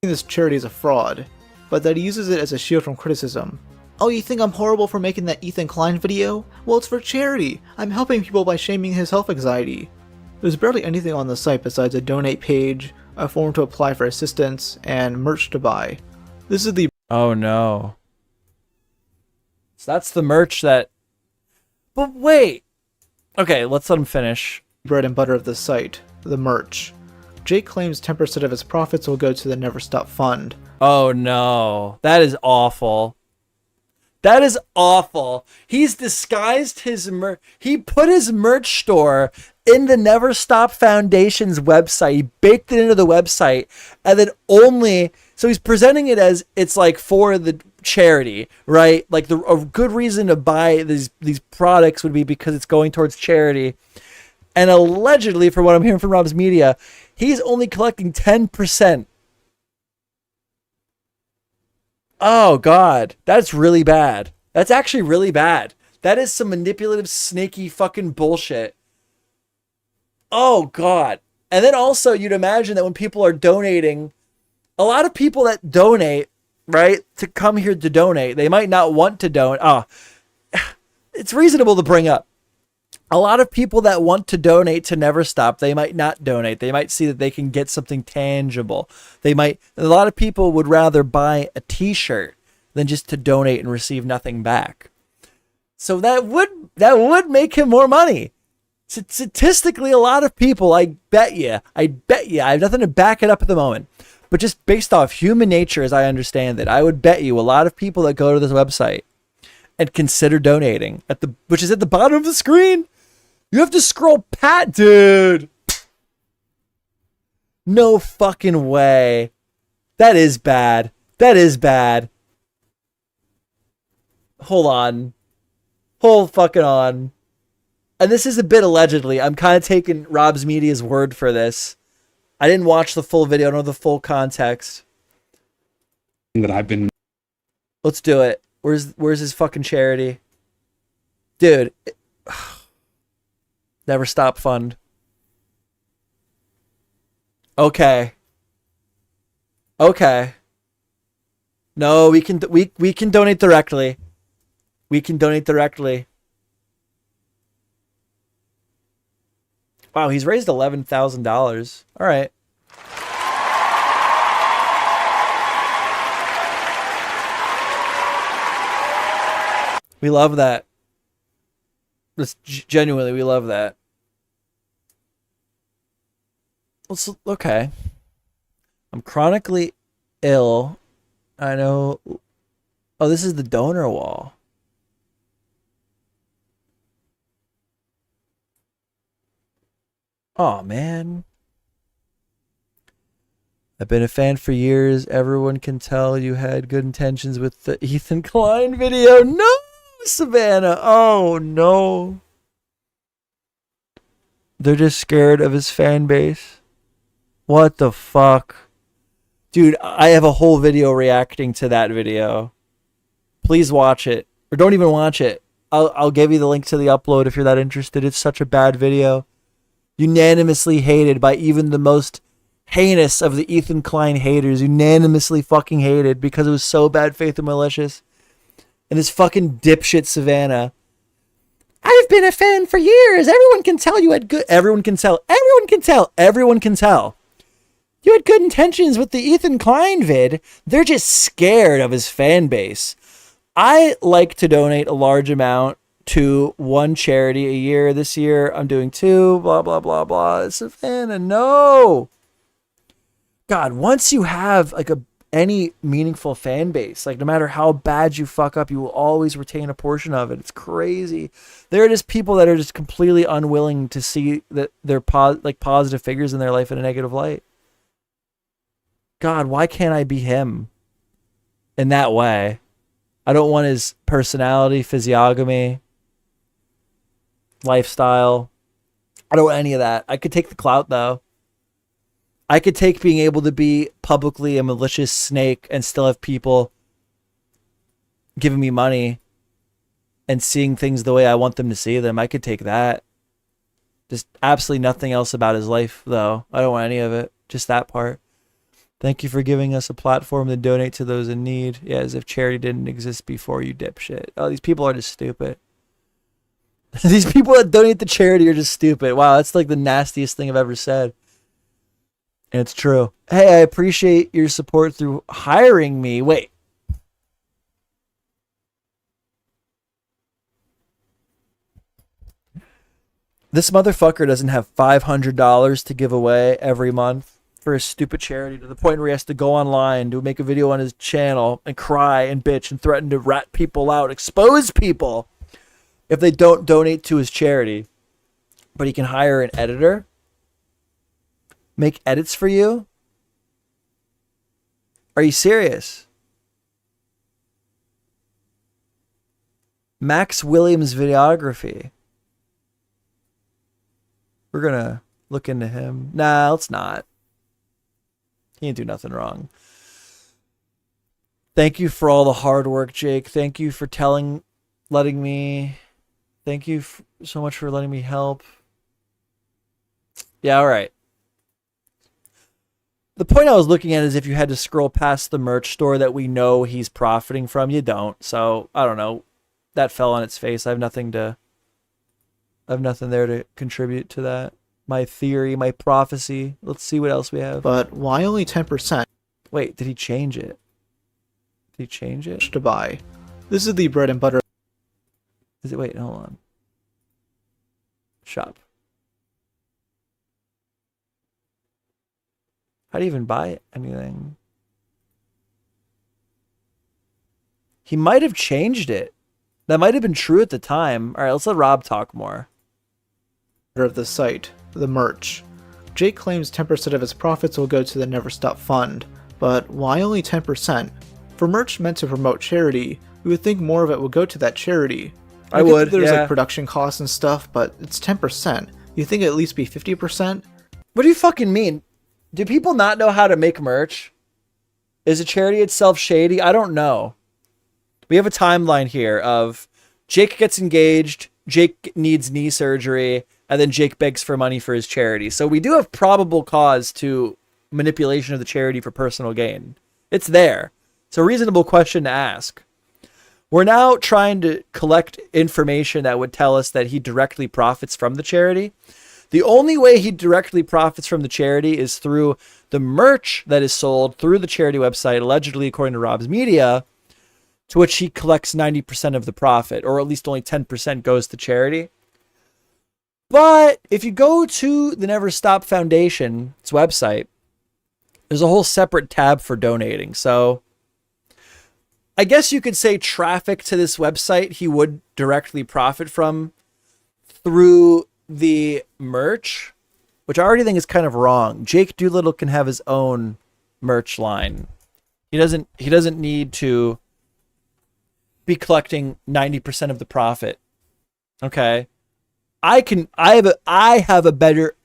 This charity is a fraud, but that he uses it as a shield from criticism. Oh, you think I'm horrible for making that Ethan Klein video? Well, it's for charity. I'm helping people by shaming his health anxiety. There's barely anything on the site besides a donate page, a form to apply for assistance, and merch to buy. This is the... Oh no. So that's the merch that... But wait. Okay, let's let him finish. Bread and butter of the site, the merch. Jake claims 10% of his profits will go to the Never Stop Fund. Oh no. That is awful. That is awful. He's disguised his merch. He put his merch store in the Never Stop Foundation's website. He baked it into the website, and then only... So he's presenting it as it's like for the charity, right? Like a good reason to buy these products would be because it's going towards charity. And allegedly, from what I'm hearing from Rob's Media, he's only collecting 10%. Oh, God. That's really bad. That's actually really bad. That is some manipulative, snaky fucking bullshit. Oh, God. And then also, you'd imagine that when people are donating, a lot of people that donate, right, to come here to donate, they might not want to donate. It's reasonable to bring up. A lot of people that want to donate to Never Stop, they might not donate. They might see that they can get something tangible. A lot of people would rather buy a t-shirt than just to donate and receive nothing back. So that would make him more money. Statistically, a lot of people, I bet you, I have nothing to back it up at the moment, but just based off human nature as I understand it, I would bet you a lot of people that go to this website and consider donating, which is at the bottom of the screen. You have to scroll dude. No fucking way. That is bad. That is bad. Hold on. Hold fucking on. And this is a bit allegedly. I'm kind of taking Rob's Media's word for this. I didn't watch the full video. I don't know the full context. That I've been... Let's do it. Where's his fucking charity? Dude. Never Stop Fund. Okay. Okay. No, we can donate directly. We can donate directly. Wow, he's raised $11,000. All right. We love that. Genuinely, we love that. Okay. I'm chronically ill. I know. Oh, this is the donor wall. Oh, man. I've been a fan for years. Everyone can tell you had good intentions with the Ethan Klein video. No, Savannah. Oh, no. They're just scared of his fan base. What the fuck? Dude, I have a whole video reacting to that video. Please watch it. Or don't even watch it. I'll give you the link to the upload if you're that interested. It's such a bad video. Unanimously hated by even the most heinous of the Ethan Klein haters. Unanimously fucking hated because it was so bad faith and malicious. And this fucking dipshit Savannah. I've been a fan for years. Everyone can tell you had good... Everyone can tell. Everyone can tell. Everyone can tell. You had good intentions with the Ethan Klein vid. They're just scared of his fan base. I like to donate a large amount to one charity a year. This year, I'm doing 2. Blah, blah, blah, blah. Savannah, no. God, once you have like any meaningful fan base, like no matter how bad you fuck up, you will always retain a portion of it. It's crazy. There are just people that are just completely unwilling to see that they're positive figures in their life in a negative light. God, why can't I be him in that way? I don't want his personality, physiognomy, lifestyle. I don't want any of that. I could take the clout, though. I could take being able to be publicly a malicious snake and still have people giving me money and seeing things the way I want them to see them. I could take that. Just absolutely nothing else about his life, though. I don't want any of it. Just that part. Thank you for giving us a platform to donate to those in need. Yeah, as if charity didn't exist before, you dipshit. Oh, these people are just stupid. These people that donate to charity are just stupid. Wow, that's like the nastiest thing I've ever said. And it's true. Hey, I appreciate your support through hiring me. Wait. This motherfucker doesn't have $500 to give away every month for a stupid charity to the point where he has to go online to make a video on his channel and cry and bitch and threaten to rat people out, expose people if they don't donate to his charity. But he can hire an editor, make edits for you. Are you serious? Max Williams videography. We're gonna look into him. Nah, let's not. He didn't do nothing wrong. Thank you for all the hard work, Jake. Thank you for letting me. Thank you so much for letting me help. Yeah, all right. The point I was looking at is if you had to scroll past the merch store that we know he's profiting from, you don't. So I don't know. That fell on its face. I have nothing there to contribute to that. My theory, my prophecy. Let's see what else we have. But why only 10%? Wait, did he change it? Did he change it? To buy. This is the bread and butter. Is it? Wait, hold on. Shop. How do you even buy anything? He might have changed it. That might have been true at the time. All right, let's let Rob talk more. Of the site, the merch. Jake claims 10% of his profits will go to the Never Stop Fund, but why only 10%? For merch meant to promote charity, we would think more of it would go to that charity. I would, there's yeah. like production costs and stuff, but it's 10%. You think it'd at least be 50%? What do you fucking mean? Do people not know how to make merch? Is a charity itself shady? I don't know. we have a timeline here of Jake gets engaged, Jake needs knee surgery, and then Jake begs for money for his charity. So we do have probable cause to manipulation of the charity for personal gain. It's there. It's a reasonable question to ask. We're now trying to collect information that would tell us that he directly profits from the charity. The only way he directly profits from the charity is through the merch that is sold through the charity website, allegedly, according to Rob's Media, to which he collects 90% of the profit, or at least only 10% goes to charity. But if you go to the Never Stop Foundation's website, there's a whole separate tab for donating. So I guess you could say traffic to this website he would directly profit from through the merch, which I already think is kind of wrong. Jake Doolittle can have his own merch line. He doesn't need to be collecting 90% of the profit. Okay. I have a better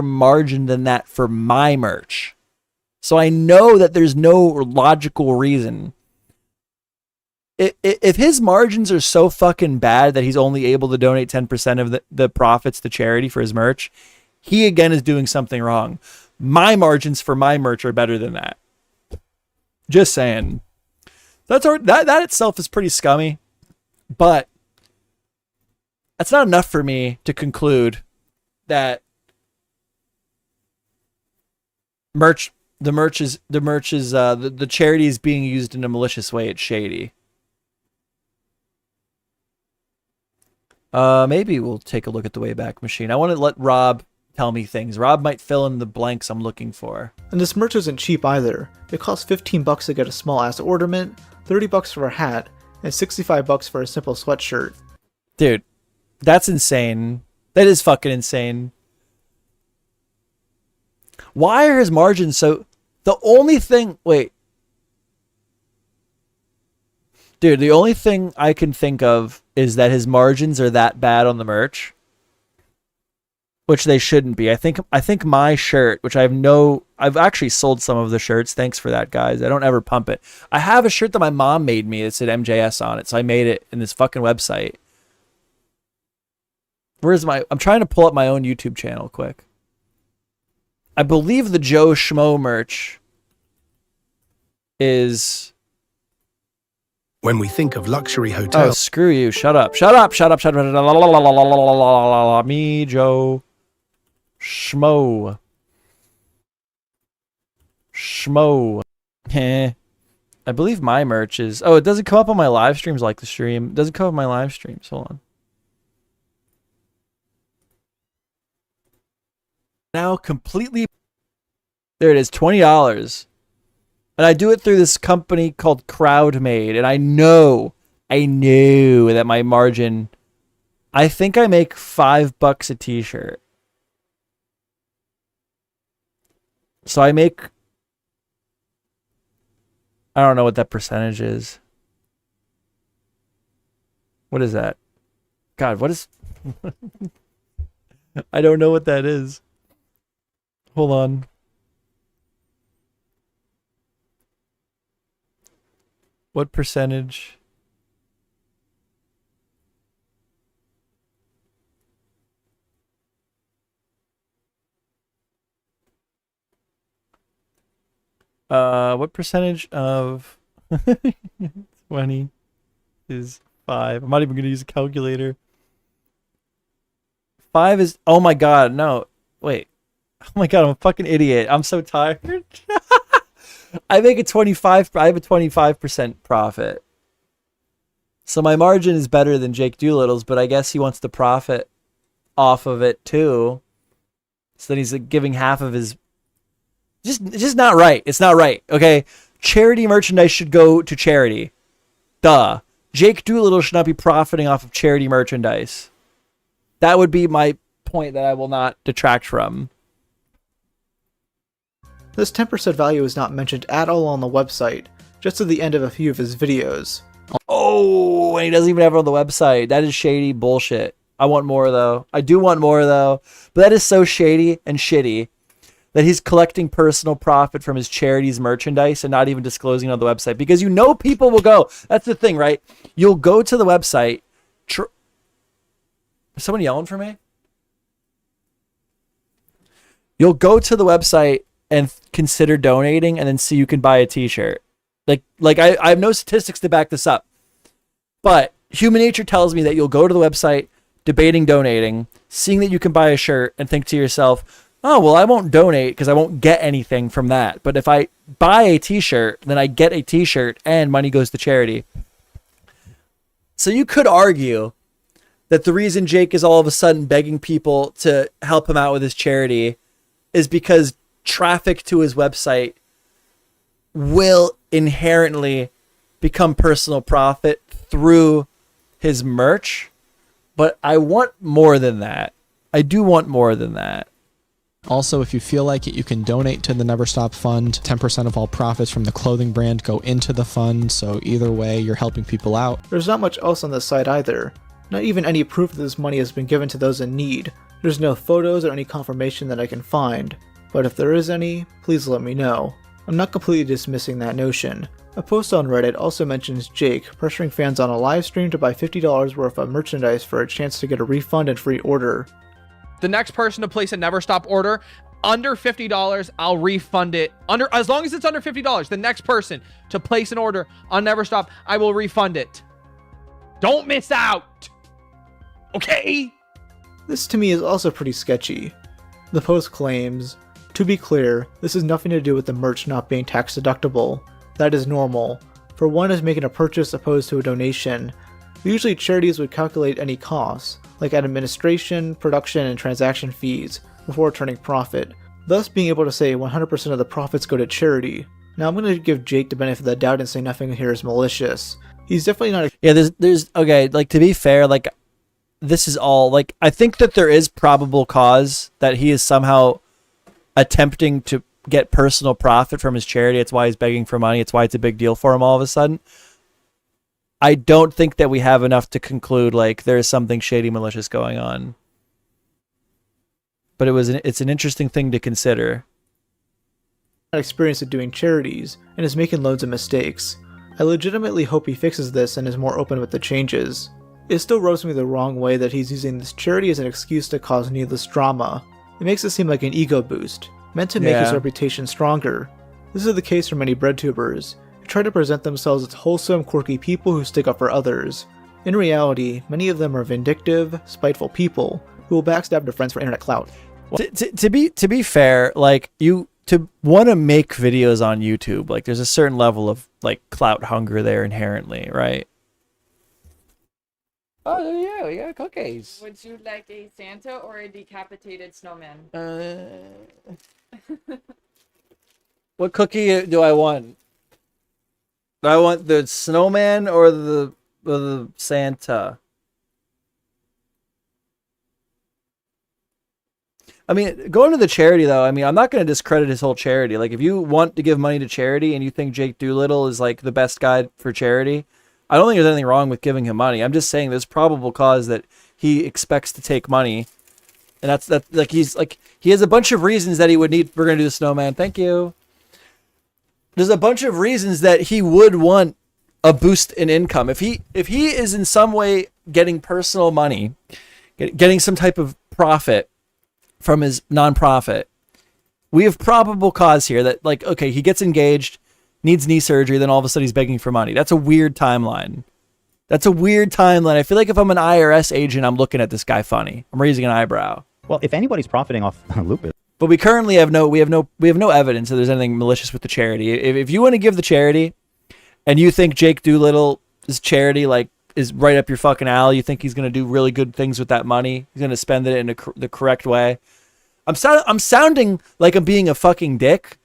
margin than that for my merch. So I know that there's no logical reason. If his margins are so fucking bad that he's only able to donate 10% of the profits to charity for his merch, he again is doing something wrong. My margins for my merch are better than that. Just saying. That itself is pretty scummy, but that's not enough for me to conclude that the charity is being used in a malicious way. It's shady. Maybe we'll take a look at the Wayback Machine. I want to let Rob tell me things. Rob might fill in the blanks I'm looking for. And this merch isn't cheap either. It costs $15 to get a small ass ornament, $30 for a hat, and $65 for a simple sweatshirt. Dude, that's insane. That is fucking insane. Why are his margins so... The only thing... Wait. Dude, the only thing I can think of is that his margins are that bad on the merch. Which they shouldn't be. I think my shirt, which I've actually sold some of the shirts. Thanks for that, guys. I don't ever pump it. I have a shirt that my mom made me that said MJS on it, so I made it in this fucking website. I'm trying to pull up my own YouTube channel quick. I believe the MeJoeShmoe merch is... When we think of luxury hotels... Oh, screw you. Shut up. MeJoeShmoe. Schmo. I believe my merch is... Oh, it doesn't come up on my live streams like the stream. It doesn't come up on my live streams. Hold on. Now completely... There it is, $20. And I do it through this company called CrowdMade. And I know that my margin... I think I make $5 a t-shirt. So I make... I don't know what that percentage is. What is that? God, what is... I don't know what that is. Hold on. What percentage? What percentage of 20 is 5? I'm not even going to use a calculator. 5 is... Oh my god, no. Wait. Oh my god, I'm a fucking idiot. I'm so tired. I make a 25... I have a 25% profit. So my margin is better than Jake Doolittle's, but I guess he wants to profit off of it too. So then he's like giving half of his... Just not right. It's not right. Okay. Charity merchandise should go to charity. Duh. Jake Doolittle should not be profiting off of charity merchandise. That would be my point that I will not detract from. This 10% value is not mentioned at all on the website, just at the end of a few of his videos. Oh, and he doesn't even have it on the website. That is shady bullshit. I want more though. I do want more though. But that is so shady and shitty that he's collecting personal profit from his charity's merchandise and not even disclosing it on the website, because you know people will go. That's the thing, right? You'll go to the website. Is someone yelling for me? You'll go to the website and consider donating, and then see you can buy a t-shirt. Like I have no statistics to back this up, but human nature tells me that you'll go to the website debating donating, seeing that you can buy a shirt, and think to yourself, oh, well, I won't donate because I won't get anything from that. But if I buy a t-shirt, then I get a t-shirt and money goes to charity. So you could argue that the reason Jake is all of a sudden begging people to help him out with his charity is because traffic to his website will inherently become personal profit through his merch. But I want more than that. I do want more than that. Also, if you feel like it, you can donate to the Never Stop Fund. 10% of all profits from the clothing brand go into the fund, so either way, you're helping people out. There's not much else on this site either. Not even any proof that this money has been given to those in need. There's no photos or any confirmation that I can find. But if there is any, please let me know. I'm not completely dismissing that notion. A post on Reddit also mentions Jake pressuring fans on a live stream to buy $50 worth of merchandise for a chance to get a refund and free order. The next person to place a Never Stop order under $50, I'll refund it. As long as it's under $50, the next person to place an order on Never Stop, I will refund it. Don't miss out. Okay? This to me is also pretty sketchy. The post claims, to be clear, this has nothing to do with the merch not being tax deductible. That is normal. For one is making a purchase opposed to a donation. Usually charities would calculate any costs, like administration, production, and transaction fees, before turning profit, thus being able to say 100% of the profits go to charity. Now I'm going to give Jake the benefit of the doubt and say nothing here is malicious. He's definitely not Yeah, there's okay, like, to be fair, like, this is all, like, I think that there is probable cause that he is somehow attempting to get personal profit from his charity. It's why he's begging for money. It's why it's a big deal for him all of a sudden. I don't think that we have enough to conclude like there is something shady, malicious going on. But it's an interesting thing to consider. Experience at doing charities and is making loads of mistakes. I legitimately hope he fixes this and is more open with the changes. It still rubs me the wrong way that he's using this charity as an excuse to cause needless drama. It makes it seem like an ego boost, meant to make his reputation stronger. This is the case for many breadtubers, who try to present themselves as wholesome, quirky people who stick up for others. In reality, many of them are vindictive, spiteful people who will backstab their friends for internet clout. To be fair, like, to want to make videos on YouTube, like, there's a certain level of like clout hunger there inherently, right? Oh yeah, we got cookies. Would you like a Santa or a decapitated snowman? What cookie do I want? Do I want the snowman or the Santa? I mean, going to the charity, though, I mean, I'm not going to discredit his whole charity. Like, if you want to give money to charity and you think Jake Doolittle is, like, the best guy for charity, I don't think there's anything wrong with giving him money. I'm just saying there's probable cause that he expects to take money. And that's like, he has a bunch of reasons that he would need. We're going to do the snowman. Thank you. There's a bunch of reasons that he would want a boost in income. If he is in some way getting personal money, getting some type of profit from his nonprofit, we have probable cause here that, like, okay, he gets engaged, needs knee surgery, then all of a sudden he's begging for money. That's a weird timeline. I feel like if I'm an IRS agent, I'm looking at this guy funny. I'm raising an eyebrow. Well, if anybody's profiting off lupus. But we currently have no evidence that there's anything malicious with the charity. If you want to give the charity and you think Jake Doolittle's charity, like, is right up your fucking alley, you think he's going to do really good things with that money, he's going to spend it in the correct way. I'm sounding like I'm being a fucking dick,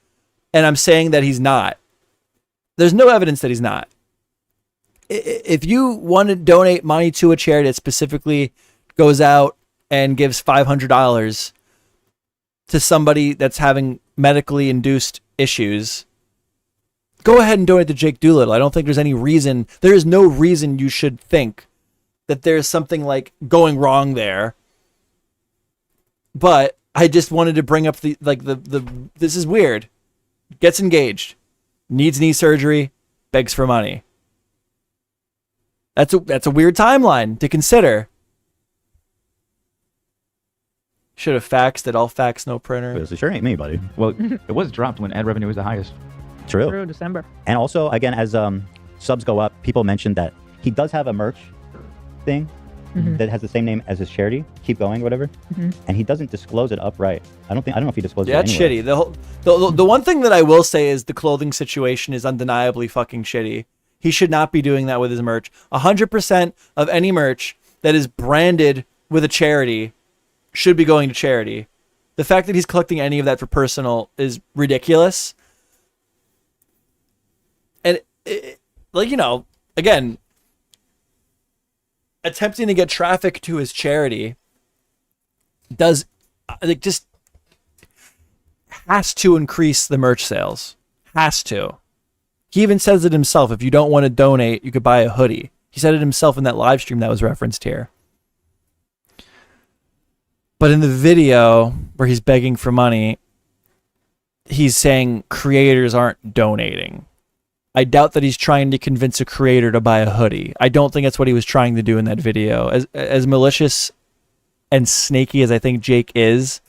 and I'm saying that he's not. There's no evidence that he's not. If you want to donate money to a charity that specifically goes out and gives $500 to somebody that's having medically induced issues, go ahead and donate to Jake Doolittle. I don't think there's any reason. There is no reason you should think that there's something like going wrong there. But I just wanted to bring up the this is weird. Gets engaged, needs knee surgery, begs for money. That's a weird timeline to consider. Should have faxed it. All fax, no printer. This sure ain't me, buddy. Well, it was dropped when ad revenue was the highest. True. Through December. And also, again, as subs go up, people mentioned that he does have a merch thing that has the same name as his charity. Keep going, whatever. And he doesn't disclose it upright. I don't know if he discloses it. That's shitty. The one thing that I will say is the clothing situation is undeniably fucking shitty. He should not be doing that with his merch. 100% of any merch that is branded with a charity should be going to charity. The fact that he's collecting any of that for personal is ridiculous. And like, you know, again, attempting to get traffic to his charity does just has to increase the merch sales. Has to. He even says it himself. If you don't want to donate, you could buy a hoodie. He said it himself in that live stream that was referenced here. But in the video where he's begging for money, he's saying creators aren't donating. I doubt that he's trying to convince a creator to buy a hoodie. I don't think that's what he was trying to do in that video. As malicious and snaky as I think Jake is,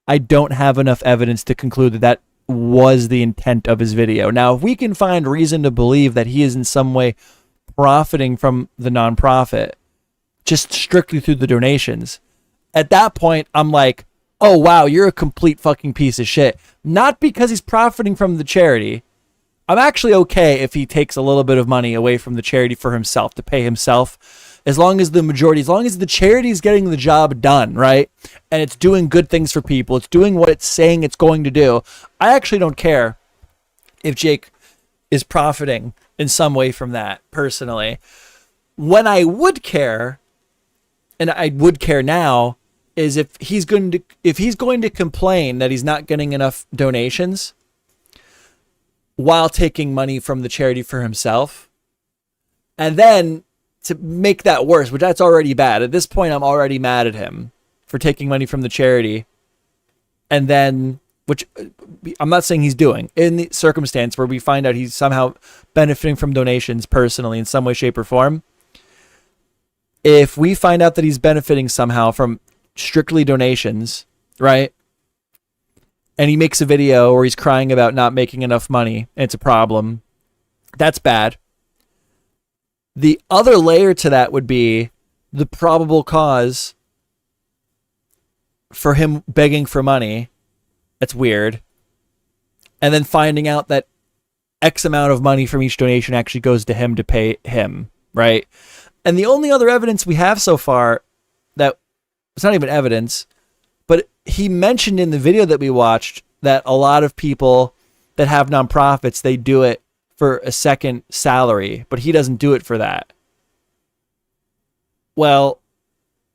I don't have enough evidence to conclude that that was the intent of his video. Now, if we can find reason to believe that he is in some way profiting from the nonprofit, just strictly through the donations, at that point, I'm like, oh, wow, you're a complete fucking piece of shit. Not because he's profiting from the charity. I'm actually okay if he takes a little bit of money away from the charity for himself, to pay himself, as long as the charity is getting the job done, right? And it's doing good things for people. It's doing what it's saying it's going to do. I actually don't care if Jake is profiting in some way from that, personally. When I would care, and I would care now, is if he's going to complain that he's not getting enough donations while taking money from the charity for himself. And then to make that worse, which that's already bad. At this point, I'm already mad at him for taking money from the charity. And then, which I'm not saying he's doing, in the circumstance where we find out he's somehow benefiting from donations personally in some way, shape, or form. If we find out that he's benefiting somehow from strictly donations, right? And he makes a video where he's crying about not making enough money, and it's a problem, that's bad. The other layer to that would be the probable cause for him begging for money. That's weird. And then finding out that X amount of money from each donation actually goes to him to pay him, right? And the only other evidence we have so far, that it's not even evidence, but he mentioned in the video that we watched that a lot of people that have nonprofits, they do it for a second salary, but he doesn't do it for that. Well,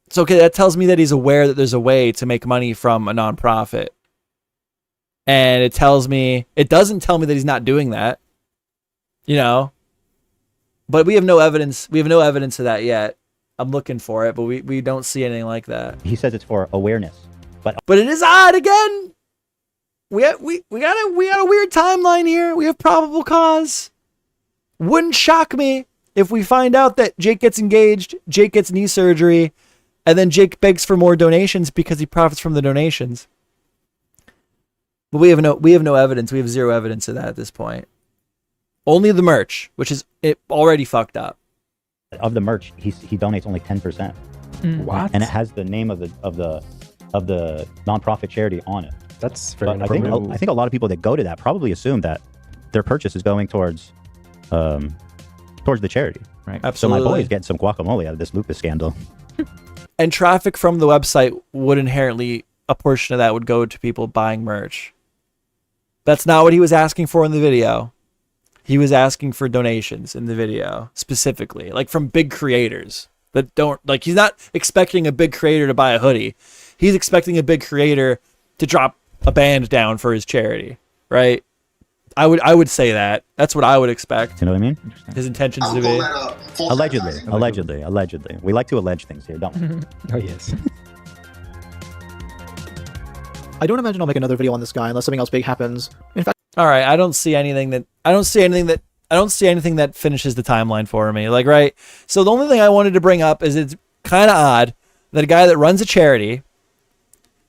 it's okay. That tells me that he's aware that there's a way to make money from a nonprofit. And it doesn't tell me that he's not doing that, you know, but we have no evidence. We have no evidence of that yet. I'm looking for it, but we don't see anything like that. He says it's for awareness, but it is odd again. We got a weird timeline here. We have probable cause. Wouldn't shock me if we find out that Jake gets engaged, Jake gets knee surgery, and then Jake begs for more donations because he profits from the donations. But we have no evidence. We have zero evidence of that at this point. Only the merch, which is already fucked up. Of the merch, he donates only 10%. What? And it has the name of the nonprofit charity on it. That's very I think a lot of people that go to that probably assume that their purchase is going towards the charity. Right. Absolutely. So my boy's getting some guacamole out of this lupus scandal. And traffic from the website would inherently, a portion of that would go to people buying merch. That's not what he was asking for in the video. He was asking for donations in the video, specifically, like from big creators that don't, like, he's not expecting a big creator to buy a hoodie. He's expecting a big creator to drop a band down for his charity, right? I would say that. That's what I would expect. You know what I mean? His intentions to be. Allegedly. We like to allege things here, don't we? Oh, yes. I don't imagine I'll make another video on this guy unless something else big happens. In fact, all right, I don't see anything that finishes the timeline for me. Like, right? So the only thing I wanted to bring up is it's kind of odd that a guy that runs a charity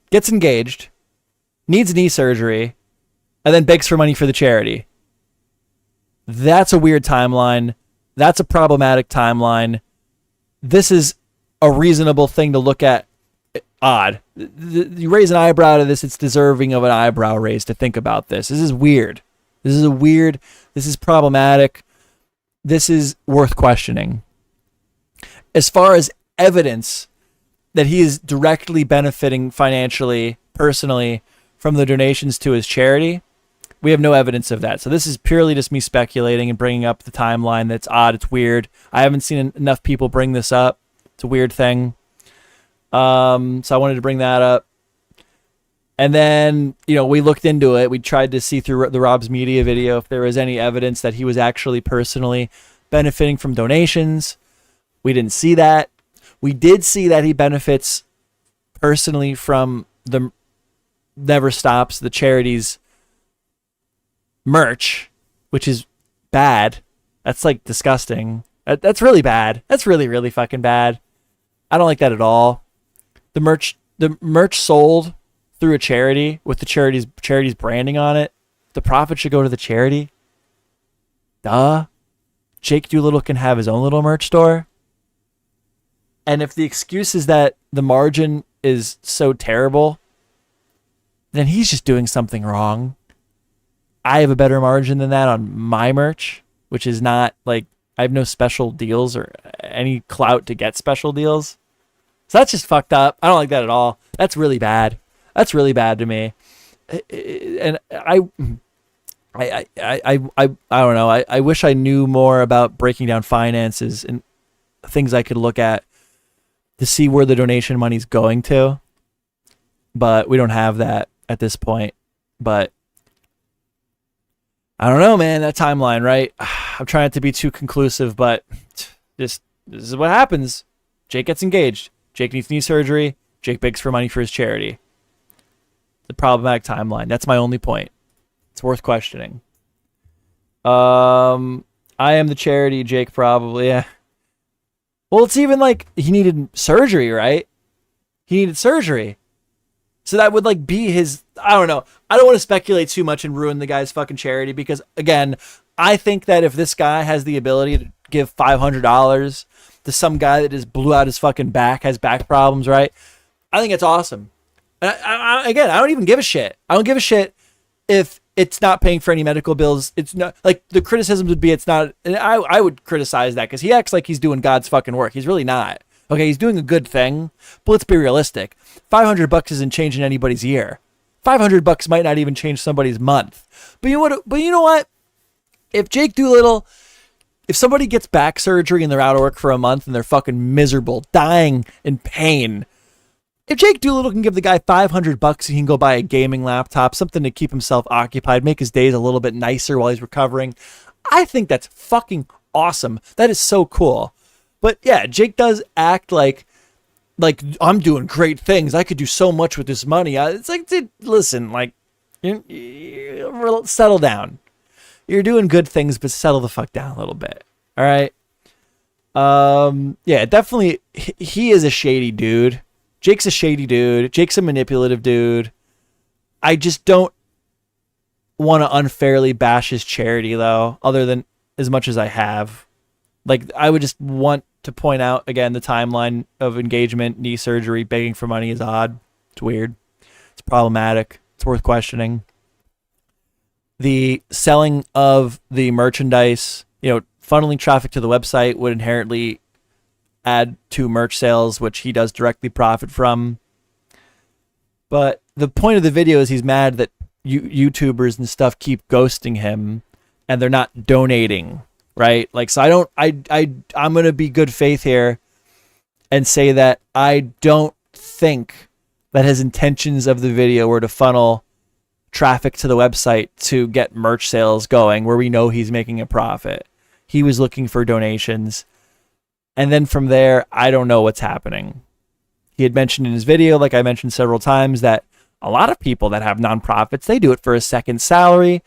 gets engaged, needs knee surgery, and then begs for money for the charity. That's a weird timeline. That's a problematic timeline. This is a reasonable thing to look at. Odd. You raise an eyebrow to this, it's deserving of an eyebrow raise to think about this. This is weird. This is problematic. This is worth questioning. As far as evidence that he is directly benefiting financially, personally, from the donations to his charity, we have no evidence of that. So this is purely just me speculating and bringing up the timeline. That's odd. It's weird. I haven't seen enough people bring this up. It's a weird thing. So I wanted to bring that up. And then, we looked into it. We tried to see through the Rob's Media video if there was any evidence that he was actually personally benefiting from donations. We didn't see that. We did see that he benefits personally from the Never Stops, the charity's merch, which is bad. That's like disgusting. That's really bad. That's really, really fucking bad. I don't like that at all. The merch sold through a charity with the charity's branding on it. The profit should go to the charity. Duh. Jake Doolittle can have his own little merch store. And if the excuse is that the margin is so terrible, then he's just doing something wrong. I have a better margin than that on my merch, which is not like I have no special deals or any clout to get special deals. So that's just fucked up. I don't like that at all. That's really bad. That's really bad to me. And I don't know. I wish I knew more about breaking down finances and things I could look at to see where the donation money's going to. But we don't have that at this point. But I don't know, man. That timeline, right? I'm trying not to be too conclusive, but this is what happens. Jake gets engaged. Jake needs knee surgery. Jake begs for money for his charity. The problematic timeline. That's my only point. It's worth questioning. I am the charity. Jake probably. Yeah. Well, it's even like he needed surgery, right? He needed surgery. So that would like be his, I don't know. I don't want to speculate too much and ruin the guy's fucking charity because, again, I think that if this guy has the ability to give $500 to some guy that just blew out his fucking back, has back problems, right? I think it's awesome. And again, I don't even give a shit. I don't give a shit if it's not paying for any medical bills. It's not like the criticisms would be it's not. And I would criticize that because he acts like he's doing God's fucking work. He's really not. Okay, he's doing a good thing, but let's be realistic. $500 isn't changing anybody's year. $500 might not even change somebody's month. But you know what? If Jake Doolittle, if somebody gets back surgery and they're out of work for a month and they're fucking miserable, dying in pain, if Jake Doolittle can give the guy $500, he can go buy a gaming laptop, something to keep himself occupied, make his days a little bit nicer while he's recovering. I think that's fucking awesome. That is so cool. But yeah, Jake does act like I'm doing great things. I could do so much with this money. It's like, dude, listen, like, settle down. You're doing good things, but settle the fuck down a little bit. All right. Yeah, definitely. He is a shady dude. Jake's a shady dude. Jake's a manipulative dude. I just don't want to unfairly bash his charity, though, other than as much as I have. Like, I would just want to point out, again, the timeline of engagement, knee surgery, begging for money is odd. It's weird. It's problematic. It's worth questioning. The selling of the merchandise, funneling traffic to the website would inherently add to merch sales, which he does directly profit from. But the point of the video is he's mad that YouTubers and stuff keep ghosting him and they're not donating, right? Like, so I'm going to be good faith here and say that I don't think that his intentions of the video were to funnel traffic to the website to get merch sales going where we know he's making a profit. He was looking for donations. And then from there, I don't know what's happening. He had mentioned in his video, like I mentioned several times, that a lot of people that have nonprofits, they do it for a second salary.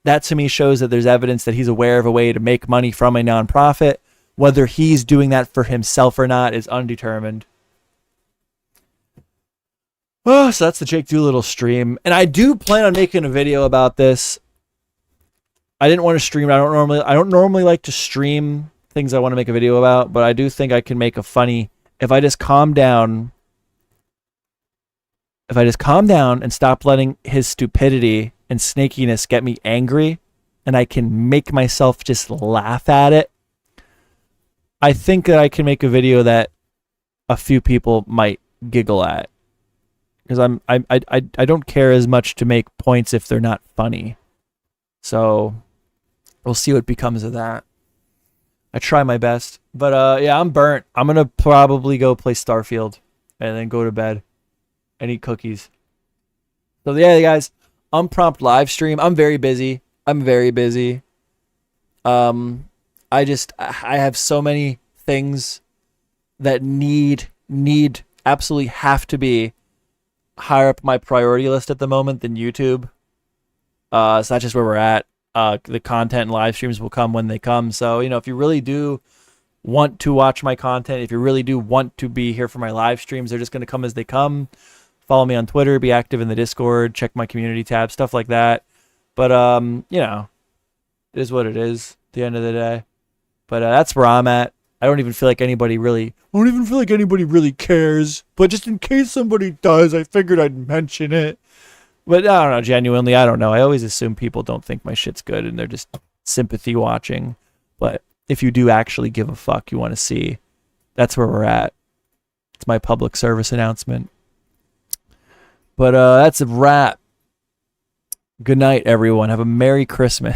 That to me shows that there's evidence that he's aware of a way to make money from a nonprofit. Whether he's doing that for himself or not is undetermined. Oh, so that's the Jake Doolittle stream. And I do plan on making a video about this. I didn't want to stream. I don't normally like to stream things I want to make a video about, but I do think I can make a funny, if I just calm down and stop letting his stupidity and snakiness get me angry, and I can make myself just laugh at it, I think that I can make a video that a few people might giggle at. Because I don't care as much to make points if they're not funny. So we'll see what becomes of that. I try my best. But yeah, I'm burnt. I'm gonna probably go play Starfield and then go to bed and eat cookies. So yeah, guys, unprompt live stream. I'm very busy. I have so many things that need absolutely have to be higher up my priority list at the moment than YouTube. So that's just where we're at. The content and live streams will come when they come. So, if you really do want to watch my content, if you really do want to be here for my live streams, they're just going to come as they come. Follow me on Twitter, be active in the Discord, check my community tab, stuff like that. But, it is what it is at the end of the day. But that's where I'm at. I don't even feel like anybody really cares. But just in case somebody does, I figured I'd mention it. But I don't know, genuinely, I don't know. I always assume people don't think my shit's good and they're just sympathy watching. But if you do actually give a fuck, you want to see, that's where we're at. It's my public service announcement. But that's a wrap. Good night, everyone. Have a Merry Christmas.